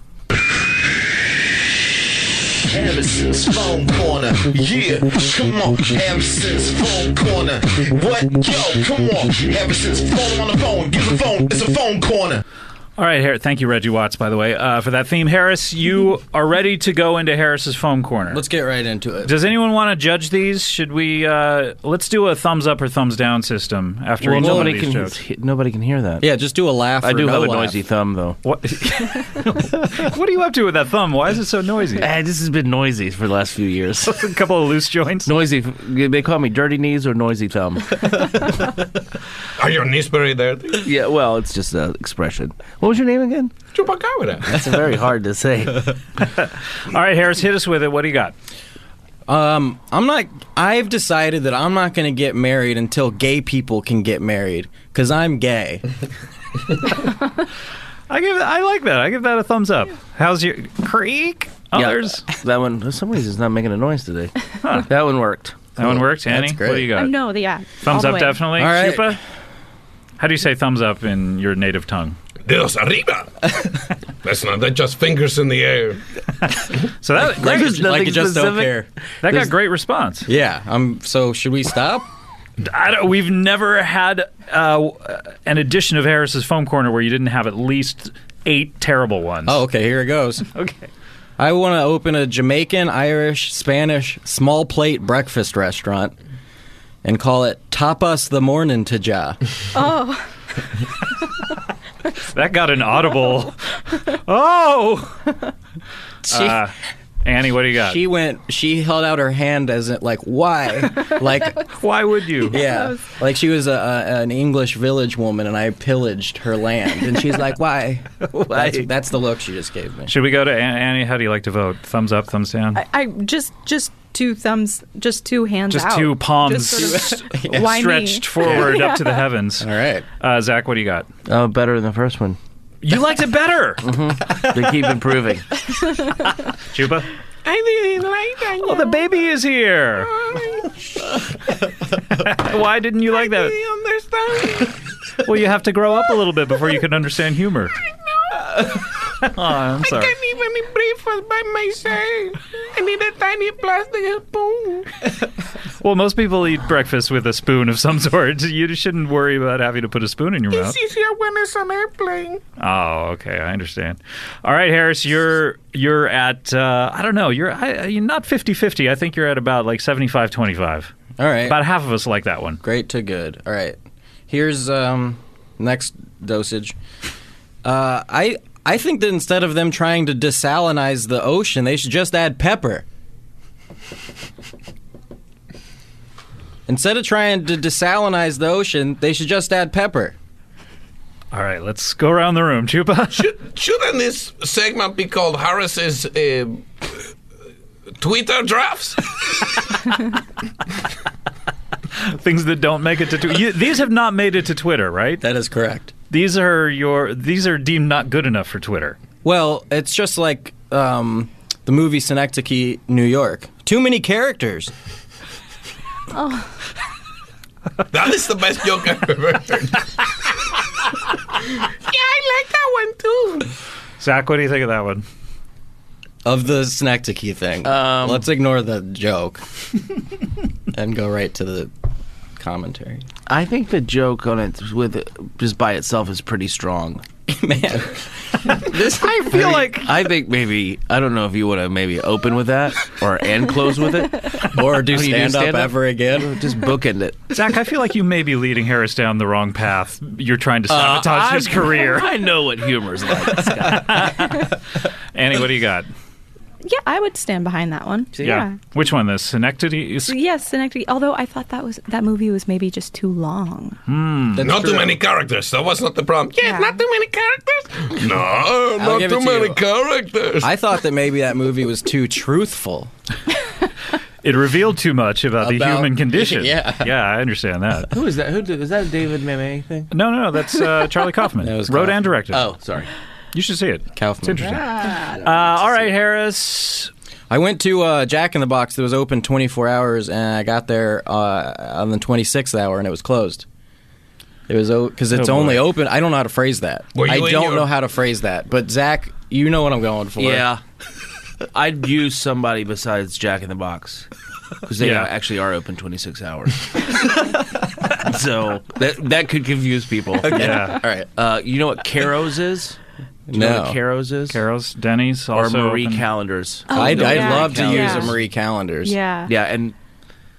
Harrison's Phone Corner. Yeah, come on, Harrison's Phone Corner. What? Yo, come on, Harrison's phone on the phone. Get the phone. It's a phone corner. All right, thank you, Reggie Watts, by the way, for that theme. Harris, you are ready to go into Harris's Foam Corner. Let's get right into it. Does anyone want to judge these? Should we? Let's do a thumbs up or thumbs down system after each one of these jokes. Nobody can hear that. Yeah, just do a laugh. I do no have a laugh. noisy thumb, though. What? What are you up to with that thumb? Why is it so noisy? This has been noisy for the last few years. A couple of loose joints. Noisy. They call me dirty knees or noisy thumb. Are your knees very dirty? Yeah, well, it's just an expression. What was your name again? Chupacabra. That's very hard to say. All right, Harris, hit us with it. What do you got? I've decided that I'm not going to get married until gay people can get married because I'm gay. I like that. I give that a thumbs up. How's your creak? Others? Yeah, that one, for some reason, is not making a noise today. Huh. That one worked. That one worked, Annie? That's great. What do you got? No, yeah. Thumbs all up, the way. definitely. All right. Chupa? How do you say thumbs up in your native tongue? Dedos arriba. That's not just fingers in the air. So that like you just don't care. That got great response. Yeah. So should we stop? We've never had an edition of Harris's Foam Corner where you didn't have at least 8 terrible ones. Oh, okay. Here it goes. Okay. I want to open a Jamaican, Irish, Spanish small plate breakfast restaurant and call it Tapas the Morning to Ja. Oh. That got an audible. Oh! Annie, what do you got? She held out her hand as it, like, why? Like, why would you? Yeah. Like she was an English village woman and I pillaged her land. And she's like, why? Why? That's the look she just gave me. Should we go to Annie? How do you like to vote? Thumbs up, thumbs down? I just 2 thumbs, just 2 hands Just out. 2 palms Just sort of, why stretched me? forward up to the heavens. All right. Zach, what do you got? Oh, better than the first one. You liked it better. They keep improving. Chupa? I didn't like that. Oh, the baby is here. Why didn't you like that? Understand? Well, you have to grow up a little bit before you can understand humor. Oh, I'm sorry. I can't even breakfast by myself. I need a tiny plastic spoon. Well, most people eat breakfast with a spoon of some sort. You shouldn't worry about having to put a spoon in your mouth. It's easier when it's on airplane. Oh, okay, I understand. All right, Harris, you're at I don't know, you're not 50-50. I think you're at about like 75-25. All right. About half of us like that one. Great to good. All right. Here's next dosage. I think that instead of them trying to desalinize the ocean, they should just add pepper. Instead of trying to desalinize the ocean, they should just add pepper. All right, let's go around the room. Chupa? Shouldn't this segment be called Harris's Twitter drafts? Things that don't make it to Twitter. These have not made it to Twitter, right? That is correct. These are deemed not good enough for Twitter. Well, it's just like the movie Synecdoche, New York. Too many characters. Oh. That is the best joke I've ever heard. Yeah, I like that one too. Zach, what do you think of that one? Of the Synecdoche thing. Let's ignore the joke and go right to the commentary. I think the joke on it just by itself is pretty strong. Man, I feel like I think maybe I don't know if you want to maybe open with that or and close with it or do stand up ever again. Just bookend it. Zach, I feel like you may be leading Harris down the wrong path. You're trying to sabotage his career. I know what humor's like, Scott. Annie, what do you got? Yeah, I would stand behind that one. Yeah. Which one? The Synecdoche? Yes, Synecdoche. Although I thought that movie was maybe just too long. Not too many characters. That was not the problem. Yeah, not too many characters. No, not too many characters. I thought that maybe that movie was too truthful. It revealed too much about the human condition. Yeah, I understand that. Who is that? Is that a David Mamet thing? No, that's Charlie Kaufman. That was wrote Kaufman. and directed. Oh, sorry. You should see it. Kaufman. It's interesting. All right, Harris. I went to Jack in the Box that was open 24 hours, and I got there on the 26th hour, and it was closed. It was because it's only open. I don't know how to phrase that. I don't know how to phrase that. But Zach, you know what I'm going for. Yeah, I'd use somebody besides Jack in the Box because they actually are open 26 hours. So that could confuse people. Okay. Yeah. All right. You know what Caro's is? Do you know what Caro's is? Caro's, Denny's, also or Marie open. Callender's. I'd love to use a Marie Callender's. Yeah. Yeah, and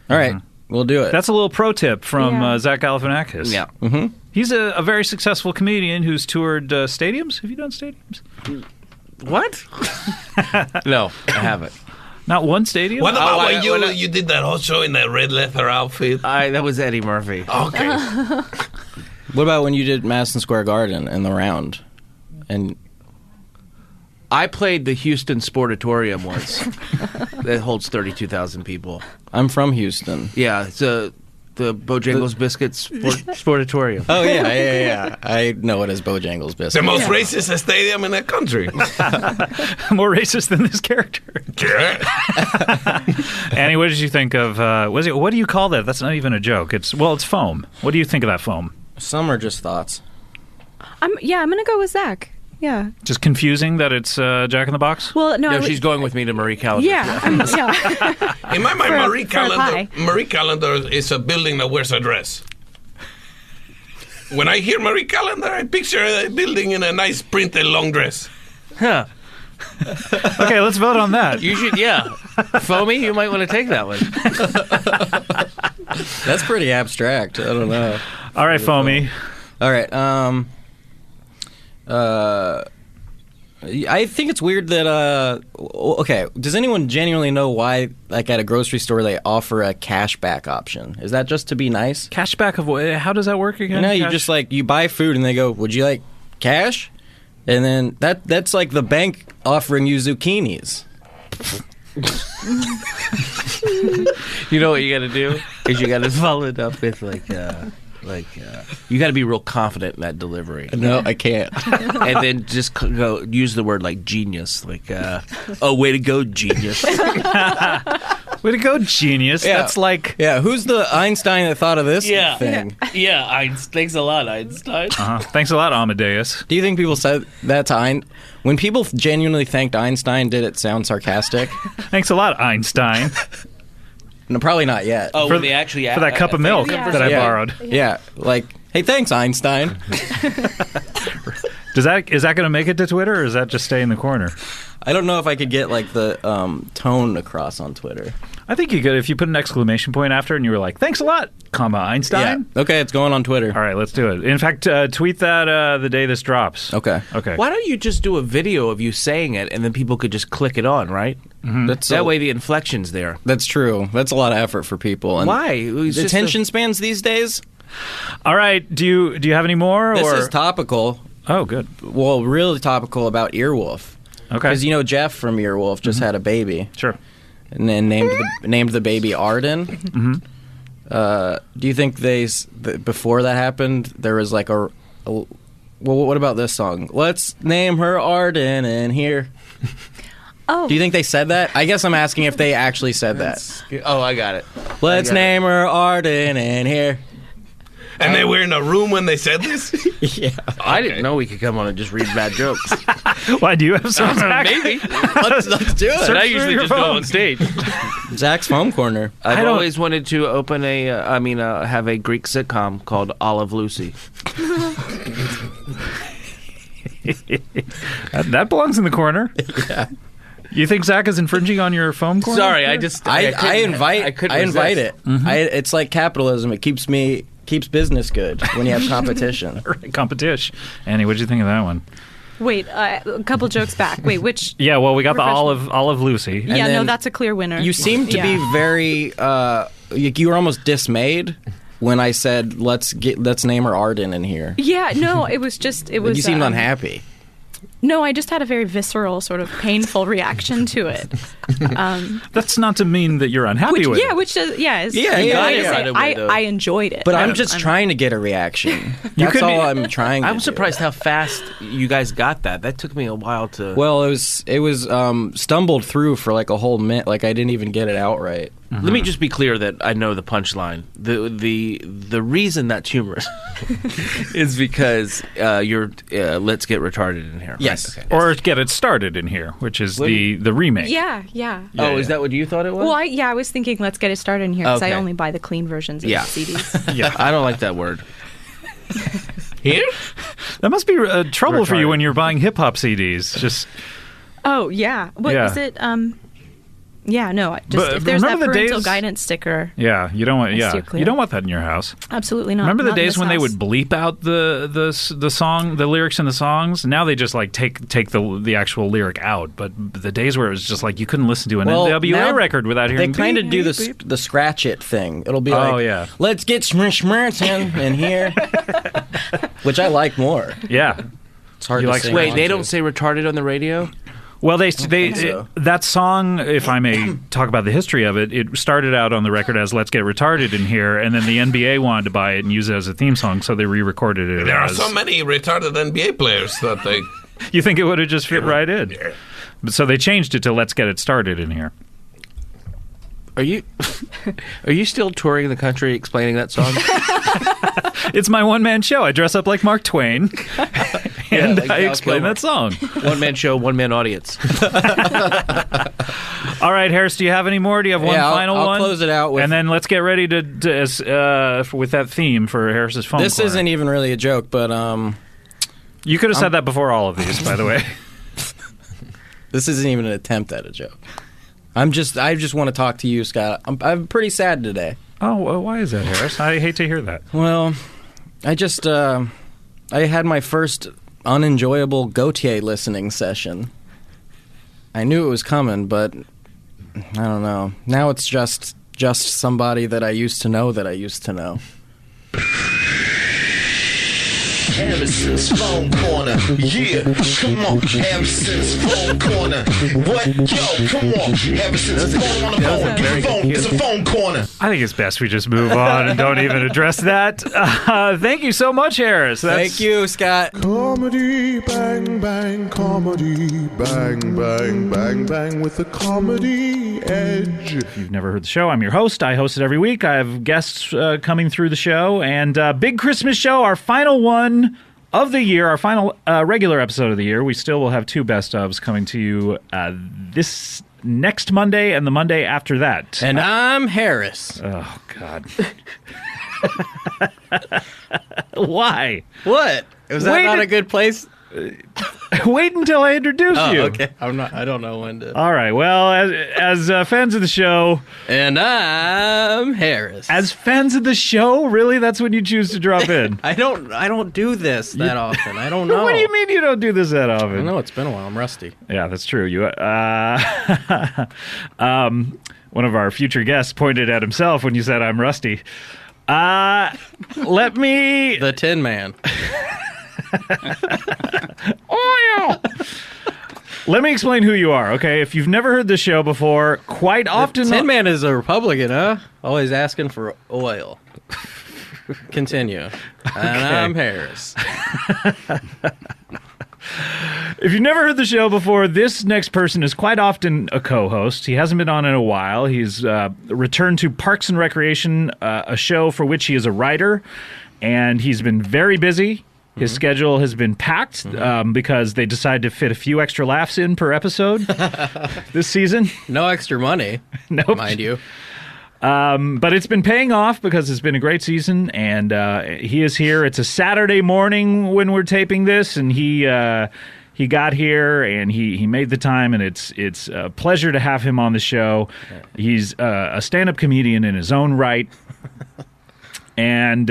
all right, we'll do it. That's a little pro tip from Zach Galifianakis. Yeah. Mm-hmm. He's a very successful comedian who's toured stadiums. Have you done stadiums? What? No, I haven't. Not one stadium? What about when you did that whole show in that red leather outfit? That was Eddie Murphy. Okay. What about when you did Madison Square Garden in the round? And I played the Houston Sportatorium once. That holds 32,000 people. I'm from Houston. Yeah, it's the Bojangles Biscuits Sportatorium. Oh, yeah. I know it as Bojangles Biscuits. The most racist stadium in the country. More racist than this character. Annie, what did you think of, what do you call that? That's not even a joke. It's foam. What do you think of that foam? Some are just thoughts. I'm going to go with Zach. Yeah. Just confusing that it's Jack in the Box? Well, no. She's going with me to Marie Callender. Yeah. In my mind, Marie Callender is a building that wears a dress. When I hear Marie Callender, I picture a building in a nice printed long dress. Huh. Okay, let's vote on that. You should, yeah. Foamy, you might want to take that one. That's pretty abstract. I don't know. All right, Foamy. All right. I think it's weird that okay, does anyone genuinely know why, like, at a grocery store they offer a cashback option? Is that just to be nice? Cashback of what? How does that work again? You know, you just like, you buy food and they go, "Would you like cash?" And then that's like the bank offering you zucchinis. You know what you got to do is you got to follow it up with you got to be real confident in that delivery. No, I can't. And then just go use the word like genius, like oh, way to go, genius. Way to go, genius. Yeah. That's like, yeah. Who's the Einstein that thought of this thing? Yeah. Thanks a lot, Einstein. Thanks a lot, Amadeus. Do you think people said that to Einstein? When people genuinely thanked Einstein, did it sound sarcastic? Thanks a lot, Einstein. No, probably not yet. Oh, when they actually for that cup of milk that I borrowed. Yeah, like, hey, thanks, Einstein. Is that going to make it to Twitter, or does that just stay in the corner? I don't know if I could get like the tone across on Twitter. I think you could if you put an exclamation point after it and you were like, "Thanks a lot, comma Einstein." Yeah. Okay, it's going on Twitter. All right, let's do it. In fact, tweet that the day this drops. Okay. Why don't you just do a video of you saying it, and then people could just click it on, right? Mm-hmm. That way the inflection's there. That's true. That's a lot of effort for people. And why? The attention spans these days? All right. Do you have any more? This or? is topical. Oh, good. Well, really topical about Earwolf. Okay. Because, you know, Jeff from Earwolf just had a baby. Sure. And then named the baby Arden. Mm-hmm. Do you think before that happened, there was like well, what about this song? Let's name her Arden in here. Oh. Do you think they said that? I guess I'm asking if they actually said that. Oh, I got it. Let's name her Arden in here. And they were in a room when they said this? Yeah. I didn't know we could come on and just read bad jokes. Why, do you have some? Maybe. Let's do it. I usually just go on stage. Zach's Phone Corner. I've always wanted to open have a Greek sitcom called Olive Lucy. That belongs in the corner. Yeah. You think Zach is infringing on your phone corner? Sorry, I invite it. Mm-hmm. It's like capitalism. It keeps business good when you have competition. Competition. Annie, what did you think of that one? Wait, a couple jokes back. Wait, which? Yeah, well, we got the Olive Lucy. Yeah, no, that's a clear winner. You seem to be very. You were almost dismayed when I said let's name her Arden in here. Yeah, no, it was. You seemed unhappy. No, I just had a very visceral, sort of painful reaction to it. That's not to mean that you're unhappy with it. I enjoyed it. But I'm just trying to get a reaction. That's all I'm trying to I'm surprised how fast you guys got that. That took me a while to... Well, it was stumbled through for like a whole minute. Like, I didn't even get it out right. Mm-hmm. Let me just be clear that I know the punchline. The reason that's humorous is because you're Let's Get Retarded in here. Yes. Right? Okay. Or Get It Started in here, which is the remake. Yeah. Oh, is that what you thought it was? Well, I was thinking Let's Get It Started in here because I only buy the clean versions of the CDs. Yeah, I don't like that word. Here? That must be trouble for you when you're buying hip-hop CDs. Just... Oh, yeah. What is it? Yeah, no. Just if there's that parental guidance sticker. Yeah, you don't want. Yeah, you don't want that in your house. Absolutely not. Remember the days when they house. would bleep out the song, the lyrics in the songs? Now they just like take the actual lyric out. But the days where it was just like you couldn't listen to an NWA record without hearing. They kind of do the scratch it thing. It'll be like, let's get Schmerzen in here, which I like more. Yeah, it's hard to sing. Wait, they don't say retarded on the radio? Well, that song, if I may talk about the history of it, it started out on the record as "Let's Get Retarded in Here," and then the NBA wanted to buy it and use it as a theme song, so they re-recorded it. There are so many retarded NBA players that they. You think it would have just fit right in? Yeah. So they changed it to "Let's Get It Started in Here." Are you still touring the country explaining that song? It's my one-man show. I dress up like Mark Twain, and I explain that song. One-man show, one-man audience. All right, Harris, do you have any more? Do you have one final one? I'll close it out with... And then let's get ready to with that theme for Harris's phone This corner. Isn't even really a joke, but... You could have said that before all of these, by the way. This isn't even an attempt at a joke. I just want to talk to you, Scott. I'm pretty sad today. Oh, well, why is that, Harris? I hate to hear that. Well, I just I had my first unenjoyable Gautier listening session. I knew it was coming, but I don't know. Now it's just somebody that I used to know that I used to know. Harrison's phone corner, yeah, come on, Harrison's phone corner. What? Yo, come on, Harrison's phone on the phone. Get the phone. It's a phone corner. I think it's best we just move on and don't even address that. Thank you so much, Harris. Thank you, Scott. Comedy, bang, bang, comedy, bang, bang, bang, bang, with a comedy edge. If you've never heard the show, I'm your host. I host it every week. I have guests coming through the show, and big Christmas show, our final one of the year, our final regular episode of the year. We still will have 2 best ofs coming to you this next Monday and the Monday after that. And I'm Harris. Oh, God. Why? What? Was that not a good place? Wait until I introduce you. Okay. I don't know when to. All right. Well, as fans of the show, and I'm Harris. As fans of the show, really, that's when you choose to drop in. I don't do this that often. I don't know. What do you mean you don't do this that often? I know it's been a while. I'm rusty. Yeah, that's true. You one of our future guests pointed at himself when you said I'm rusty. Let me the Tin Man. Oil. Let me explain who you are, okay? If you've never heard this show before, quite often... Tin Man is a Republican, huh? Always asking for oil. Continue. And I'm Harris. If you've never heard the show before, this next person is quite often a co-host. He hasn't been on in a while. He's returned to Parks and Recreation, a show for which he is a writer, and he's been very busy. His schedule has been packed because they decided to fit a few extra laughs in per episode this season. No extra money, nope. Mind you. But it's been paying off because it's been a great season, and he is here. It's a Saturday morning when we're taping this, and he got here and he made the time, and it's a pleasure to have him on the show. He's a stand-up comedian in his own right. And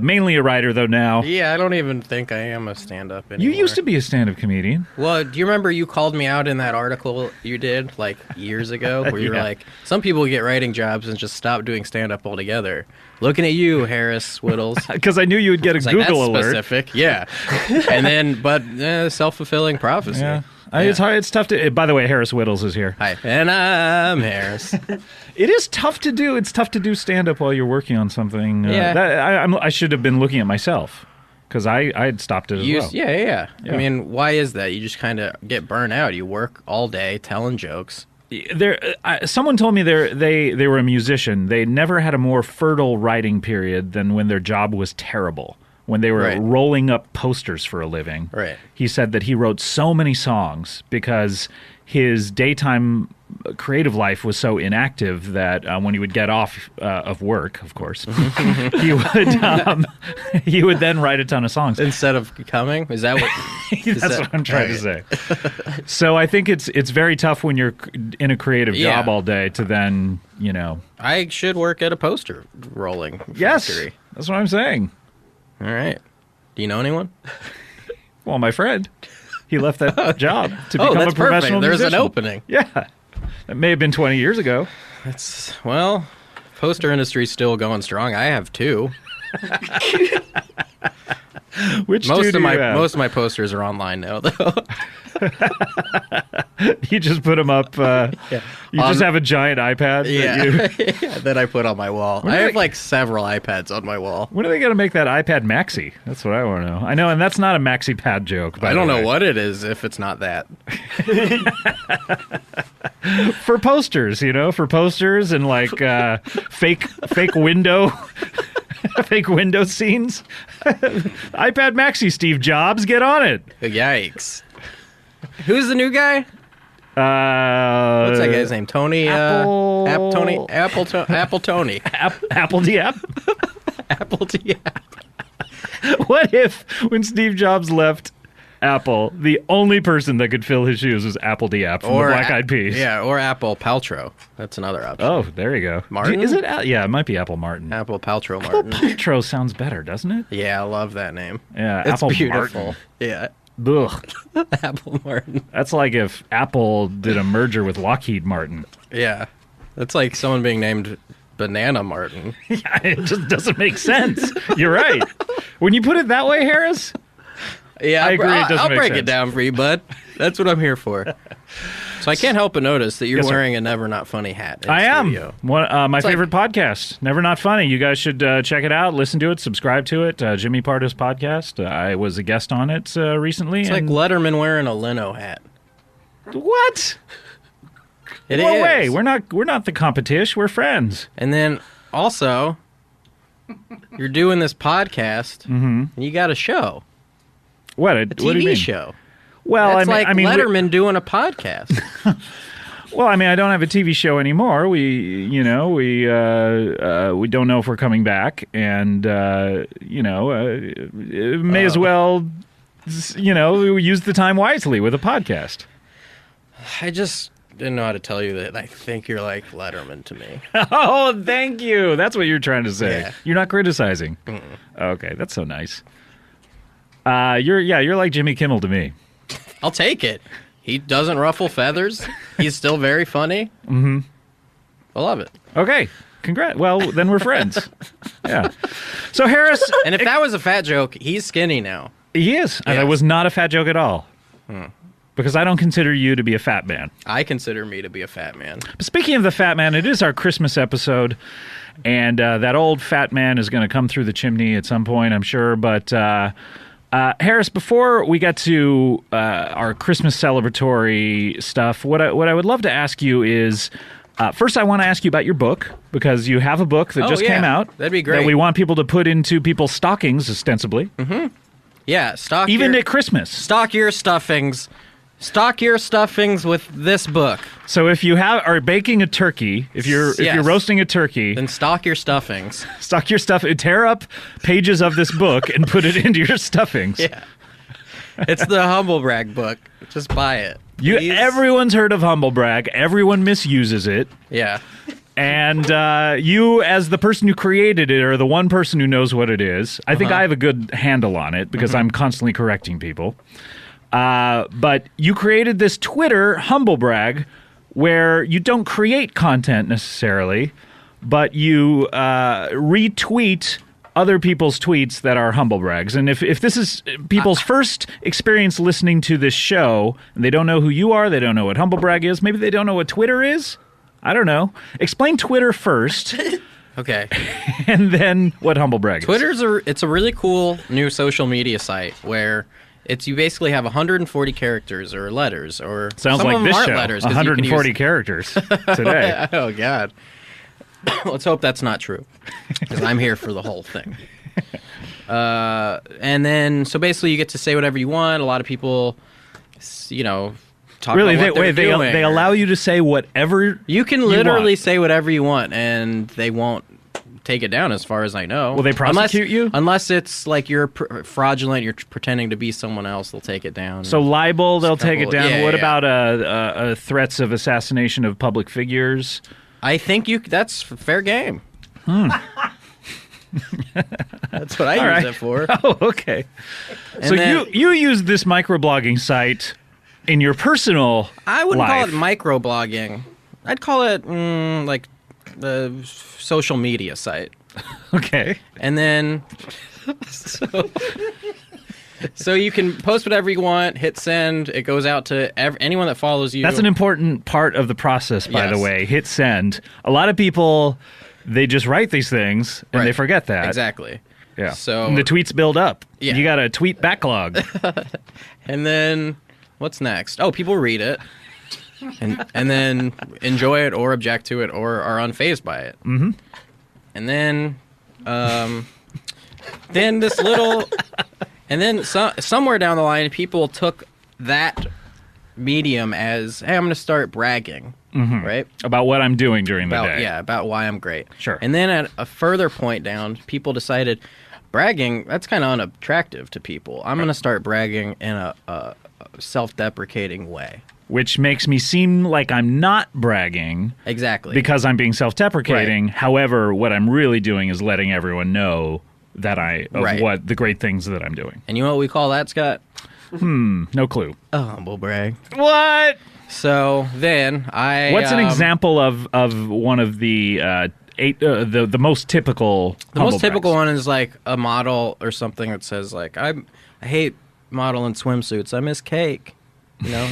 mainly a writer, though, now. Yeah, I don't even think I am a stand-up anymore. You used to be a stand-up comedian. Well, do you remember you called me out in that article you did, like, years ago? Where you were like, some people get writing jobs and just stop doing stand-up altogether. Looking at you, Harris Wittels. Because I knew you would get a Google alert. Specific, yeah. And then, but self-fulfilling prophecy. Yeah. It's hard. It's tough to... By the way, Harris Wittels is here. Hi. And I'm Harris. It is tough to do. It's tough to do stand-up while you're working on something. I should have been looking at myself because I had stopped it as well. Yeah. I mean, why is that? You just kind of get burnt out. You work all day telling jokes. Someone told me they were a musician. They never had a more fertile writing period than when their job was terrible. When they were rolling up posters for a living. Right. He said that he wrote so many songs because his daytime creative life was so inactive that when he would get off of work, of course, he would then write a ton of songs. Instead of coming? Is that what... That's what I'm trying to say. So I think it's very tough when you're in a creative job all day to then, I should work at a poster rolling factory. Yes, that's what I'm saying. All right. Do you know anyone? Well, my friend. He left that job to become a professional musician. There's an opening. Yeah. That may have been 20 years ago. Poster industry's still going strong. I have 2. Which most of my posters are online now, though. You just put them up. You just have a giant iPad. That I put on my wall. I have like several iPads on my wall. When are they going to make that iPad Maxi? That's what I want to know. I know, and that's not a Maxi Pad joke. I don't know what it is if it's not that. For posters, for posters and like fake window. Fake window scenes. iPad Maxi, Steve Jobs, get on it. Yikes. Who's the new guy? What's that guy's name? Tony? Apple Tony? Apple Tony? Apple Diap? Apple Diap. What if, when Steve Jobs left, Apple. The only person that could fill his shoes was Apple Diap from the Black Eyed Peas. Yeah, or Apple Paltrow. That's another option. Oh, there you go. Martin? Is it? Yeah, it might be Apple Martin. Apple Paltrow Martin. Apple Paltrow sounds better, doesn't it? Yeah, I love that name. Yeah, it's Apple beautiful. Martin. Yeah. Ugh. Apple Martin. That's like if Apple did a merger with Lockheed Martin. Yeah. That's like someone being named Banana Martin. Yeah, it just doesn't make sense. You're right. When you put it that way, Harris, yeah, I agree. It doesn't I'll make break sense. it down for you, bud. That's what I'm here for. So I can't help but notice that you're Yes, sir. wearing a Never Not Funny hat. in I studio. am. My favorite podcast, Never Not Funny. You guys should check it out, listen to it, subscribe to it. Jimmy Pardo's podcast. I was a guest on it recently. It's like Letterman wearing a lino hat. What? It no is. way. We're not the competition. We're friends. And then also, you're doing this podcast, and you got a show. What? A What do you TV mean? show. Well, That's I mean, Letterman doing a podcast. Well, I mean, I don't have a TV show anymore. We don't know if we're coming back, and may as well, use the time wisely with a podcast. I just didn't know how to tell you that I think you're like Letterman to me. Oh, thank you. That's what you're trying to say. Yeah. You're not criticizing. Okay, that's so nice. You're like Jimmy Kimmel to me. I'll take it. He doesn't ruffle feathers. He's still very funny. Mm-hmm. I love it. Okay. Congrats. Well, then we're friends. Yeah. So Harris, and if that was a fat joke, he's skinny now. He is. And it was not a fat joke at all. Because I don't consider you to be a fat man. I consider me to be a fat man. But speaking of the fat man, it is our Christmas episode, and that old fat man is going to come through the chimney at some point, I'm sure. But Harris, before we get to our Christmas celebratory stuff, what I would love to ask you is, first I want to ask you about your book, because you have a book that just came out. That'd be great. That we want people to put into people's stockings, ostensibly. Mm-hmm. Yeah, Even at Christmas. Stock your stuffings. Stock your stuffings with this book. So if you are baking a turkey, if you're roasting a turkey, then stock your stuffings. Stock your stuff. Tear up pages of this book and put it into your stuffings. Yeah, it's the Humble Brag book. Just buy it. Everyone's heard of Humble Brag. Everyone misuses it. Yeah. And you, as the person who created it, are the one person who knows what it is. I think I have a good handle on it because I'm constantly correcting people. But you created this Twitter Humble Brag where you don't create content necessarily, but you retweet other people's tweets that are Humble Brags. And if this is people's first experience listening to this show, and they don't know who you are, they don't know what Humble Brag is, maybe they don't know what Twitter is, I don't know. Explain Twitter first. Okay. And then what Humble Brag is. Twitter's it's a really cool new social media site where you basically have 140 characters or letters or sounds some like of them this aren't show. letters 140 characters today. Oh God. Let's hope that's not true, because I'm here for the whole thing. And then so basically you get to say whatever you want. A lot of people, talk really, about what they're doing. they allow you to say whatever you can literally say whatever you want, and they won't take it down, as far as I know. Will they prosecute you? Unless it's like you're fraudulent, you're pretending to be someone else, they'll take it down. So libel, they'll take it down. Yeah, what yeah. about threats of assassination of public figures? I think that's fair game. That's what I use it for. Oh, okay. And so then- you use this microblogging site in your personal I wouldn't life. call it microblogging. I'd call it like the social media site. Okay. And then so you can post whatever you want, hit send. It goes out to anyone that follows you. That's an important part of the process, by the Yes. way. Hit send. A lot of people, they just write these things and they forget that. Exactly. Yeah. So and the tweets build up. Yeah. You got a tweet backlog. And then what's next? Oh, people read it. And then enjoy it or object to it or are unfazed by it. Mm-hmm. And then this little and then somewhere down the line people took that medium as, hey, I'm going to start bragging. Mm-hmm. Right? About what I'm doing during the day. Yeah, about why I'm great. Sure. And then at a further point down, people decided, bragging, that's kind of unattractive to people. I'm going to start bragging in a self-deprecating way. Which makes me seem like I'm not bragging. Exactly. Because I'm being self-deprecating. Right. However, what I'm really doing is letting everyone know that what the great things that I'm doing. And you know what we call that, Scott? No clue. A humble brag. What? So then What's an example of one of the the most typical? The most typical one is like a model or something that says like I hate model in swimsuits. I miss cake.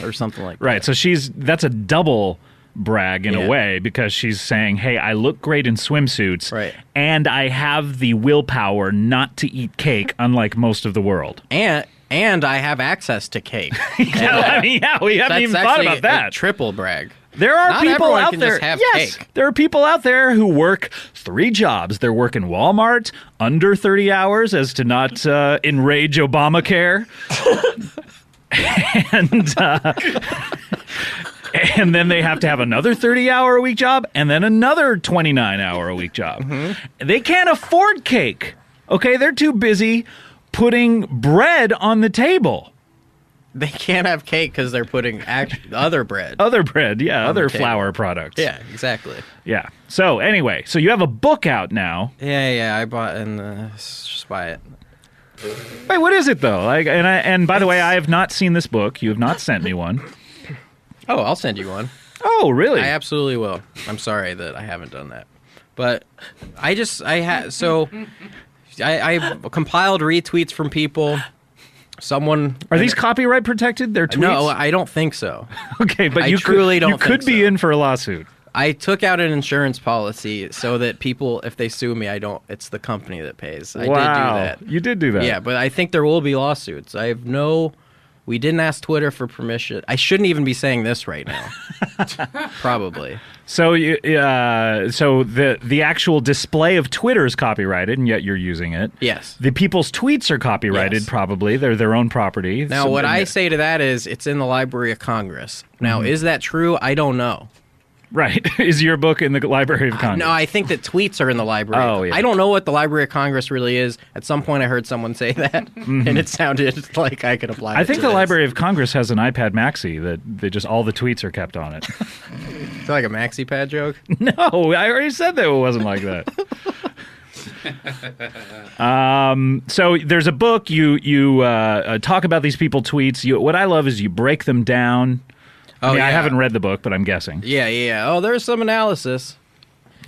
Or something like that. Right, so that's a double brag in a way, because she's saying, hey, I look great in swimsuits, right, and I have the willpower not to eat cake, unlike most of the world. And I have access to cake. We haven't even thought about that. A triple brag. There are people out there. Yes, cake. There are people out there who work 3 jobs. They're working Walmart under 30 hours as to not enrage Obamacare. And then they have to have another 30-hour-a-week job and then another 29-hour-a-week job. Mm-hmm. They can't afford cake. Okay, they're too busy putting bread on the table. They can't have cake because they're putting other bread. Other bread, yeah, other flour products. Yeah, exactly. Yeah. So anyway, so you have a book out now. Yeah, I bought just buy it. Wait, what is it though? And by the way, I have not seen this book. You have not sent me one. Oh, I'll send you one. Oh, really? I absolutely will. I'm sorry that I haven't done that, but I compiled retweets from people. Are these copyright protected? Their tweets? No, I don't think so. Okay, but you could be in for a lawsuit. I took out an insurance policy so that people, if they sue me, it's the company that pays. I did do that. You did do that. Yeah, but I think there will be lawsuits. We didn't ask Twitter for permission. I shouldn't even be saying this right now. Probably. So the actual display of Twitter is copyrighted, and yet you're using it. Yes. The people's tweets are copyrighted, probably. They're their own property. Now, what I say to that is it's in the Library of Congress. Now, is that true? I don't know. Right. Is your book in the Library of Congress? No, I think that tweets are in the Library. Oh, yeah. I don't know what the Library of Congress really is. At some point, I heard someone say that, and it sounded like I could apply it. I think the Library of Congress has an iPad Maxi that all the tweets are kept on it. Is that like a Maxi Pad joke? No, I already said that it wasn't like that. So there's a book. You talk about these people tweets. What I love is you break them down. I haven't read the book, but I'm guessing. Yeah. Oh, there's some analysis.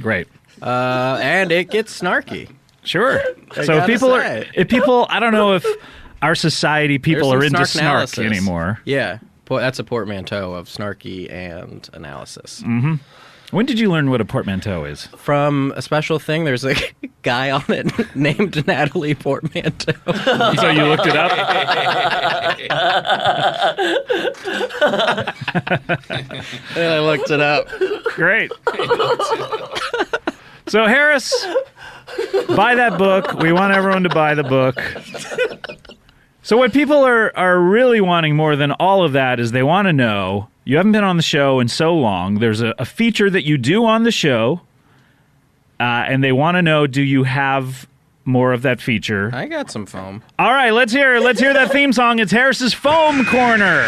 Great. And it gets snarky. Sure. So if people, I don't know if our society people are into snark anymore. Yeah. That's a portmanteau of snarky and analysis. Mm-hmm. When did you learn what a portmanteau is? From a special thing. There's a guy on it named Natalie Portmanteau. So you looked it up? And I looked it up. Great. So Harris, buy that book. We want everyone to buy the book. So what people are really wanting more than all of that is they want to know, you haven't been on the show in so long. There's a feature that you do on the show, and they want to know, do you have more of that feature? I got some foam. All right, let's hear that theme song. It's Harris's Foam Corner.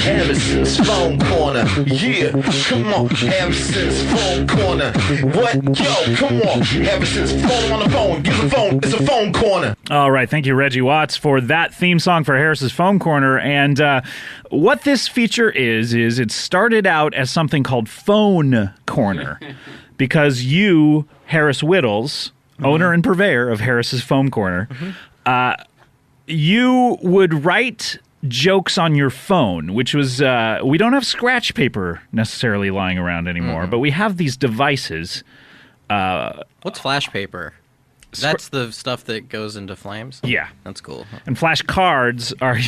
Harris's Foam Corner, yeah, come on, Harris's Foam Corner. What? Yo, come on, Harris's Phone on the phone, give the phone, it's a phone corner. All right, thank you, Reggie Watts, for that theme song for Harris's Foam Corner. And what this feature is it started out as something called Phone Corner, because you, Harris Wittels, owner and purveyor of Harris's Foam Corner, you would write jokes on your phone, which was we don't have scratch paper necessarily lying around anymore, but we have these devices. What's flash paper? That's the stuff that goes into flames? Yeah. That's cool. And flash cards are,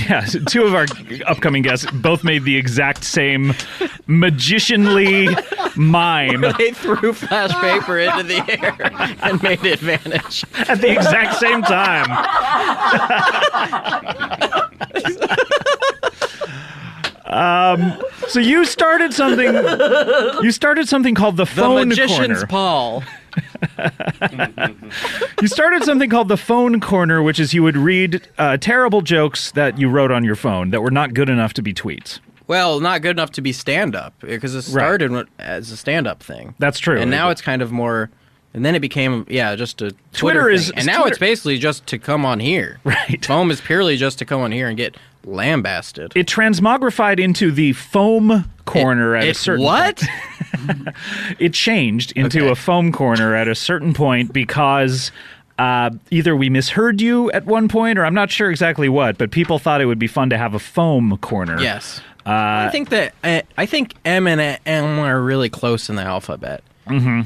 two of our upcoming guests both made the exact same magicianly mime. They threw flash paper into the air and made it vanish. At the exact same time. So you started something called the Phone Magician's Corner. Paul. You started something called the Phone Corner, which is you would read terrible jokes that you wrote on your phone that were not good enough to be tweets. Well, not good enough to be stand-up, because it started as a stand-up thing. That's true. And now it's kind of more... And then it became, just a Twitter thing. And now it's basically just to come on here. Right. Foam is purely just to come on here and get lambasted. It transmogrified into the Foam Corner at a certain what? point. It changed into a Foam Corner at a certain point because either we misheard you at one point, or I'm not sure exactly what, but people thought it would be fun to have a Foam Corner. Yes. I think M and M are really close in the alphabet. Mm-hmm.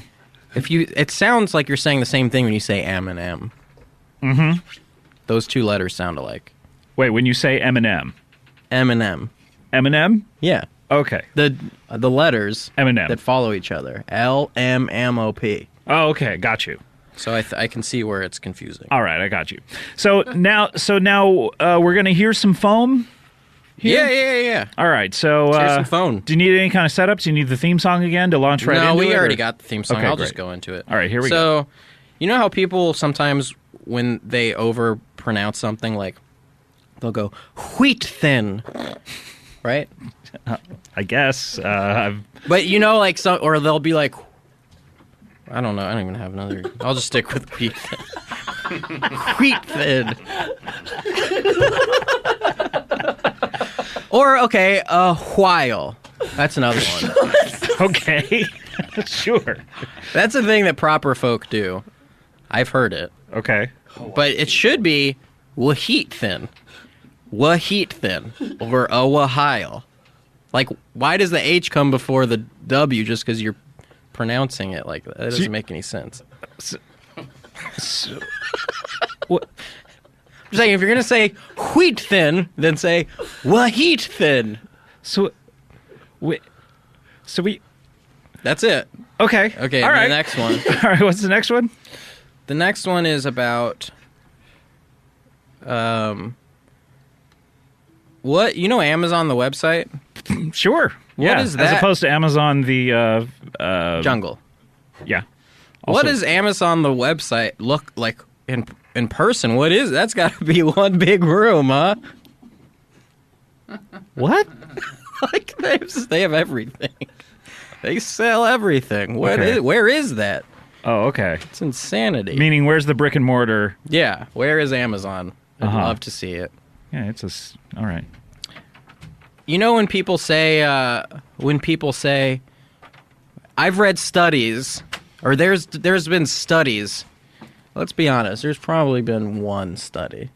It sounds like you're saying the same thing when you say M and M. Mm-hmm. Those two letters sound alike. Wait, when you say M&M? M&M. M&M? Yeah. Okay. The letters M&M that follow each other. LMMOP. Oh, okay. Got you. So I can see where it's confusing. All right, I got you. So now we're going to hear some foam here? Yeah. All right, so... Let's hear some phone. Do you need any kind of setups? Do you need the theme song again to launch right into it? No, we already got the theme song. Okay, I'll great. just go into it. All right, here we go. So, you know how people sometimes, when they overpronounce something, like, they'll go, wheat thin, right? I guess. But you know, like, or they'll be like, I don't know, I don't even have another, I'll just stick with wheat thin. Wheat thin. Or, okay, a while. That's another one. Okay. Sure. That's a thing that proper folk do. I've heard it. Okay. But it should be wahit thin. Wahit thin. Or a wahile. Like, why does the H come before the W just because you're pronouncing it like that? That doesn't make any sense. What? I'm saying, if you're going to say wheat thin, then say wahit thin. So we... That's it. Okay. Okay, all right. The next one. All right, what's the next one? The next one is about... what? You know Amazon, the website? Sure. What is that? As opposed to Amazon, the... Jungle. Yeah. What Also- does Amazon, the website, look like in person? What is... That's got to be one big room, huh? What? Like, they have everything. They sell everything. Where is that? Oh, okay. It's insanity. Meaning, where's the brick and mortar? Yeah, where is Amazon? I'd love to see it. Yeah, all right. You know when people say, I've read studies, or there's been studies. Let's be honest, there's probably been one study,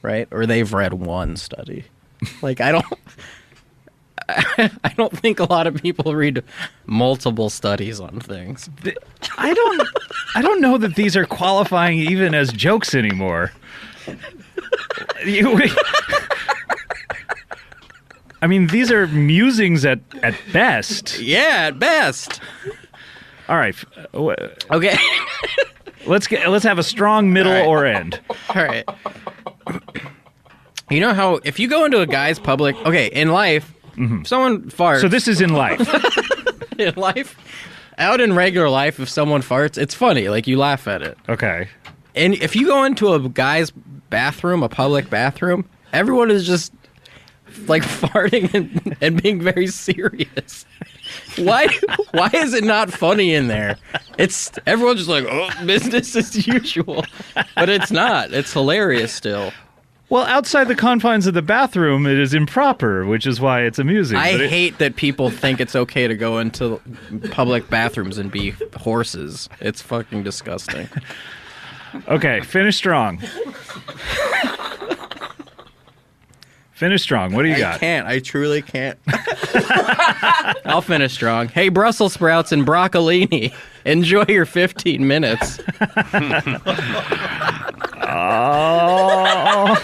right? Or they've read one study. Like, I don't think a lot of people read multiple studies on things. I don't know that these are qualifying even as jokes anymore. I mean, these are musings at best. Yeah, at best. All right. Okay. Let's have a strong middle or end. All right. You know how if you go into a guy's public, in life, if someone farts. So this is in life. In life, out in regular life, if someone farts, it's funny. Like, you laugh at it. Okay. And if you go into a guy's bathroom, a public bathroom, everyone is just like farting and being very serious. Why is it not funny in there? Everyone's just like, oh, business as usual. But it's not. It's hilarious still. Well, outside the confines of the bathroom, it is improper, which is why it's amusing. I hate that people think it's okay to go into public bathrooms and be horses. It's fucking disgusting. Okay, finish strong. Finish strong. What do you got? I can't. I truly can't. I'll finish strong. Hey, Brussels sprouts and broccolini. Enjoy your 15 minutes. Oh.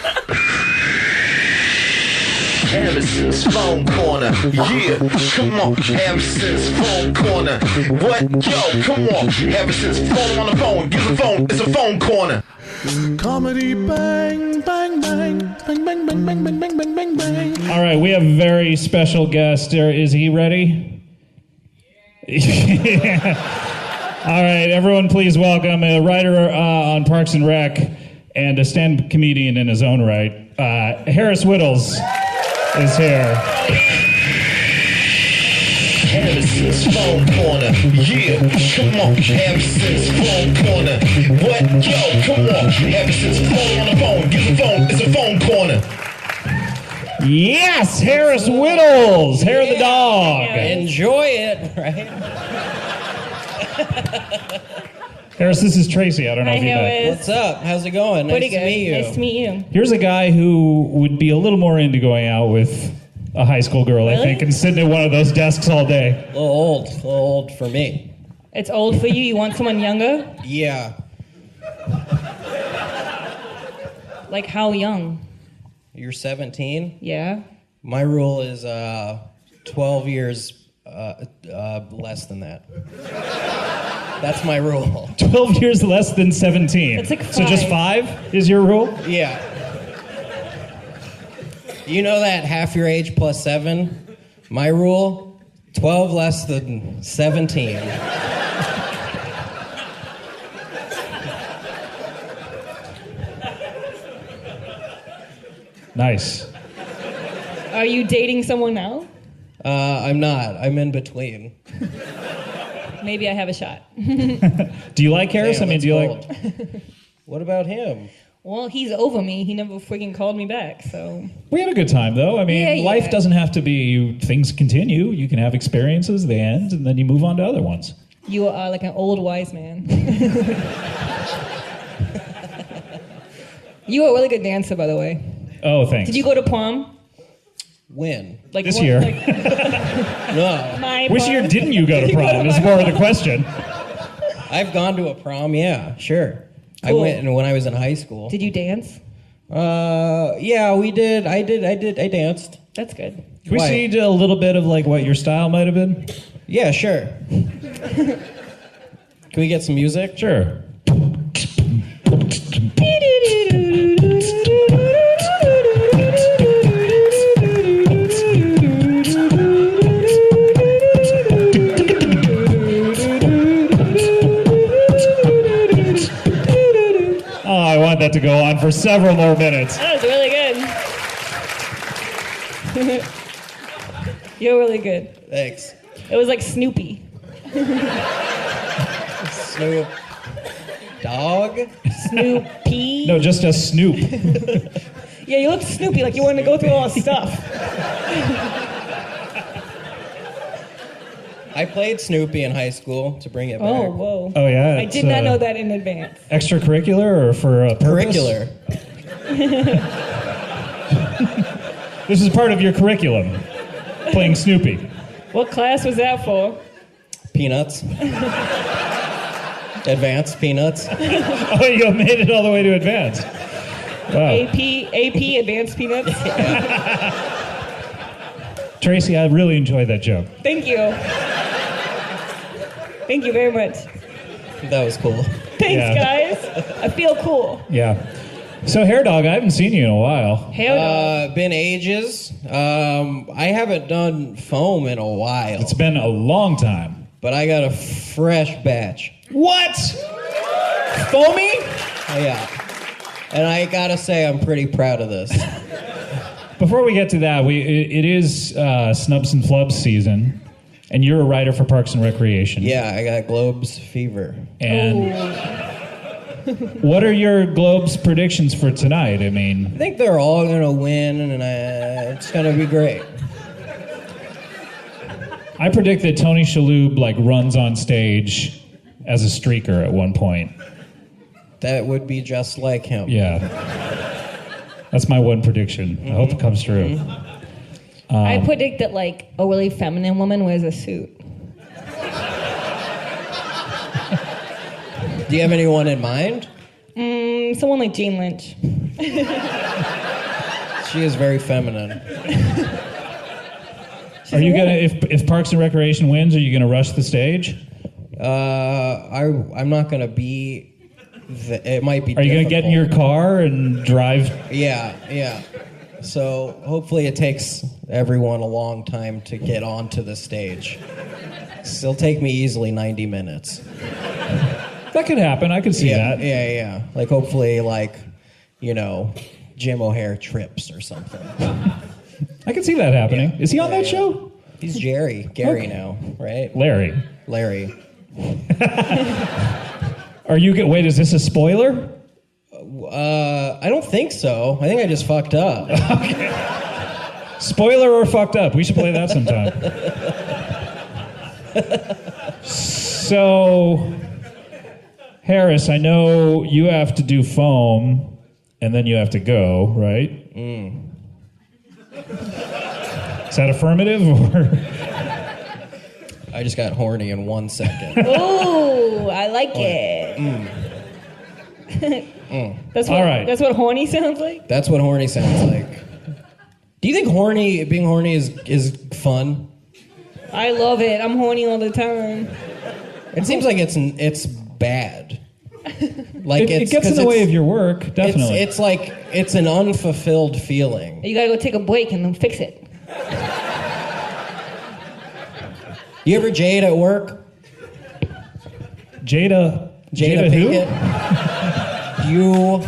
Harris's Phone Corner. Yeah, come on. Harris's Phone Corner. What? Yo, come on. Harris's phone on the phone. Get the phone. It's a phone corner. Comedy bang, bang, bang, bang, bang, bang, bang, bang, bang, bang, bang, bang. All right, we have a very special guest. Is he ready? Yeah. All right, everyone, please welcome a writer on Parks and Rec and a stand-up comedian in his own right. Harris Wittels is here. Harrison's phone corner, yeah, come on, Harrison's phone corner. What? Yo, come on, Harrison's phone on the phone. Get the phone, it's a phone corner. Yes, Harris Wittels, Hair of the Dog. Enjoy it, right? Harris, this is Tracy. I don't know if you know. What's up? How's it going? Pretty Nice to good. meet you. Nice to meet you. Here's a guy who would be a little more into going out with a high school girl, I think, and sitting at one of those desks all day. A little old for me. It's old for you? You want someone younger? Yeah. Like how young? You're 17? Yeah. My rule is 12 years less than that. That's my rule. 12 years less than 17. That's like So just 5 is your rule? Yeah. You know that half your age plus 7? My rule, 12 less than 17. Nice. Are you dating someone now? I'm not. I'm in between. Maybe I have a shot. Do you like Harris? Damn, I mean, that's do you bold. like... What about him? Well, he's over me. He never freaking called me back, so... We had a good time, though. I mean, Yeah, life yeah. doesn't have to be... Things continue. You can have experiences, they end, and then you move on to other ones. You are like an old wise man. You are a really good dancer, by the way. Oh, thanks. Did you go to prom? When? Like This what- year. like- No. My Which prom? year didn't you go Did to you go prom? to Is my more of the prom? question. I've gone to a prom, yeah, sure. I Cool. went when I was in high school. Did you dance? Yeah, we did. I danced. That's good. Can we Why? see a little bit of like what your style might have been? Yeah, sure. Can we get some music? Sure. Oh, I want that to go on for several more minutes. That was really good. You're really good. Thanks. It was like Snoopy. Snoop Dog? Snoopy? No, just a Snoop. Yeah, you looked Snoopy, like you wanted to go through all the stuff. I played Snoopy in high school to bring it back. Oh, whoa. Oh, yeah? I it's, did not know that in advance. Extracurricular or for a purpose? Curricular. This is part of your curriculum, playing Snoopy. What class was that for? Peanuts. Advanced Peanuts. Oh, you made it all the way to advanced. Wow. AP, Advanced Peanuts? Tracy, I really enjoyed that joke. Thank you. Thank you very much. That was cool. Thanks, guys. I feel cool. Yeah. So, Hair Dog, I haven't seen you in a while. Hair Dog. Been ages. I haven't done foam in a while. It's been a long time. But I got a fresh batch. What? Foamy? Yeah. And I gotta say, I'm pretty proud of this. Before we get to that, it is Snubs and Flubs season, and you're a writer for Parks and Recreation. Yeah, I got Globes fever. And what are your Globes predictions for tonight? I mean, I think they're all gonna win, and it's gonna be great. I predict that Tony Shalhoub runs on stage as a streaker at one point. That would be just like him. Yeah. That's my one prediction. I hope it comes true. I predict that a really feminine woman wears a suit. Do you have anyone in mind? Someone like Jane Lynch. She is very feminine. Are you gonna, if Parks and Recreation wins, are you gonna rush the stage? I'm not gonna be. It might be. Are you gonna get in your car and drive? Yeah. So hopefully it takes everyone a long time to get onto the stage. It'll take me easily 90 minutes. That could happen. I could see that. Yeah. Like, hopefully, like, you know, Jim O'Hare trips or something. I can see that happening. Is he on that show? He's Gary now, right? Larry. Wait, is this a spoiler? I don't think so. I think I just fucked up. Okay. Spoiler or fucked up? We should play that sometime. So, Harris, I know you have to do foam, and then you have to go, right? Is that affirmative, or? I just got horny in 1 second. Ooh, I like it. That's what, All right. That's what horny sounds like? That's what horny sounds like. Do you think being horny is fun? I love it. I'm horny all the time. It seems like it's bad. Like it gets in the way of your work, definitely. It's like it's an unfulfilled feeling. You gotta go take a break and then fix it. You ever jade at work? Jada Pinkett? You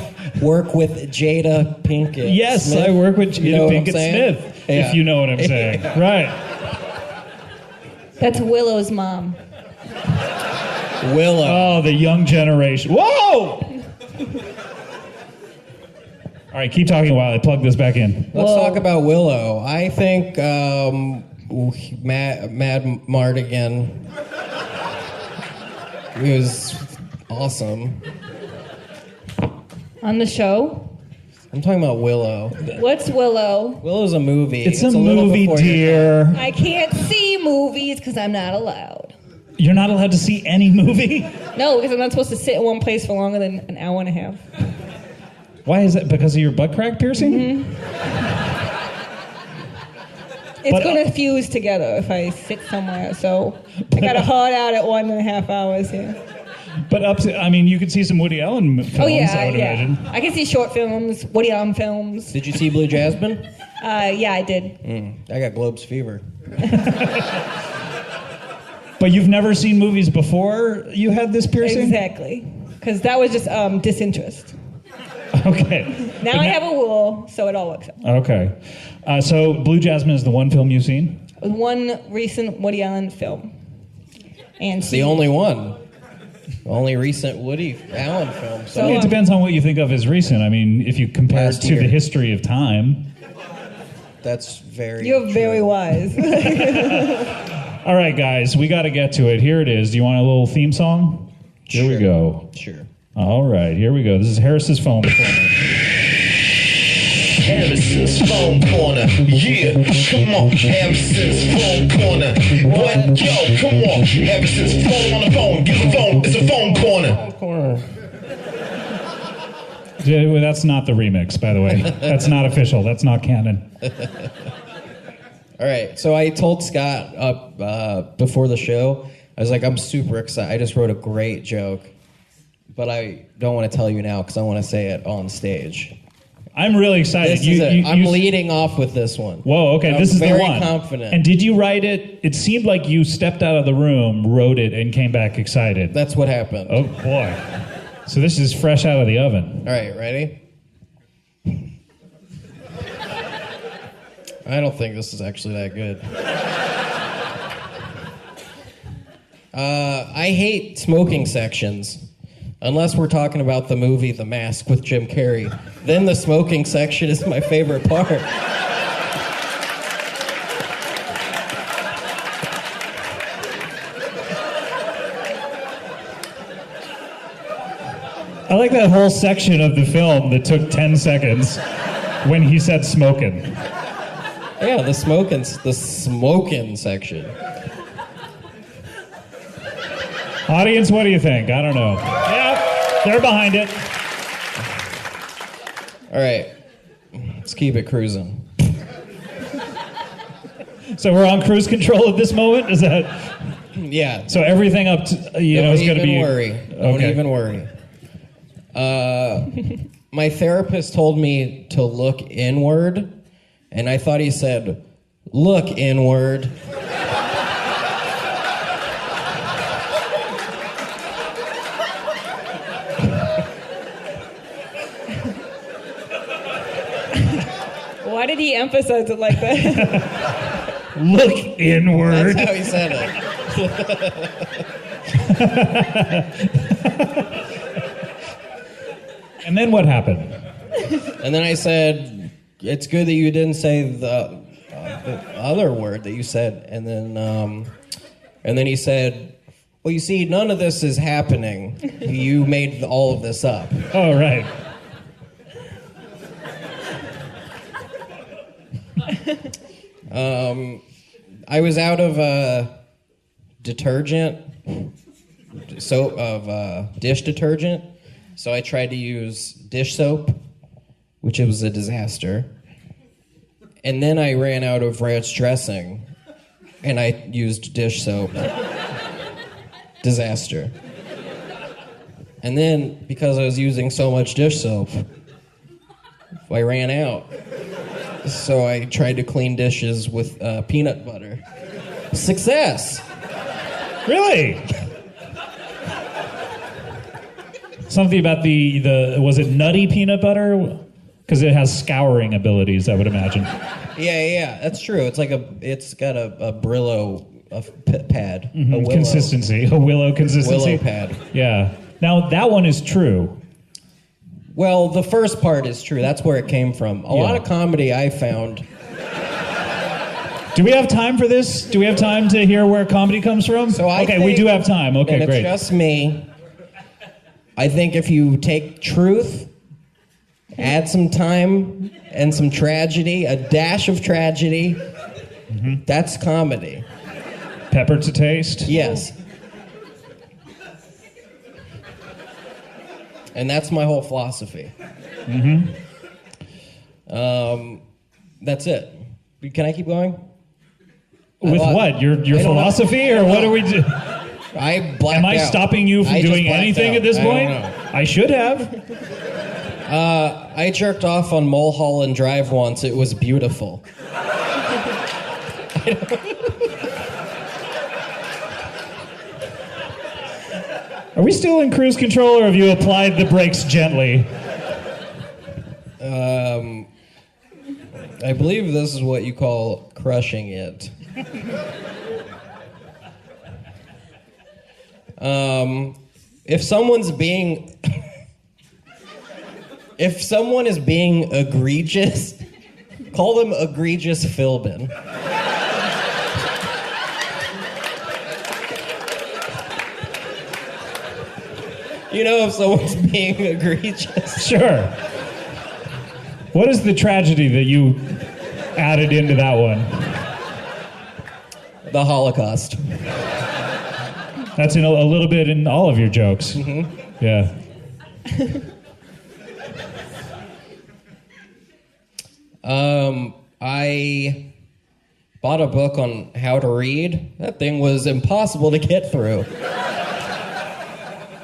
work with Jada Pinkett. Yes, Smith? I work with You know Jada what I'm Pinkett saying? Smith, Yeah. if you know what I'm saying. Right. That's Willow's mom. Willow. Oh, the young generation. Whoa! All right, keep talking while I plug this back in. Let's talk about Willow. I think Mad Mardigan was awesome. On the show? I'm talking about Willow. What's Willow? Willow's a movie. It's a little movie, before your dear. time. I can't see movies because I'm not allowed. You're not allowed to see any movie? No, because I'm not supposed to sit in one place for longer than an hour and a half. Why is that? Because of your butt crack piercing? Mm-hmm. It's going to fuse together if I sit somewhere, so I got a hard out at 1.5 hours here. But you could see some Woody Allen films, I would imagine. I can see short films, Woody Allen films. Did you see Blue Jasmine? Yeah, I did. I got Globe's fever. But you've never seen movies before you had this piercing? Exactly. Because that was just disinterest. Okay. Now I have a rule, so it all works out. Okay. So Blue Jasmine is the one film you've seen? One recent Woody Allen film. And It's the only one. Only recent Woody Allen film. So it depends on what you think of as recent. I mean, if you compare it to the history of time. That's very You're very wise. All right, guys, we got to get to it. Here it is. Do you want a little theme song? Here we go. Sure. All right, here we go. This is Harris's phone corner. Harris's phone corner. Yeah, come on. Harris's phone corner. What? Yo, come on. Harris's phone on the phone. Get the phone. It's a phone corner. That's not the remix, by the way. That's not official. That's not canon. All right, so I told Scott before the show, I was like, I'm super excited. I just wrote a great joke, but I don't want to tell you now because I want to say it on stage. I'm really excited. I'm leading off with this one. Whoa, okay, this is the one. I'm very confident. And did you write it? It seemed like you stepped out of the room, wrote it, and came back excited. That's what happened. Oh, boy. So this is fresh out of the oven. All right, ready? I don't think this is actually that good. I hate smoking sections. Unless we're talking about the movie The Mask with Jim Carrey. Then the smoking section is my favorite part. I like that whole section of the film that took 10 seconds when he said smoking. Yeah, the smoking section. Audience, what do you think? I don't know. Yeah, they're behind it. All right, let's keep it cruising. So we're on cruise control at this moment? Is that? Yeah. So everything up to, is going to be... Don't even worry. My therapist told me to look inward, and I thought he said, look inward. did he emphasize it like that? Look inward. That's how he said it. And then what happened? And then I said, it's good that you didn't say the other word that you said. And then he said, well, you see, none of this is happening. You made all of this up. Oh, right. I was out of detergent, dish detergent, so I tried to use dish soap, which was a disaster. And then I ran out of ranch dressing, and I used dish soap. Disaster. And then, because I was using so much dish soap, I ran out. So I tried to clean dishes with peanut butter. Success! Really? Something about the was it nutty peanut butter? Because it has scouring abilities, I would imagine. Yeah, that's true. It's got a Brillo pad. Mm-hmm. A willow. Consistency. A willow consistency. Willow pad. Yeah. Now, that one is true. Well, the first part is true. That's where it came from. A lot of comedy I found. Do we have time for this? Do we have time to hear where comedy comes from? We do have time. Okay, and great. It's just me. I think if you take truth, add some time and some tragedy, a dash of tragedy, that's comedy. Pepper to taste? Yes. And that's my whole philosophy. That's it. Can I keep going? With what? Your philosophy, or what do we do? I blacked Am I out. stopping you from doing anything at this point? I should have. I jerked off on Mulholland Drive once. It was beautiful. Are we still in cruise control, or have you applied the brakes gently? I believe this is what you call crushing it. If someone is being egregious, call them egregious Philbin. You know, if someone's being egregious. Sure. What is the tragedy that you added into that one? The Holocaust. That's in a little bit in all of your jokes. Yeah. I bought a book on how to read. That thing was impossible to get through.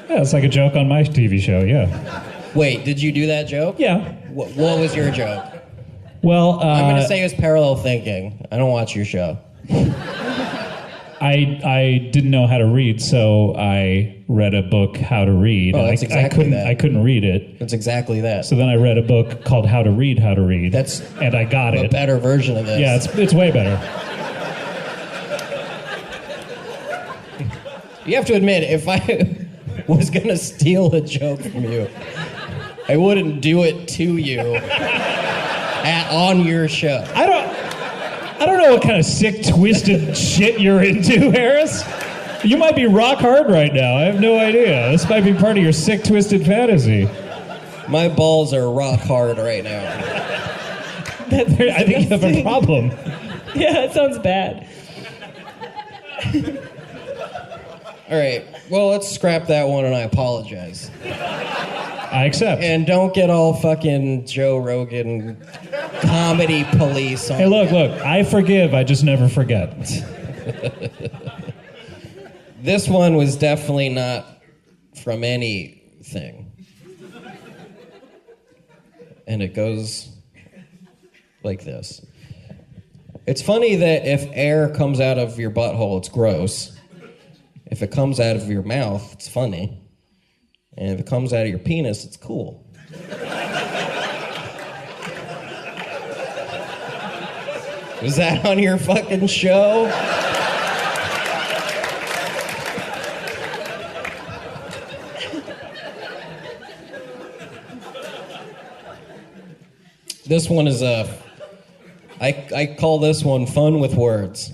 Yeah, it's like a joke on my TV show, yeah. Wait, did you do that joke? Yeah. What was your joke? Well, I'm going to say it was parallel thinking. I don't watch your show. I didn't know how to read, so I read a book, How to Read. Oh, that's exactly that. I couldn't read it. That's exactly that. So then I read a book called How to Read, and I got it. A better version of this. Yeah, it's way better. You have to admit, if I was going to steal a joke from you, I wouldn't do it to you on your show. I don't know what kind of sick, twisted shit you're into, Harris. You might be rock hard right now. I have no idea. This might be part of your sick, twisted fantasy. My balls are rock hard right now. I think you have a problem. Yeah, it sounds bad. All right. Well, let's scrap that one, and I apologize. I accept. And don't get all fucking Joe Rogan comedy police on. Hey, look, I forgive, I just never forget. This one was definitely not from anything. And it goes like this. It's funny that if air comes out of your butthole, it's gross. If it comes out of your mouth, it's funny. And if it comes out of your penis, it's cool. Was that on your fucking show? This one is I call this one fun with words.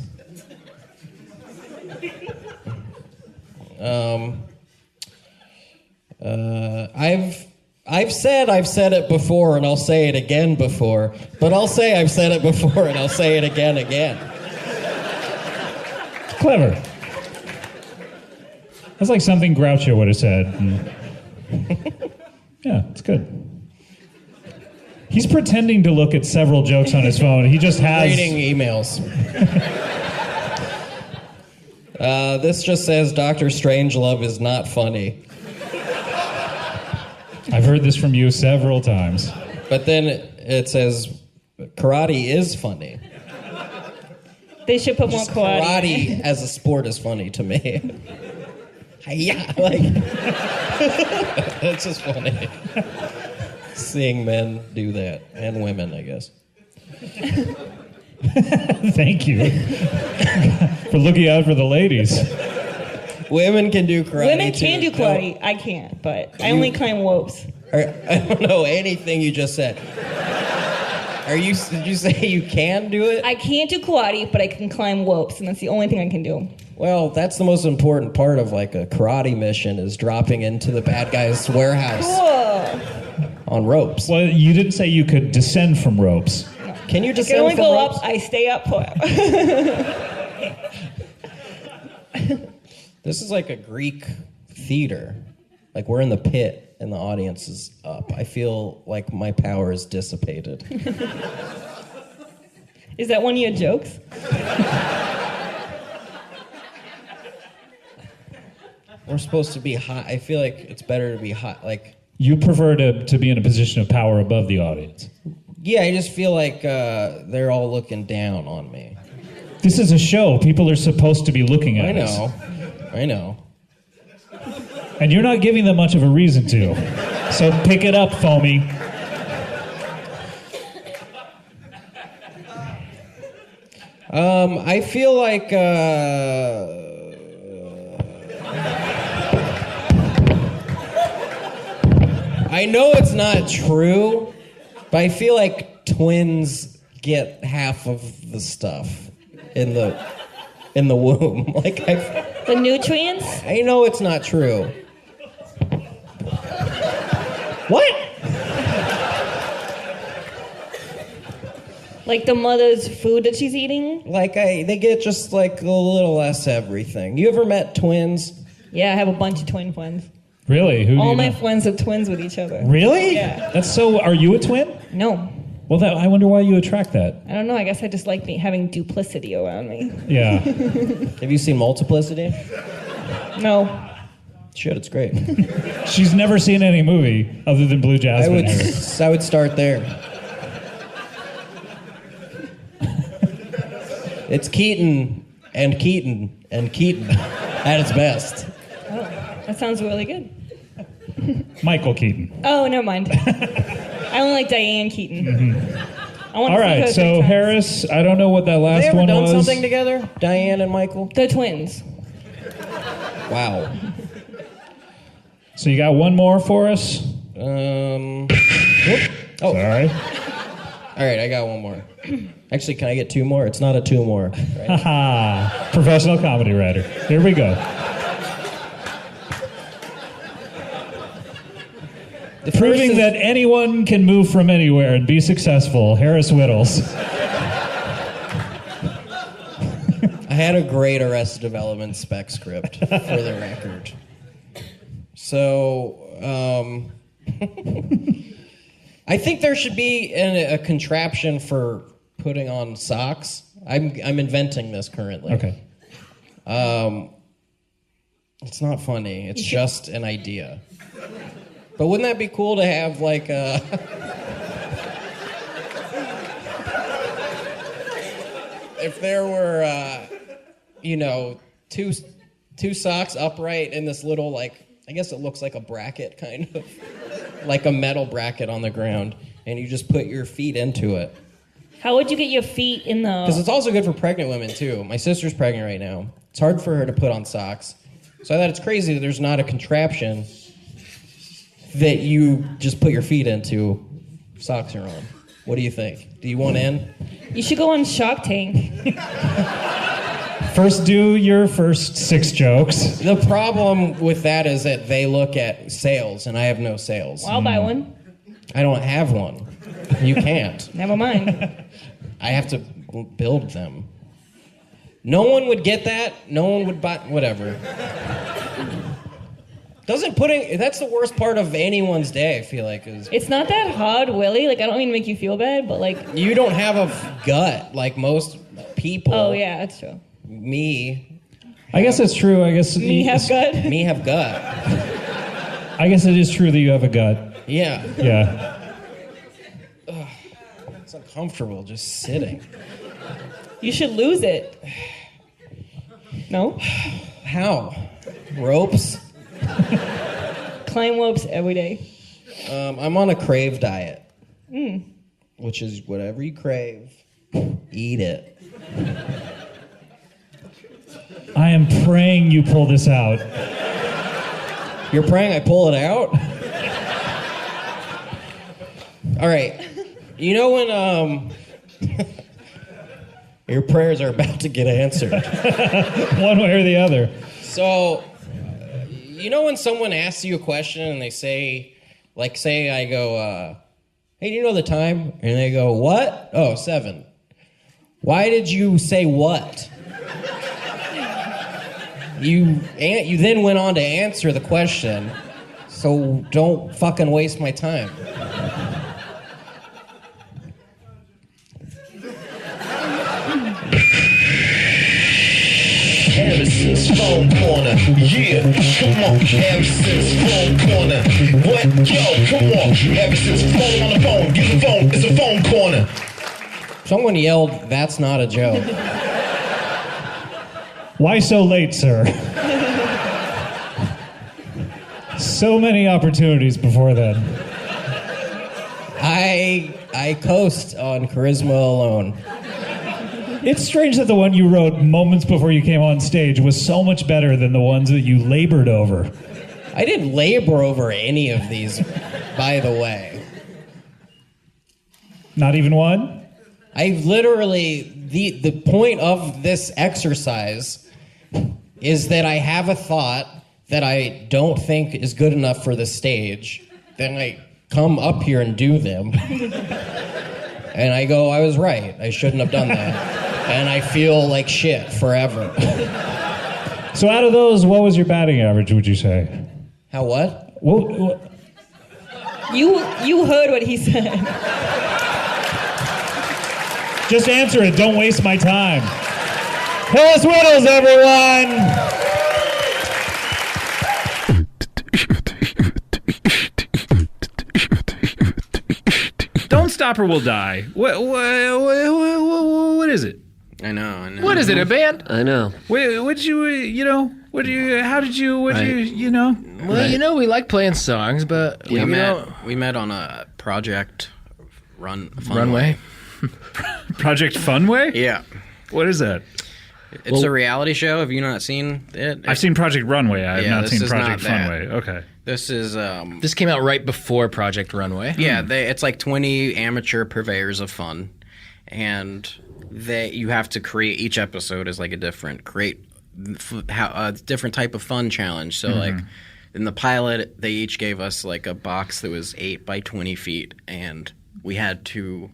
I've said it before and I'll say it again before, but I'll say I've said it before and I'll say it again. Clever. That's like something Groucho would have said. Yeah, it's good. He's pretending to look at several jokes on his phone. He just has... Reading emails. This just says Dr. Strangelove is not funny. I've heard this from you several times. But then it says karate is funny. They should put more karate. Karate as a sport is funny to me. Yeah, like... It's just funny. Seeing men do that, and women, I guess. Thank you for looking out for the ladies. Women can do karate. Women can do karate. I can't, but I only climb ropes. I don't know anything you just said. Did you say you can do it? I can't do karate, but I can climb ropes, and that's the only thing I can do. Well, that's the most important part of like a karate mission is dropping into the bad guy's warehouse. Cool. On ropes. Well, you didn't say you could descend from ropes. Can you I descend can only from go ropes? up. I stay up forever. This is like a Greek theater. Like we're in the pit and the audience is up. I feel like my power is dissipated. Is that one of your jokes? We're supposed to be hot. I feel like it's better to be hot. Like You prefer to be in a position of power above the audience. yeah, I just feel like they're all looking down on me. This is a show. People are supposed to be looking at us. I know. And you're not giving them much of a reason to. So pick it up, Foamy. I feel like I know it's not true, but I feel like twins get half of the stuff in the womb. Like the nutrients? I know it's not true. What? Like the mother's food that she's eating? Like they get just like a little less everything. You ever met twins? Yeah, I have a bunch of twin friends. Really? Who do All you my know? friends are twins with each other. Really? Yeah. That's so... Are you a twin? No. Well, I wonder why you attract that. I don't know. I guess I just like having duplicity around me. Yeah. Have you seen Multiplicity? No. Shit, it's great. She's never seen any movie other than Blue Jasmine. I would start there. It's Keaton and Keaton and Keaton at its best. Oh, that sounds really good. Michael Keaton. Oh, never mind. I only like Diane Keaton. Mm-hmm. I want All to see her right, 3 so times. Harris, I don't know what that last Have they one ever done was. something together? Diane and Michael? They're twins. Wow. So you got one more for us? Oh. Sorry. All right, I got one more. Actually, can I get 2 more? It's not a 2 more. Right? Haha. Professional comedy writer. Here we go. Proving that anyone can move from anywhere and be successful, Harris Wittels. I had a great Arrested Development spec script, for the record. So, I think there should be a contraption for putting on socks. I'm inventing this currently. Okay. It's not funny. It's just an idea. But wouldn't that be cool to have like a... if there were, two socks upright in this little, like, I guess it looks like a bracket, kind of. Like a metal bracket on the ground. And you just put your feet into it. How would you get your feet in the... Because it's also good for pregnant women, too. My sister's pregnant right now. It's hard for her to put on socks. So I thought it's crazy that there's not a contraption that you just put your feet into. Socks are on. What do you think? Do you want in? You should go on Shark Tank. First, do your first 6 jokes. The problem with that is that they look at sales, and I have no sales. Well, I'll buy one. I don't have one. You can't. Never mind. I have to build them. No one would get that. No one would buy... Whatever. That's the worst part of anyone's day, I feel like. It's not that hard, Willie. Like, I don't mean to make you feel bad, but like... You don't have a gut like most people. Oh, yeah, that's true. Me. I guess it's true. I guess... Me have gut? Me have gut. I guess it is true that you have a gut. Yeah. Yeah. Ugh, it's uncomfortable just sitting. You should lose it. No? How? Ropes? Climb ropes every day. I'm on a crave diet. Mm. Which is whatever you crave, eat it. I am praying you pull this out. You're praying I pull it out? All right. You know when your prayers are about to get answered. One way or the other. So, you know when someone asks you a question and they say, like, say I go, hey, do you know the time? And they go, what? Oh, 7. Why did you say what? You then went on to answer the question, so don't fucking waste my time. Harrison's phone corner, yeah, come on. Harrison's phone corner, what? Yo, come on. Harrison's phone on the phone, get the phone, it's a phone corner. Someone yelled, that's not a joke. Why so late, sir? So many opportunities before then. I coast on charisma alone. It's strange that the one you wrote moments before you came on stage was so much better than the ones that you labored over. I didn't labor over any of these, by the way. Not even one? I literally, the point of this exercise is that I have a thought that I don't think is good enough for the stage. Then I come up here and do them. And I go, I was right. I shouldn't have done that. And I feel like shit forever. So out of those, what was your batting average, would you say? How what? Well, You heard what he said. Just answer it. Don't waste my time. Harris Wittels, everyone! Don't Stop or We'll Die. What is it? I know. What is it, a band? I know. How did you, Well, we like playing songs, but we met on a project Runway. Project Funway? Yeah. What is that? It's a reality show. Have you not seen it? I've seen Project Runway. I have not seen Project not Funway. Okay. This is This came out right before Project Runway. Yeah, it's like 20 amateur purveyors of fun, and you have to create, each episode is like a different different type of fun challenge. So like in the pilot, they each gave us like a box that was 8 by 20 feet, and we had to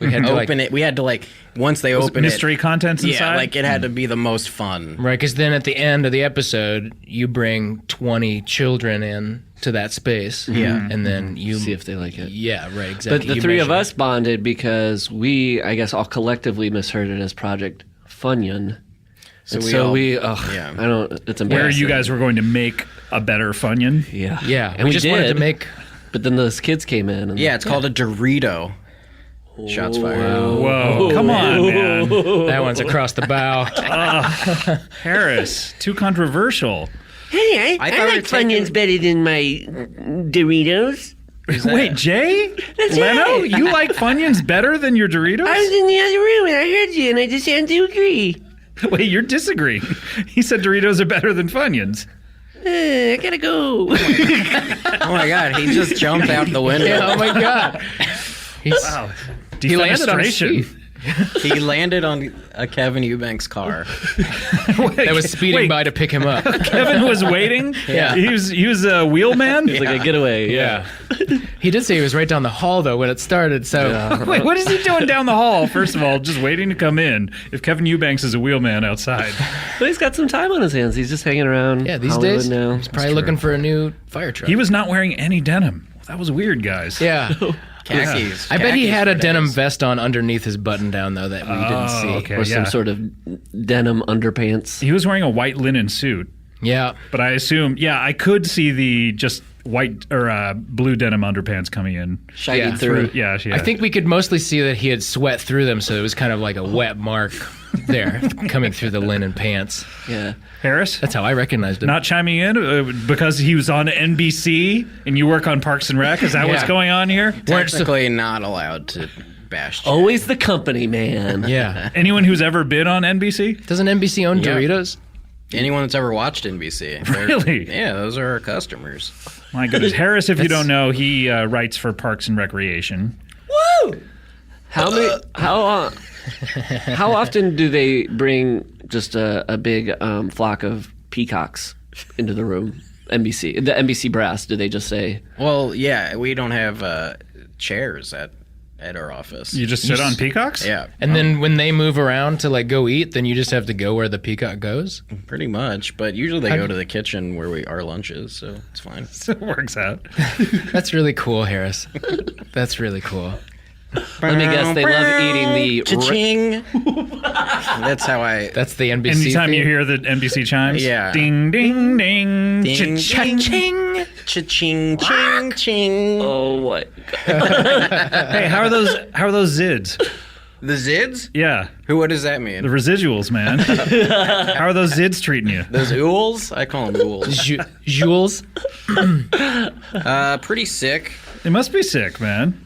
open it. We had to once they open mystery contents inside? Yeah, like it had to be the most fun. Right, because then at the end of the episode, you bring 20 children in to that space. Yeah. And then you see if they like it. Yeah, right, exactly. But the three of us bonded because we, I guess, all collectively misheard it as Project Funyun. So it's embarrassing. Where you guys were going to make a better Funyun? Yeah. Yeah. And we just did, wanted to make... But then those kids came in. And it's called a Dorito. Shots fired. Whoa. Come on, man. That one's across the bow. Harris, too controversial. Hey, I like Funyuns better than my Doritos. Wait, Jay? That's Leno? right. You like Funyuns better than your Doritos? I was in the other room and I heard you and I just had to agree. Wait, you're disagreeing. He said Doritos are better than Funyuns. I gotta go. Oh my God, he just jumped out the window. Yeah, oh my God. Wow. He landed on his Defenestration. feet. He landed on a Kevin Eubanks car. That was speeding by to pick him up. Kevin was waiting? Yeah. He was a wheelman? It's like a getaway. Yeah. He did say he was right down the hall, though, when it started, so... Wait, what is he doing down the hall, first of all, just waiting to come in, if Kevin Eubanks is a wheelman outside? But he's got some time on his hands. He's just hanging around. Yeah, these Hollywood days, now. he's probably looking for a new fire truck. He was not wearing any denim. That was weird, guys. Yeah. Khakis. I bet he had a for denim days. vest on underneath his button down, though, that we didn't see. Okay, Or some yeah. sort of denim underpants. He was wearing a white linen suit. Yeah. But I assume, I could see the just white or blue denim underpants coming in. Shining through. Yeah. I think we could mostly see that he had sweat through them, so it was kind of like a wet mark there coming through the linen pants. Yeah. Harris? That's how I recognized him. Not chiming in because he was on NBC and you work on Parks and Rec? Is that what's going on here? Technically not allowed to bash. Jay. Always the company man. Yeah. Anyone who's ever been on NBC? Doesn't NBC own Doritos? Anyone that's ever watched NBC. Really? Yeah, those are our customers. My goodness. Harris, if you don't know, he writes for Parks and Recreation. Woo! How often do they bring just a big flock of peacocks into the room? The NBC brass, do they just say? Well, yeah, we don't have chairs at our office. You just sit on peacocks? Yeah. And then when they move around to like go eat, then you just have to go where the peacock goes? Pretty much, but usually they go to the kitchen where our lunch is, so it's fine. So it works out. That's really cool, Harris. That's really cool. Let me guess, they love eating the... Cha-ching. That's how I... That's the NBC Anytime theme? you hear the NBC chimes? Yeah. Ding, ding, ding. Ding, Cha-ching. Cha-ching, ching, ching. Oh, what? Hey, how are those zids? The zids? Yeah. What does that mean? The residuals, man. How are those zids treating you? Those ools? I call them ools. Jules? Pretty sick. They must be sick, man.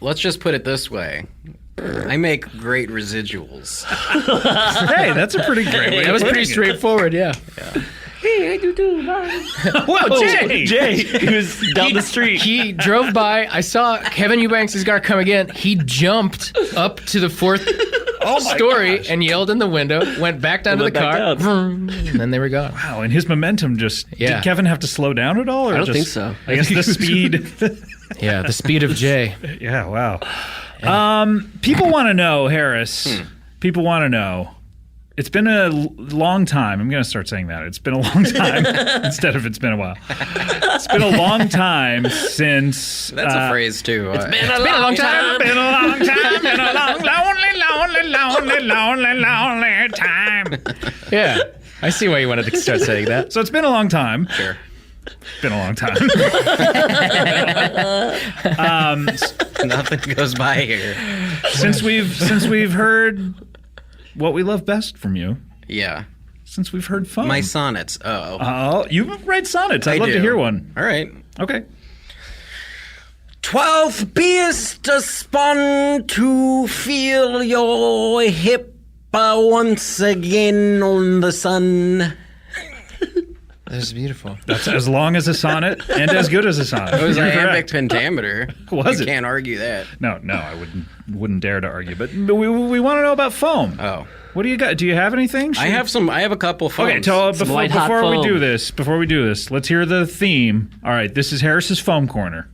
Let's just put it this way. I make great residuals. Hey, that's a pretty great way. That was pretty straightforward, yeah. Hey, I do too. Bye. Whoa, Jay! He was down the street. He drove by. I saw Kevin Eubanks' car come again. He jumped up to the fourth story and yelled in the window, went back down to the car, vroom, and then they were gone. Wow, and his momentum just... Yeah. Did Kevin have to slow down at all? Or I don't just, think so. I guess the speed... Yeah, the speed of Jay. Yeah, wow. People want to know, Harris. People want to know. It's been a long time. I'm going to start saying that. It's been a long time instead of it's been a while. It's been a long time since... That's a phrase, too. It's been a long time. Been a long time. Been a long, lonely time. Yeah, I see why you wanted to start saying that. So it's been a long time. Sure. Been a long time. Nothing goes by here. Since we've heard what we love best from you. Yeah. Since we've heard fun. My sonnets. Oh, you write sonnets. I'd love to hear one. All right. Okay. 12th beast to spawn to feel your hip once again on the sun. That's beautiful. That's as long as a sonnet and as good as a sonnet. It was You're iambic correct. pentameter. Was you it? Can't argue that. No, I wouldn't dare to argue. But we want to know about foam. Oh. What do you got? Do you have anything? I have a couple foams. Okay, before we do this, let's hear the theme. All right, this is Harris's Foam Corner.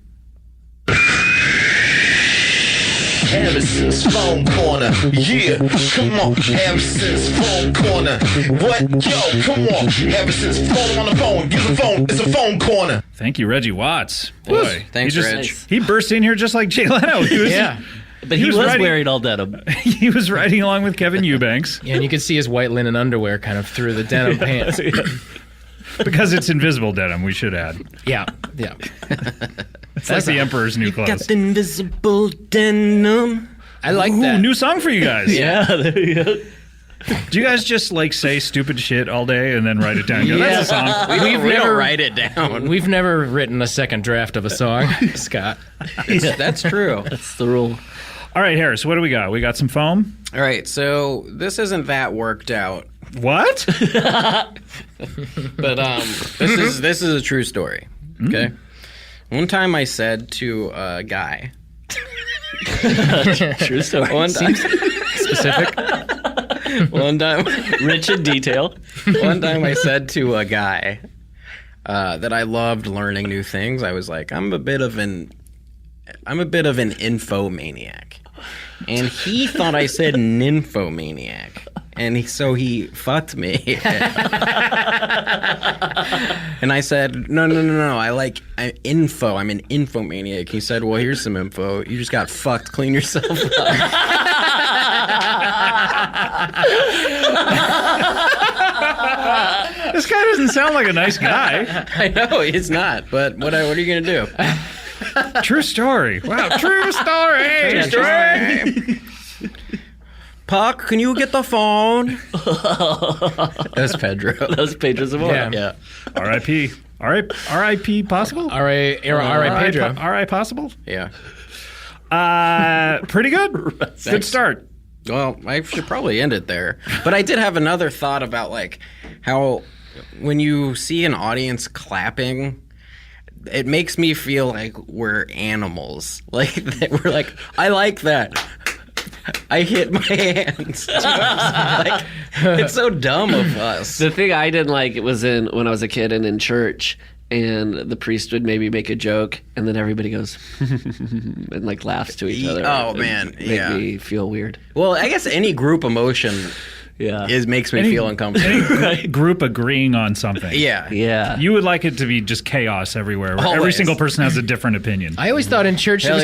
Harrison's Foam Corner. Yeah, come on, Harrison's Foam Corner. What? Yo, come on, Harrison's phone on the phone. Use the phone. It's a phone corner. Thank you, Reggie Watts. Boy, Thanks, Reg. He burst in here just like Jay Leno. But he was wearing all denim. He was riding along with Kevin Eubanks. Yeah, and you could see his white linen underwear kind of through the denim pants. Because it's invisible denim, we should add. Yeah. It's like the Emperor's New Clothes. Got the invisible denim. I like Ooh, that. New song for you guys. Yeah, there you go. Do you guys just like say stupid shit all day and then write it down? Go, that's a song. We don't write it down. We've never written a second draft of a song, Scott. That's true. That's the rule. All right, Harris, what do we got? We got some foam? All right, so this isn't that worked out. What? But this is a true story. Okay. One time I said to a guy. True story. One time, Specific. One time, rich in detail. One time I said to a guy that I loved learning new things. I was like, I'm a bit of an infomaniac, and he thought I said nymphomaniac. And so he fucked me. And I said, no. I'm info. I'm an infomaniac. He said, well, here's some info. You just got fucked. Clean yourself up. This guy doesn't sound like a nice guy. I know, he's not. But what are you going to do? True story. Wow, true story. True story. Puck, can you get the phone? That's Pedro. That was Pedro Zamora. Yeah. R.I.P. R.I.P. possible? R.I. Pedro. R.I. possible? Yeah. Pretty good. Good start. Well, I should probably end it there. But I did have another thought about like how when you see an audience clapping, it makes me feel like we're animals. Like we're like, I like that. I hit my hands. Like, it's so dumb of us. The thing I didn't like was when I was a kid and in church, and the priest would maybe make a joke, and then everybody goes and like laughs to each other. Oh man, make me feel weird. Well, I guess any group emotion. Yeah, makes me feel uncomfortable. Any group agreeing on something. Yeah. You would like it to be just chaos everywhere, where every single person has a different opinion. I always thought in church it was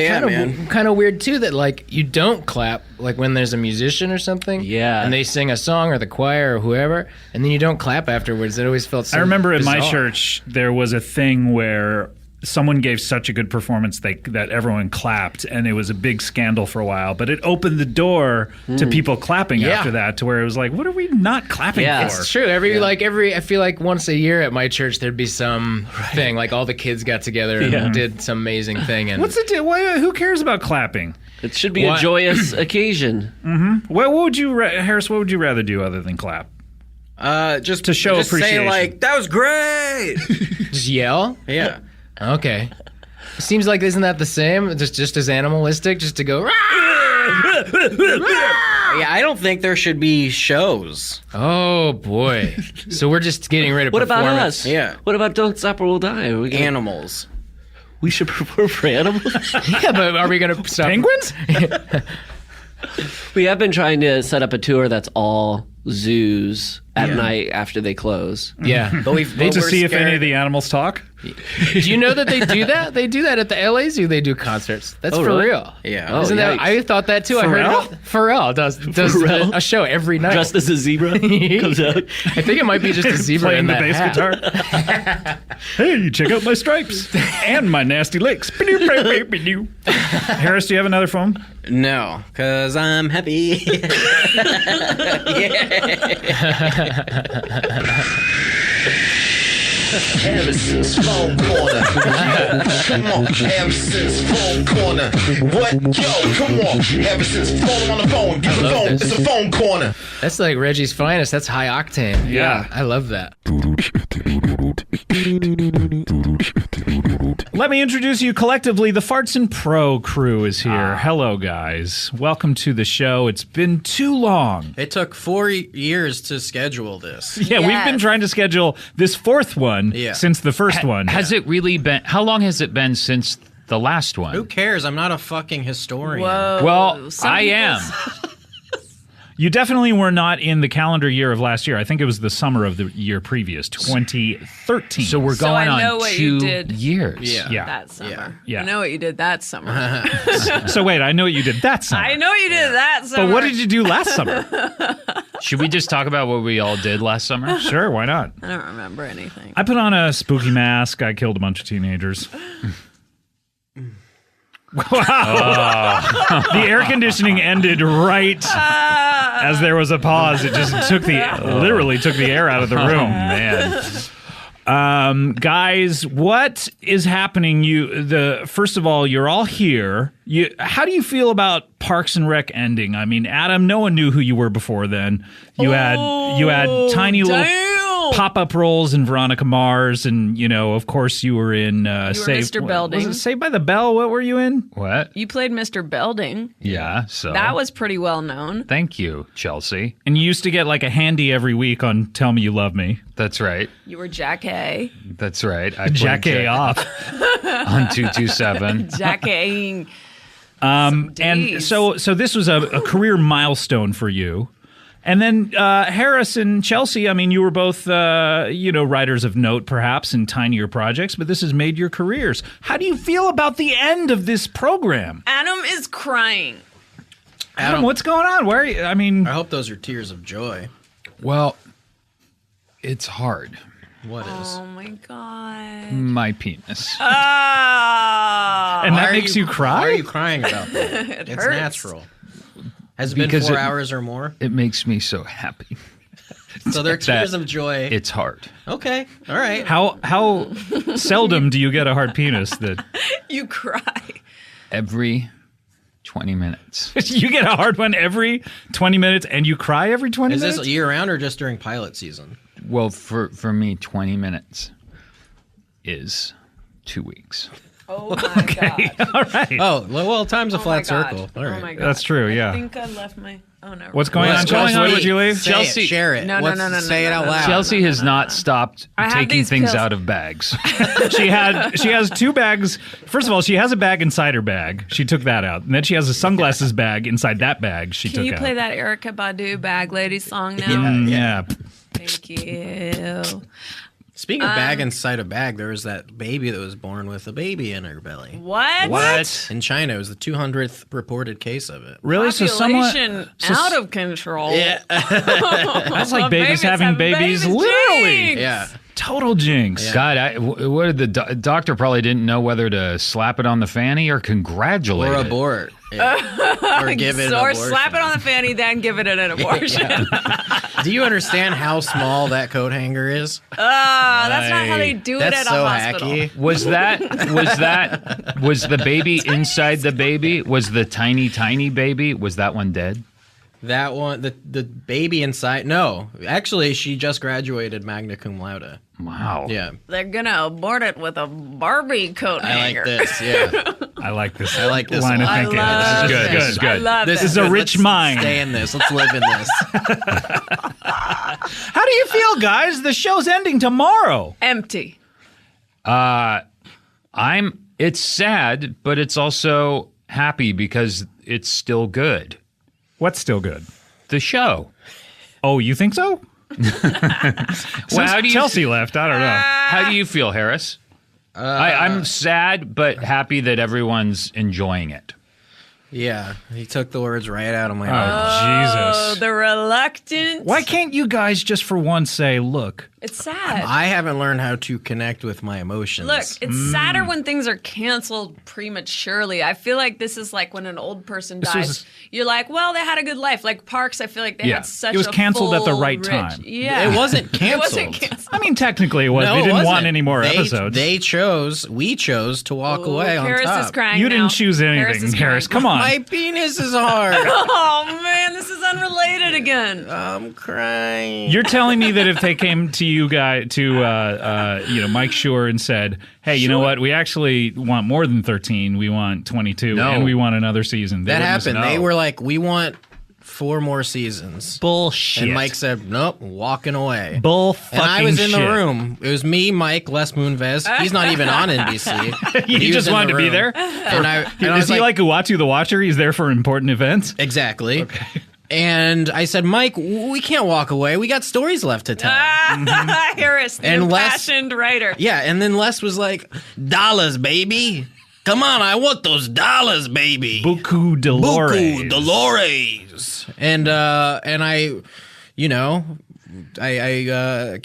kind of weird too that like you don't clap like when there's a musician or something. Yeah, and they sing a song or the choir or whoever, and then you don't clap afterwards. It always felt so I remember bizarre. in my church there was a thing where someone gave such a good performance that everyone clapped, and it was a big scandal for a while. But it opened the door to people clapping after that, to where it was like, what are we not clapping for? It's true. I feel like once a year at my church there'd be some thing, like all the kids got together and did some amazing thing. And what's it? Who cares about clapping? It should be a joyous occasion. Mm-hmm. What would you, Harris? What would you rather do other than clap? Just to show appreciation. Say like, that was great. Just yell. Yeah. Okay. Seems like isn't that the same? Just as animalistic, just to go. Yeah, I don't think there should be shows. Oh boy! So we're just getting rid of What about performance. us? Yeah. What about Don't Stop or We'll Die? Animals. We should perform for animals. Yeah, but are we going to stop penguins? We have been trying to set up a tour that's all zoos at night after they close. Yeah, but to see if any of the animals talk. Do you know that they do that? They do that at the LA Zoo. They do concerts. That's for really? real. Yeah. Isn't that? I thought that too. I heard Pharrell does a show every night. Dressed as a zebra comes out. I think it might be just a zebra playing in the that bass hat. guitar. Hey, check out my stripes and my nasty licks. Harris, do you have another phone? No, because I'm happy. Harris's phone corner. Yeah, come on, Harris's phone corner. What? Yo, come on, Harris's phone on the phone. Get the phone. It's a phone corner. That's like Reggie's finest. That's high octane. Yeah. I love that. Let me introduce you collectively. The Farts and Pro crew is here. Hello, guys. Welcome to the show. It's been too long. It took 4 years to schedule this. Yeah, we've been trying to schedule this fourth one since the first one. Has it really been? How long has it been since the last one? Who cares? I'm not a fucking historian. Whoa. Well, I am. You definitely were not in the calendar year of last year. I think it was the summer of the year previous, 2013. So we're going I know on what 2 you did years. Yeah. That summer. Yeah. I know what you did that summer. So wait, I know what you did that summer. I know what you did that summer. But what did you do last summer? Should we just talk about what we all did last summer? Sure, why not? I don't remember anything. I put on a spooky mask. I killed a bunch of teenagers. Wow. The air conditioning ended right As there was a pause, it just literally took the air out of the room, man. Guys, what is happening? First of all, you're all here. How do you feel about Parks and Rec ending? I mean, Adam, no one knew who you were before then. You had tiny little pop-up roles in Veronica Mars, and of course, you were in Mr. Belding. Was it Saved by the Bell? What were you in? What? You played Mr. Belding. Yeah, so That was pretty well known. Thank you, Chelsea. And you used to get like a handy every week on Tell Me You Love Me. That's right. You were Jack A. That's right. I Jack A off on 227. Jack A. And so this was a career milestone for you. And then Harris and Chelsea, I mean, you were both, writers of note, perhaps, in tinier projects, but this has made your careers. How do you feel about the end of this program? Adam is crying. Adam, what's going on? Where are you? I mean, I hope those are tears of joy. Well, it's hard. What is? Oh, my God. My penis. And that makes you cry? Why are you crying about that? It It's hurts. natural. Has it been 4 hours or more? It makes me so happy. So they're tears of joy. It's hard. Okay. All right. How seldom do you get a hard penis that You cry. Every 20 minutes. you get a hard one every 20 minutes and you cry every 20 Is minutes? this year-round or just during pilot season? Well, for me, 20 minutes is 2 weeks. Oh, my God. All right. Oh, well, time's a flat my God. circle. All right. Oh, my God. That's true, yeah. I think I left my... Oh, no. What's going on, Chelsea? Would you leave? Say Chelsea, it, share it. No. Say it out loud. Chelsea has not stopped I have taking these things pills. out of bags. She has 2 bags. First of all, she has a bag inside her bag. She took that out. And then she has a sunglasses bag inside that bag she Can took you out. play that Erykah Badu Bag Lady song now? Yeah. Thank you. Speaking of bag inside a bag, there was that baby that was born with a baby in her belly. What? In China, it was the 200th reported case of it. Really? Population out of control. Yeah. That's like babies having babies, literally. Yeah. Total jinx. Yeah. God, what did the doctor probably didn't know whether to slap it on the fanny or congratulate Or it. abort. Yeah. Or give it an Or abortion. slap it on the fanny, then give it an abortion. Do you understand how small that coat hanger is? That's not how they do it That's at so a hospital. hacky. Was the baby inside the baby? Was the tiny baby? Was that one dead? That one, the baby inside. No, actually, she just graduated magna cum laude. Wow. Yeah. They're gonna abort it with a Barbie coat I hanger. like this. Yeah. I like this. I like this line a of lot. thinking. I This is love good. this. This is good. I love This this. is a rich mind. Stay in this. Let's live in this. How do you feel, guys? The show's ending tomorrow. Empty. It's sad, but it's also happy because it's still good. What's still good? The show. Oh, you think so? Well, how do you Chelsea left. I don't know. How do you feel, Harris? I'm sad, but happy that everyone's enjoying it. Yeah, he took the words right out of my Oh, mouth. Jesus. The reluctant. Why can't you guys just for once say, look? It's sad. I haven't learned how to connect with my emotions. Look, it's sadder when things are canceled prematurely. I feel like this is like when an old person dies. You're like, well, they had a good life. Like Parks, I feel like they had such a it was canceled at the full, right rich- time. Yeah. It wasn't canceled. It wasn't canceled. I mean, technically it was. No, They it didn't want wasn't. any more episodes. We chose to walk away on Harris top. is crying You now. didn't choose anything, Harris. Come on. My penis is hard. Oh, man, this is unrelated again. I'm crying. You're telling me that if they came to you guys to Mike Schur and said, "Hey, you know what? We actually want more than 13. We want 22, and we want another season." That happened. They were like, "We want 4 more seasons." Bullshit. And Mike said, "Nope, walking away." Bull fucking And I was in the shit. room. It was me, Mike, Les Moonves. He's not even on NBC. He was just in wanted the to be room. there. And I Is was he like Uatu the Watcher? He's there for important events. Exactly. Okay. And I said, Mike, we can't walk away. We got stories left to tell. Harris, the And Les- impassioned writer. Yeah, and then Les was like, dollars, baby. Come on, I want those dollars, baby. Buku Dolores. Buku Dolores. And I, I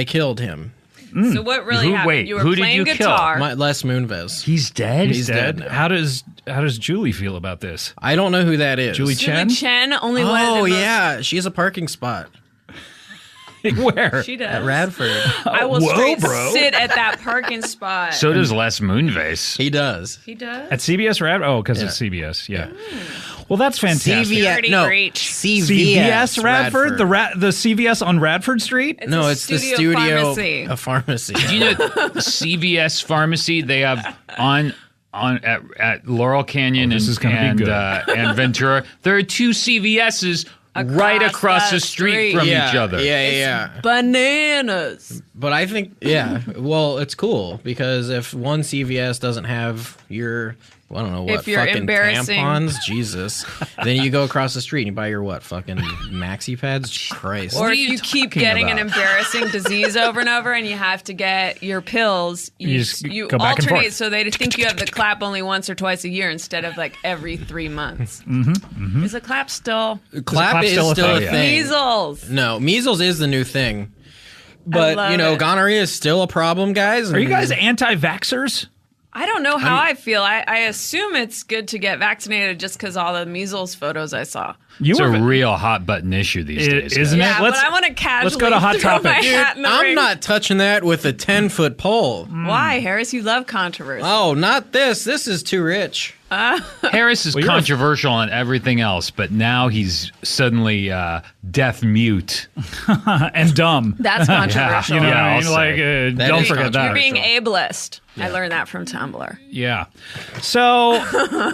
killed him. So what really happened? You were playing guitar. Les Moonves. He's dead. He's dead now. How does Julie feel about this? I don't know who that is. Julie Chen. Julie Chen, only one of the most... yeah, she has a parking spot. Where? She does. At Radford. I will sit at that parking spot. So does Les Moonves. He does. He does? At CBS Radford? Oh, because it's CBS, yeah. Well, that's fantastic. CVS Radford? The CVS on Radford Street? It's the studio pharmacy. Do you know CVS Pharmacy? They have at Laurel Canyon and Ventura. There are 2 CVS's right across the street from each other. Yeah. Bananas. But I think, well, it's cool because if one CVS doesn't have your, I don't know what, if you're fucking embarrassing. tampons, Jesus, then you go across the street and you buy your fucking maxi pads. Christ. Or if you keep getting an embarrassing disease over and over and you have to get your pills, you go back and alternate forth. so they think you have the clap only once or twice a year instead of like every 3 months. Is the clap still? Clap is still a thing. Measles. No, measles is the new thing. But, gonorrhea is still a problem, guys. Are you guys anti-vaxxers? I don't know how I feel. I assume it's good to get vaccinated just because all the measles photos I saw. It's a real hot button issue these days, isn't it? Yeah, but I want to casually let's go to hot throw topic. my hat in the I'm ring. not touching that with a 10-foot pole. Why, Harris? You love controversy. Oh, not this. This is too rich. Harris is controversial on everything else, but now he's suddenly deaf mute and dumb. That's controversial. You know what I mean? Like, don't forget that. You're being ableist. I learned that from Tumblr. Yeah. So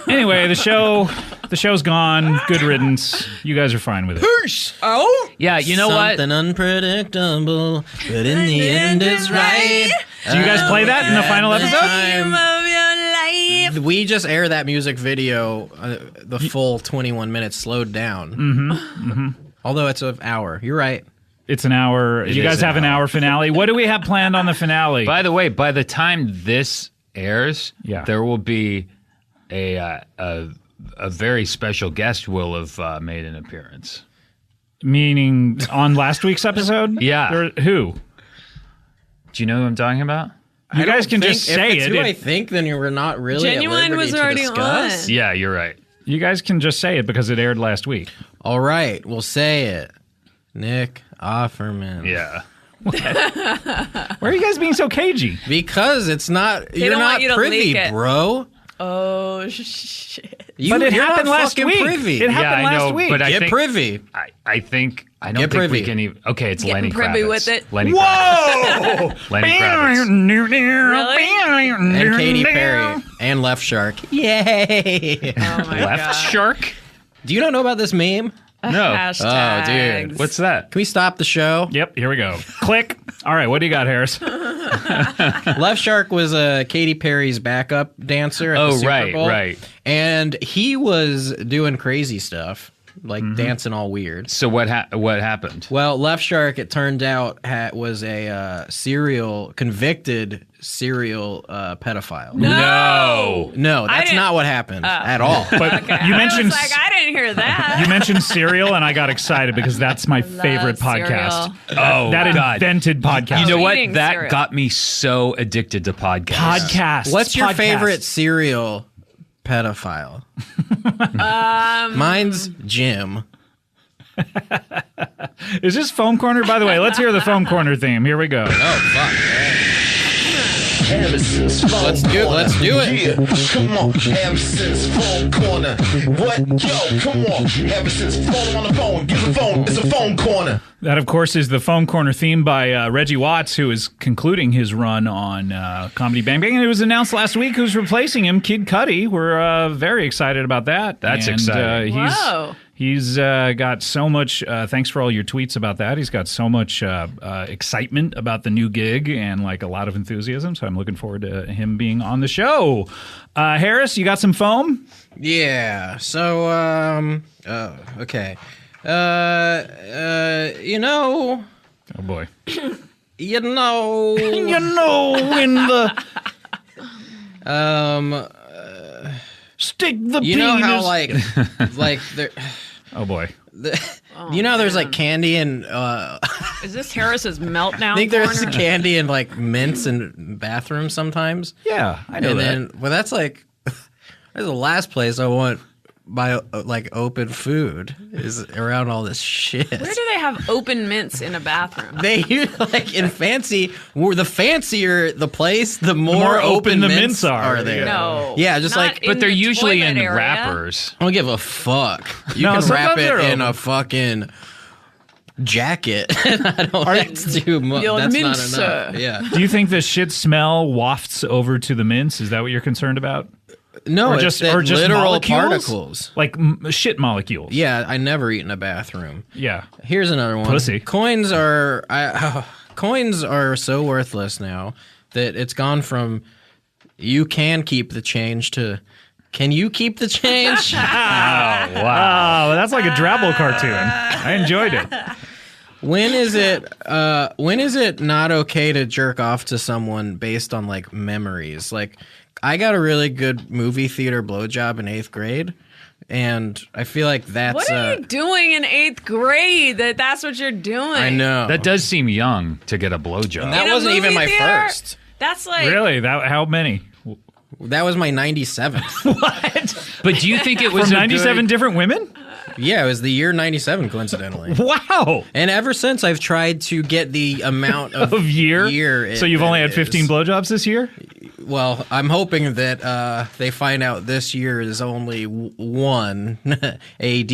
anyway, the show's gone. Good riddance. You guys are fine with it. Oh, yeah. You know what? Something unpredictable, but in the end it's right. Do you guys play that in the final episode? We just air that music video, the full 21 minutes slowed down. Although it's an hour. You're right. It's an hour. You guys have an hour finale. What do we have planned on the finale? By the way, by the time this airs, there will be a very special guest will have made an appearance. Meaning on last week's episode? Yeah. Who? Do you know who I'm talking about? You guys can just say if it's it. Who I think, then we're not really Genuine at was liberty already to discuss. on. Yeah, you're right. You guys can just say it because it aired last week. All right, we'll say it. Nick Offerman. Yeah. Why are you guys being so cagey? Because it's not. They you're don't not want you to privy, leak it. bro. Oh, shit. But it you're happened not last fucking week. Privy. It happened last week. But I Get think, privy. I don't Get think privy. we can even. Okay, it's Getting Lenny privy Kravitz. with it. Lenny Whoa! Kravitz. Lenny Kravitz. Really? And Katy Perry and Left Shark. Yay! Oh my Left God. Shark? Do you not know about this meme? No. Hashtags. Oh, dude. What's that? Can we stop the show? Yep, here we go. Click. All right, what do you got, Harris? Left Shark was Katy Perry's backup dancer at the Super Bowl. Right. And he was doing crazy stuff, like dancing all weird. So what happened? Well, Left Shark, it turned out, was a convicted serial pedophile. No, that's not what happened at all. But you mentioned I didn't hear that. you mentioned cereal, and I got excited because that's my favorite podcast. Oh, that God. invented podcast. You know what? Eating That cereal. got me so addicted to podcasts. Podcasts. What's your Podcasts. favorite serial pedophile? Mine's Jim. Is this Foam Corner? By the way, let's hear the Foam Corner theme. Here we go. Oh, fuck. Let's do it. Yeah, come on, Harrison's phone corner. What? Yo, come on, Harrison's phone on the phone. Give the phone. It's a phone corner. That, of course, is the Foam Corner theme by Reggie Watts, who is concluding his run on Comedy Bang Bang. And it was announced last week who's replacing him, Kid Cudi. We're very excited about that. That's exciting. Whoa. He's got so much, thanks for all your tweets about that. He's got so much excitement about the new gig and like a lot of enthusiasm. So I'm looking forward to him being on the show. Harris, you got some foam? Yeah. So, okay. You know. Oh boy. You know. You know when the stick the penis. You know how like there Oh boy. You know, there's like candy and. Is this Harris's meltdown? I think there's corner? candy and like mints in bathrooms sometimes. Yeah, I know Well, that's like that's the last place I want my like open food is around all this shit. Where do they have open mints in a bathroom? They like in fancy. The fancier the place, the more open the mints are there. No, yeah, just like, but they're usually in area. wrappers. I don't give a fuck. You can wrap it in a fucking jacket. I don't. That's too much. That's not enough. Yeah. Do you think the shit smell wafts over to the mints? Is that what you're concerned about? No, or it's just literal molecules? particles, like shit molecules. Yeah, I never eat in a bathroom. Yeah. Here's another one. Pussy. Coins are so worthless now that it's gone from you can keep the change to can you keep the change? Oh, wow. That's like a Drabble cartoon. I enjoyed it. When is it not okay to jerk off to someone based on like memories? Like, I got a really good movie theater blowjob in 8th grade, and I feel like that's. What are you doing in 8th grade? That's what you're doing. I know. That does seem young to get a blowjob. And that wasn't even my first. That's like really how many? That was my 97th. What? But do you think it was from 97 different women? Yeah, it was the year 97, coincidentally. Wow! And ever since, I've tried to get the amount of year. So you've only had 15 blowjobs this year? Well, I'm hoping that they find out this year is only 1 AD.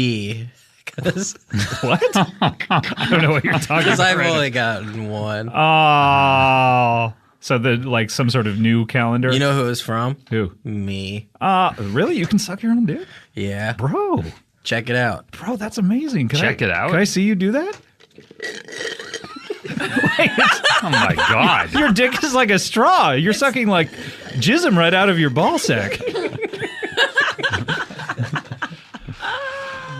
What? I don't know what you're talking about. Because I've only gotten 1. Oh. So like some sort of new calendar? You know who it's from? Who? Me. Really? You can suck your own dick? Yeah. Bro. Check it out. Bro, that's amazing. Check it out. Can I see you do that? Oh my God. Your dick is like a straw. You're sucking like jism right out of your ball sack.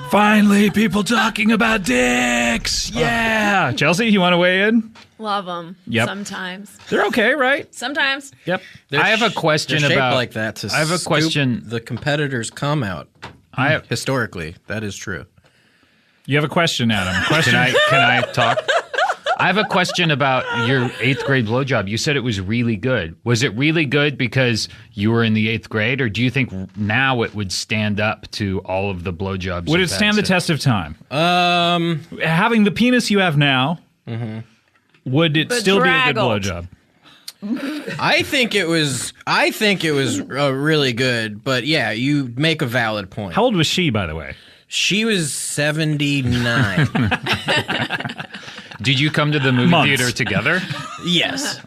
Finally, people talking about dicks. Yeah. Chelsea, you want to weigh in? love them. Yep. Sometimes They're okay, right? Sometimes. Yep. I have a question they're shaped about like that to I have a question. The competitors come out. Historically, that is true. You have a question, Adam. Question. Can I talk? I have a question about your 8th grade blowjob. You said it was really good. Was it really good because you were in the 8th grade, or do you think now it would stand up to all of the blowjobs? Would it stand the test of time? Having the penis you have now, would it still be a good blowjob? I think it was really good, but yeah, you make a valid point. How old was she, by the way? She was 79. Did you come to the movie theater together? Yes.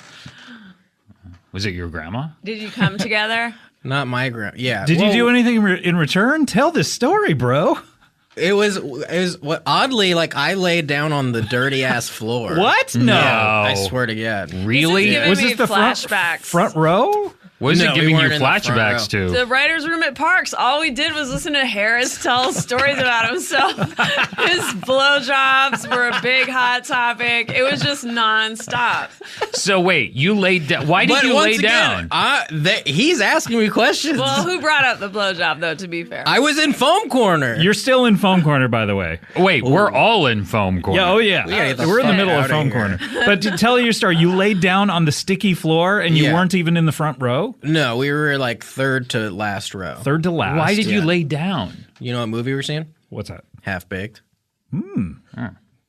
Was it your grandma? Did you come together? Not my grandma. Yeah. Did you do anything in return? Tell this story, bro. It was oddly like I laid down on the dirty ass floor. What? No. Yeah, I swear to God. Really? Was this the flashbacks? Front row? What is it giving you flashbacks to? The writer's room at Parks. All we did was listen to Harris tell stories about himself. His blowjobs were a big hot topic. It was just nonstop. So wait, you laid down. Why did you lay down? He's asking me questions. Well, who brought up the blowjob, though, to be fair? I was in foam corner. You're still in foam corner, by the way. Wait, we're all in foam corner. Yeah, oh yeah. We're in the middle of foam corner. But to tell your story, you laid down on the sticky floor and you weren't even in the front row? No, we were like third to last row. Third to last. Why did you lay down? You know what movie we're seeing? What's that? Half Baked.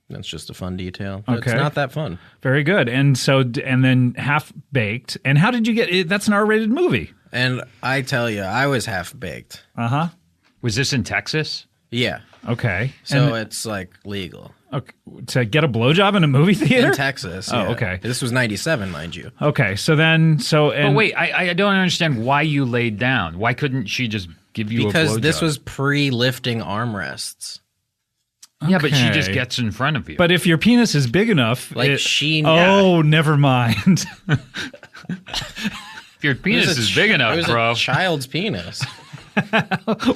That's just a fun detail. Okay. It's not that fun. Very good. And then Half Baked. And how did you get it? That's an R-rated movie. And I tell you, I was half baked. Uh-huh. Was this in Texas? Yeah. Okay. So it's like legal. Okay. To get a blowjob in a movie theater? In Texas. Oh, yeah. okay. This was 97, mind you. Okay. But wait, I don't understand why you laid down. Why couldn't she just give you a blowjob? Because this was pre-lifting armrests. Yeah, but she Okay. just gets in front of you. But if your penis is big enough... Oh, never mind. If your penis is big enough, it was bro. a child's penis.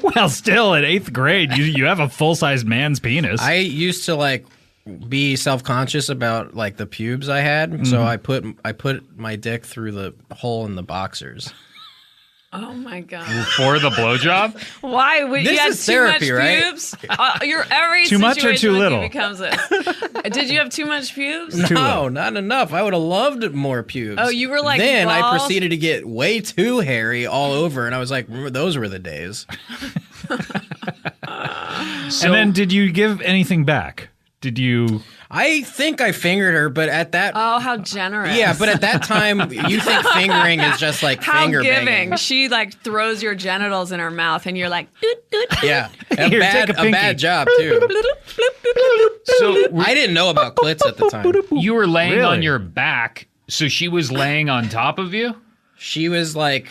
Well, still, at 8th grade, you have a full-sized man's penis. I used to be self-conscious about the pubes I had, so I put my dick through the hole in the boxers. Oh my god! For the blowjob? Why would This you have is too therapy, much right? pubes? You're every Too much or situation too with little? You becomes this. Did you have too much pubes? No, not enough. I would have loved more pubes. Oh, you were like Then I balls? proceeded to get way too hairy all over, and I was like, those were the days. And then did you give anything back? Did you? I think I fingered her, but at that. Oh, how generous! Yeah, but at that time, you think fingering is just like How finger giving. banging. She like throws your genitals in her mouth, and you're like, doot, doot. Yeah, a Here, bad, take a a bad pinky. job too. So I didn't know about clits at the time. you were laying Really? on your back, so she was laying on top of you? She was like,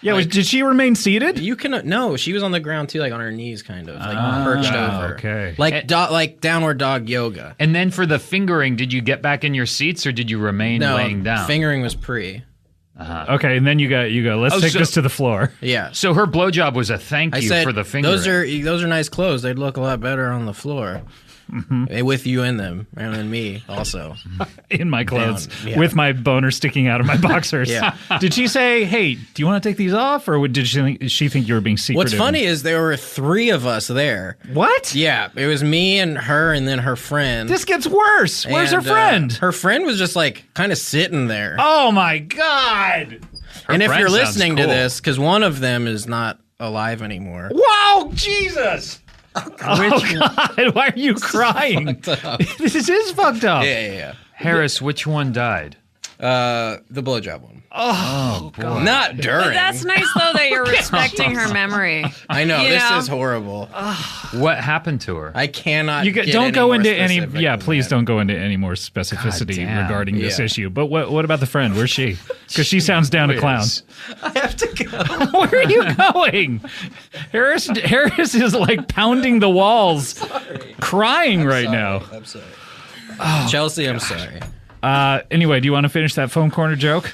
Yeah, did she remain seated? you can no. She was on the ground too, like on her knees, kind of like perched over. Okay. Like like downward dog yoga. And then for the fingering, did you get back in your seats or did you remain No, laying down? fingering was pre. Okay, and then you go. Let's Oh, take so- this to the floor. Yeah. So her blowjob was a thank I you said for the fingering. those are nice clothes. They'd look a lot better on the floor. And with you in them, and then me also. In my clothes, Down, yeah. with my boner sticking out of my boxers. Yeah. Did she say, "Hey, do you want to take these off," or did she think you were being secretive? What's funny is there were 3 of us there. What? Yeah, it was me and her, and then her friend. This gets worse. Where's her And, friend? Her friend was just like kind of sitting there. Oh my god! And if friend you're sounds listening to cool. this, because one of them is not alive anymore. Wow, Jesus! Oh God! Why are you crying? This is fucked up. Yeah. Harris, which one died? The blowjob one. Oh, boy. Not during. But that's nice though that you're respecting her memory. I know, You this know? is horrible. What happened to her? I cannot. You get don't any go more into any. specific Yeah, than please that. don't go into any more specificity damn. regarding this Yeah. issue. But what about the friend? Where's she? Because she sounds down to clown. I have to go. Where are you going? Harris is like pounding the walls, crying right now. I'm sorry. Chelsea, I'm sorry. Anyway, do you want to finish that foam corner joke?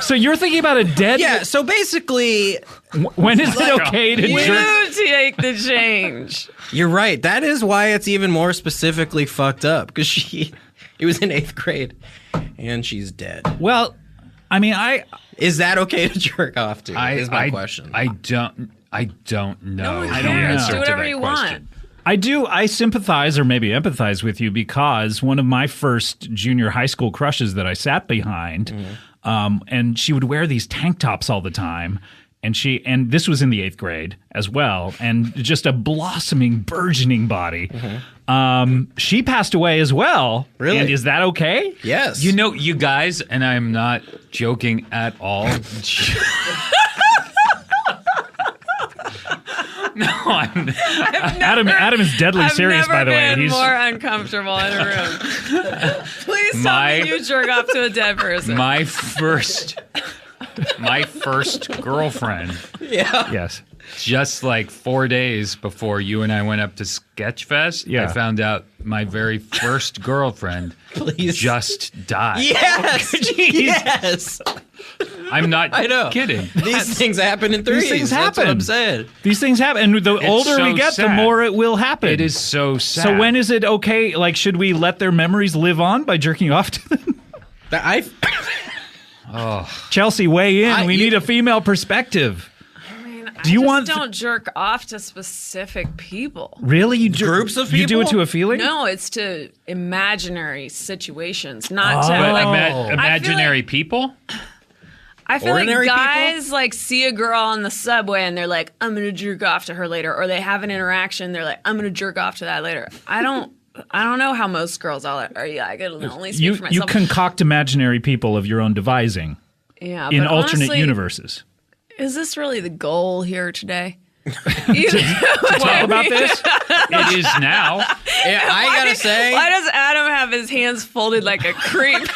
So you're thinking about a dead. Yeah. So basically, When is it okay to You jerk? take the change. you're right. That is why it's even more specifically fucked up because it was in 8th grade, and she's dead. Well, I mean, Is that okay to jerk off to? Is my question. I don't know. No one the cares. answer Do to whatever that you question. want. I sympathize or maybe empathize with you because one of my first junior high school crushes that I sat behind, and she would wear these tank tops all the time. And this was in the 8th grade as well, and just a blossoming, burgeoning body. She passed away as well. Really? And is that okay? Yes. You know, you guys, and I'm not joking at all. No, I'm. Adam is deadly serious, by the way. I've never been He's more uncomfortable in a room. Please tell me you jerk off to a dead person. My first girlfriend. Yeah. Yes. Just like 4 days before you and I went up to Sketchfest, Yeah. I found out my very first girlfriend just died. Yes. Yes. I'm not I know. kidding. These things happen in threes. These things That's what happen. I'm saying. These things happen, and the older so we get, the sad. more it will happen. It is so sad. So when is it okay? Like, should we let their memories live on by jerking off to them? Chelsea, weigh in. We need a female perspective. Do you want? Don't jerk off to specific people. Really? You groups of You do it people? to a feeling? No, it's to imaginary situations, not Oh. to like imaginary people? I feel Ordinary like people? guys like see a girl on the subway and they're like, I'm gonna jerk off to her later, or they have an interaction, they're like, I'm gonna jerk off to that later. I don't know how most girls are. Yeah, I can only speak for You myself. concoct imaginary people of your own devising. Yeah, in but alternate honestly, universes. Is this really the goal here today? Talk about this? It is now. Yeah, I gotta say. Why does Adam have his hands folded like a creep?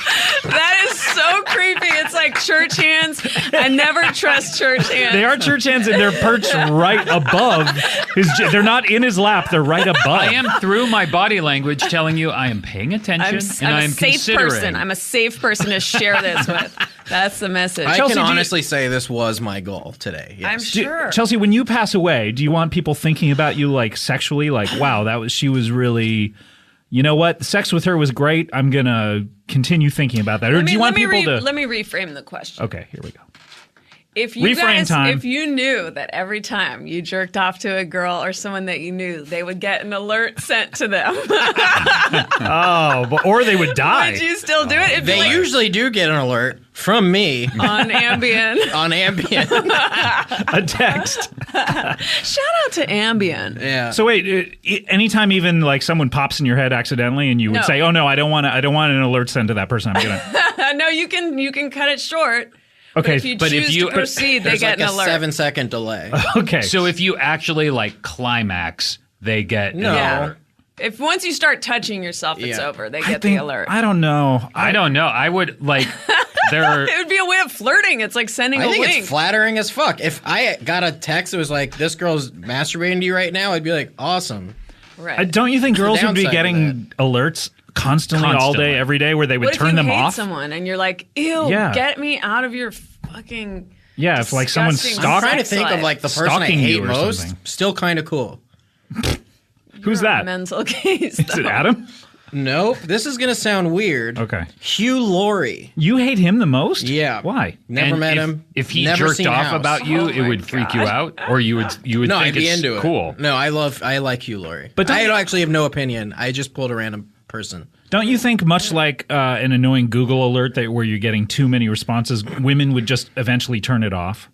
That is so creepy. It's like church hands. I never trust church hands. They are church hands, and they're perched right above his. They're not in his lap. They're right above. I am through my body language telling you I am paying attention and I am a safe considering. person. I'm a safe person to share this with. That's the message. I can honestly say this was my goal today. Yes. I'm sure. Chelsea, when you pass away, do you want people thinking about you like sexually? Like, wow, she was really, you know what? Sex with her was great. I'm gonna continue thinking about that. Or do you want people to? Let me reframe the question. Okay, here we go. If you Refrain guys, time. if you knew that every time you jerked off to a girl or someone that you knew, they would get an alert sent to them. Or they would die. Would you still do it? It'd be They like usually do get an alert from me on Ambien. on Ambien. A text. Shout out to Ambien. Yeah. So wait, anytime even like someone pops in your head accidentally, and you would No. say, "Oh no, I don't want an alert sent to that person." I'm gonna. No, you can cut it short. Okay, but if you proceed, they There's get like an a alert. 7-second delay. Okay. So if you actually like climax, they get No. an Yeah. alert. If once you start touching yourself, it's Yeah. over. They get the alert. I don't know. I don't know. I would like there. It would be a way of flirting. It's like sending I a think wink. it's flattering as fuck. If I got a text that was like, "This girl's masturbating to you right now," I'd be like, "Awesome." Right. Don't you think What's the girls would be downside of getting alerts constantly all Constantly. day, every day, where they would What turn if you them hate off? someone and you're like, ew, Yeah. get me out of your fucking Yeah, if like someone's disgusting I'm trying to sex think life. of like the person I Stalking you hate or most. something. Still kind of cool. Who's You're a that? mental case. Is it Adam? Nope. This is gonna sound weird. Okay. Hugh Laurie. You hate him the most? Yeah. Why? Never And met if, him. If he never jerked seen off House. about you, it would freak you out, or you would No, think I'd be it's into cool. it. No, I like Hugh Laurie. But But I don't- actually have no opinion. I just pulled a random person. Don't you think, much like an annoying Google alert that where you're getting too many responses, women would just eventually turn it off?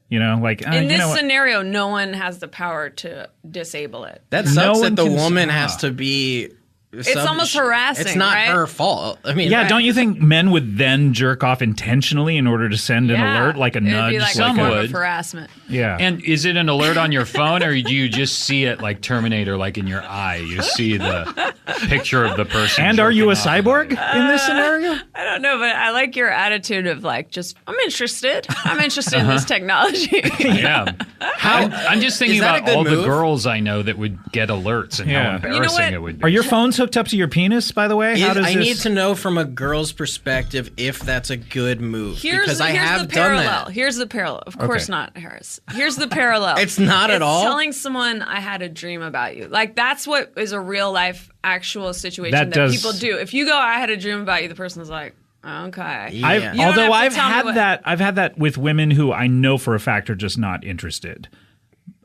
You know, like In you this know what? scenario, no one has the power to disable it. That No sucks one that the can- woman has to be. It's almost harassing, It's not right? her fault. I mean, Yeah, don't you think men would then jerk off intentionally in order to send an Yeah. alert, like a It'd nudge? be like a Some form would. of harassment. Yeah. And is it an alert on your phone, or do you just see it like Terminator, like in your eye? You see the picture of the person. And are you a jerking off. cyborg in this scenario? I don't know, but I like your attitude of like, just I'm interested. I'm interested in this technology. Yeah. I'm just thinking is that a about good all the move? girls I know that would get alerts and Yeah. how You know embarrassing what? it would be. Are your phones hooked up to your penis, by the way? How does I this... need to know from a girl's perspective if that's a good move because I have the done parallel. that. Here's the parallel. Of course Okay. not, Harris. Here's the parallel. It's not at all? Telling someone I had a dream about you. Like that's what is a real life actual situation That that, does- people do. If you go, I had a dream about you, the person's like, okay. Yeah. I've, You don't although have I've to tell me had what- that, I've had that with women who I know for a fact are just not interested.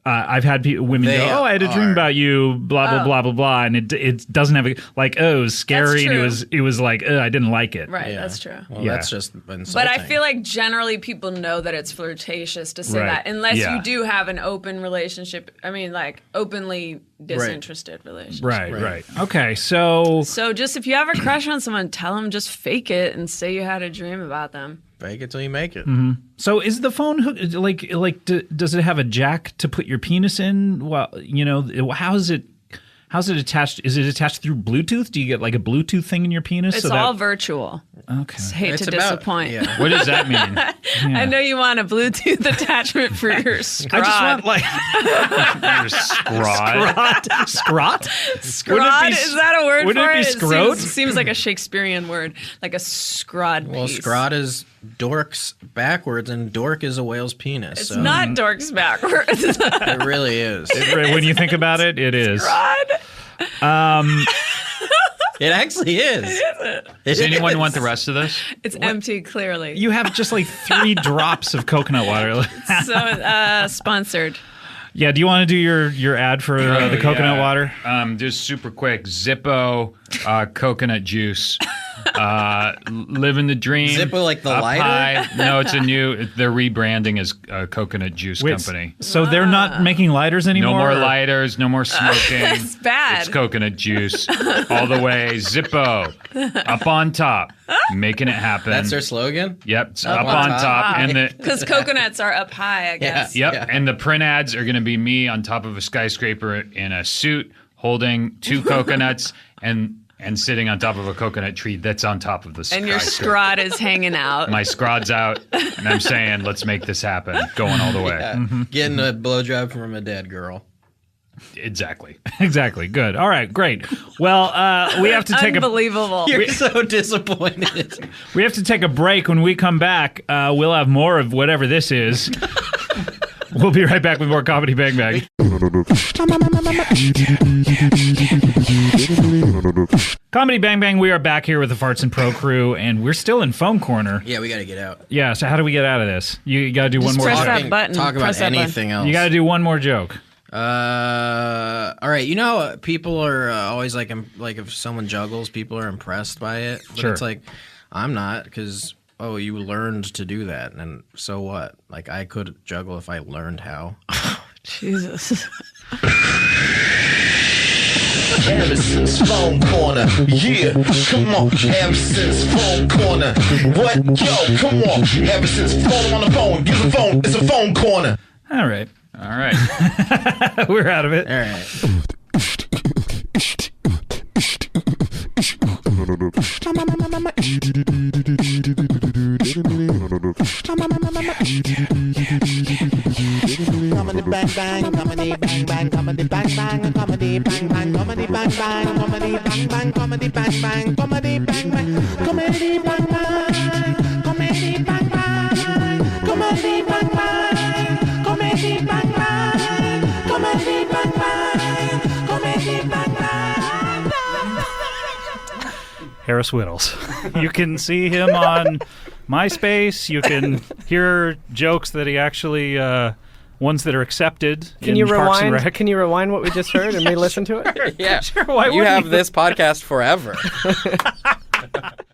I've had women They go, "Oh, I had a dream are. about you," blah blah Oh. blah blah blah, and it doesn't have a like, "Oh, it was scary," and true. it was like, I didn't like it. Right, Yeah. that's true. Well, Yeah. that's just insulting. But I feel like generally people know that it's flirtatious to say Right. that unless Yeah. you do have an open relationship. I mean, like openly disinterested relationship. Right. Okay, so So just if you have a crush on someone, tell them just fake it and say you had a dream about them. fake it till you make it. So is the phone hooked? Does it have a jack to put your penis in? Well, you know, how's it attached? Is it attached through Bluetooth? Do you get like a Bluetooth thing in your penis? It's so all that, virtual. okay. Hate It's to about- disappoint. yeah. What does that mean? I know you want a Bluetooth attachment for your scrot. I just want like Your scrot. scrot. scrot. Is that a word wouldn't for it it? be scrot? Seems like a Shakespearean word, like a scrod Well, piece. scrot is dorks backwards, and dork is a whale's penis. It's so not dorks backwards. It really is. When you think about it, it is. Scrod. It actually is. Does anyone want the rest of this? It's empty, clearly. You have just like 3 drops of coconut water. So, sponsored. Yeah. Do you want to do your ad for the coconut Yeah. water? Just super quick. Zippo coconut juice. Living the dream. Zippo, like the Up lighter? high. No, it's a new. They're rebranding as a coconut juice Wait, company. So they're not making lighters anymore? No more or- lighters. No more smoking. That's bad. It's coconut juice all the way. Zippo up on top, making it happen. That's their slogan? Yep, it's up on top, and the Because coconuts are up high, I guess. Yep, and the print ads are going to be me on top of a skyscraper in a suit, holding 2 coconuts and sitting on top of a coconut tree that's on top of the And your skyscraper. scrot is hanging out. My scrod's out, and I'm saying, let's make this happen. Going all the way. Yeah. Getting a blowjob from a dead girl. Exactly. Exactly. Good. All right. Great. Well, we have to take Unbelievable. You're so disappointed. We have to take a break. When we come back, we'll have more of whatever this is. We'll be right back with more Comedy Bang Bang. Comedy Bang Bang, we are back here with the Farts and Pro crew, and we're still in Phone Corner. Yeah, we got to get out. Yeah, so how do we get out of this? You got to do one more press joke. that button. Talk about Press that anything else. You got to do one more joke. All right. You know, people are always like if someone juggles, people are impressed by it. But Sure. it's like, I'm not, because, oh, you learned to do that. And so what? Like, I could juggle if I learned how. Jesus. Harrison's Phone Corner. Yeah, come on. Harrison's Phone Corner. What? Yo, come on. Harrison's phone on the phone. Give the phone. It's a phone corner. All right. We're out of it. All right. Comedy bang bang, comedy bang bang, comedy bang bang, comedy bang bang, comedy bang bang, comedy bang bang, comedy bang bang, comedy bang bang, comedy bang bang, comedy bang bang, comedy bang bang, comedy bang bang, comedy bang bang, comedy bang bang. Harris Wittels. You can see him on MySpace. You can hear jokes that he actually, ones that are accepted. Can in you Parks and rewind? Rec. Can you rewind what we just heard and re-listen to it? Yeah. Sure, why you wouldn't have you? this podcast forever.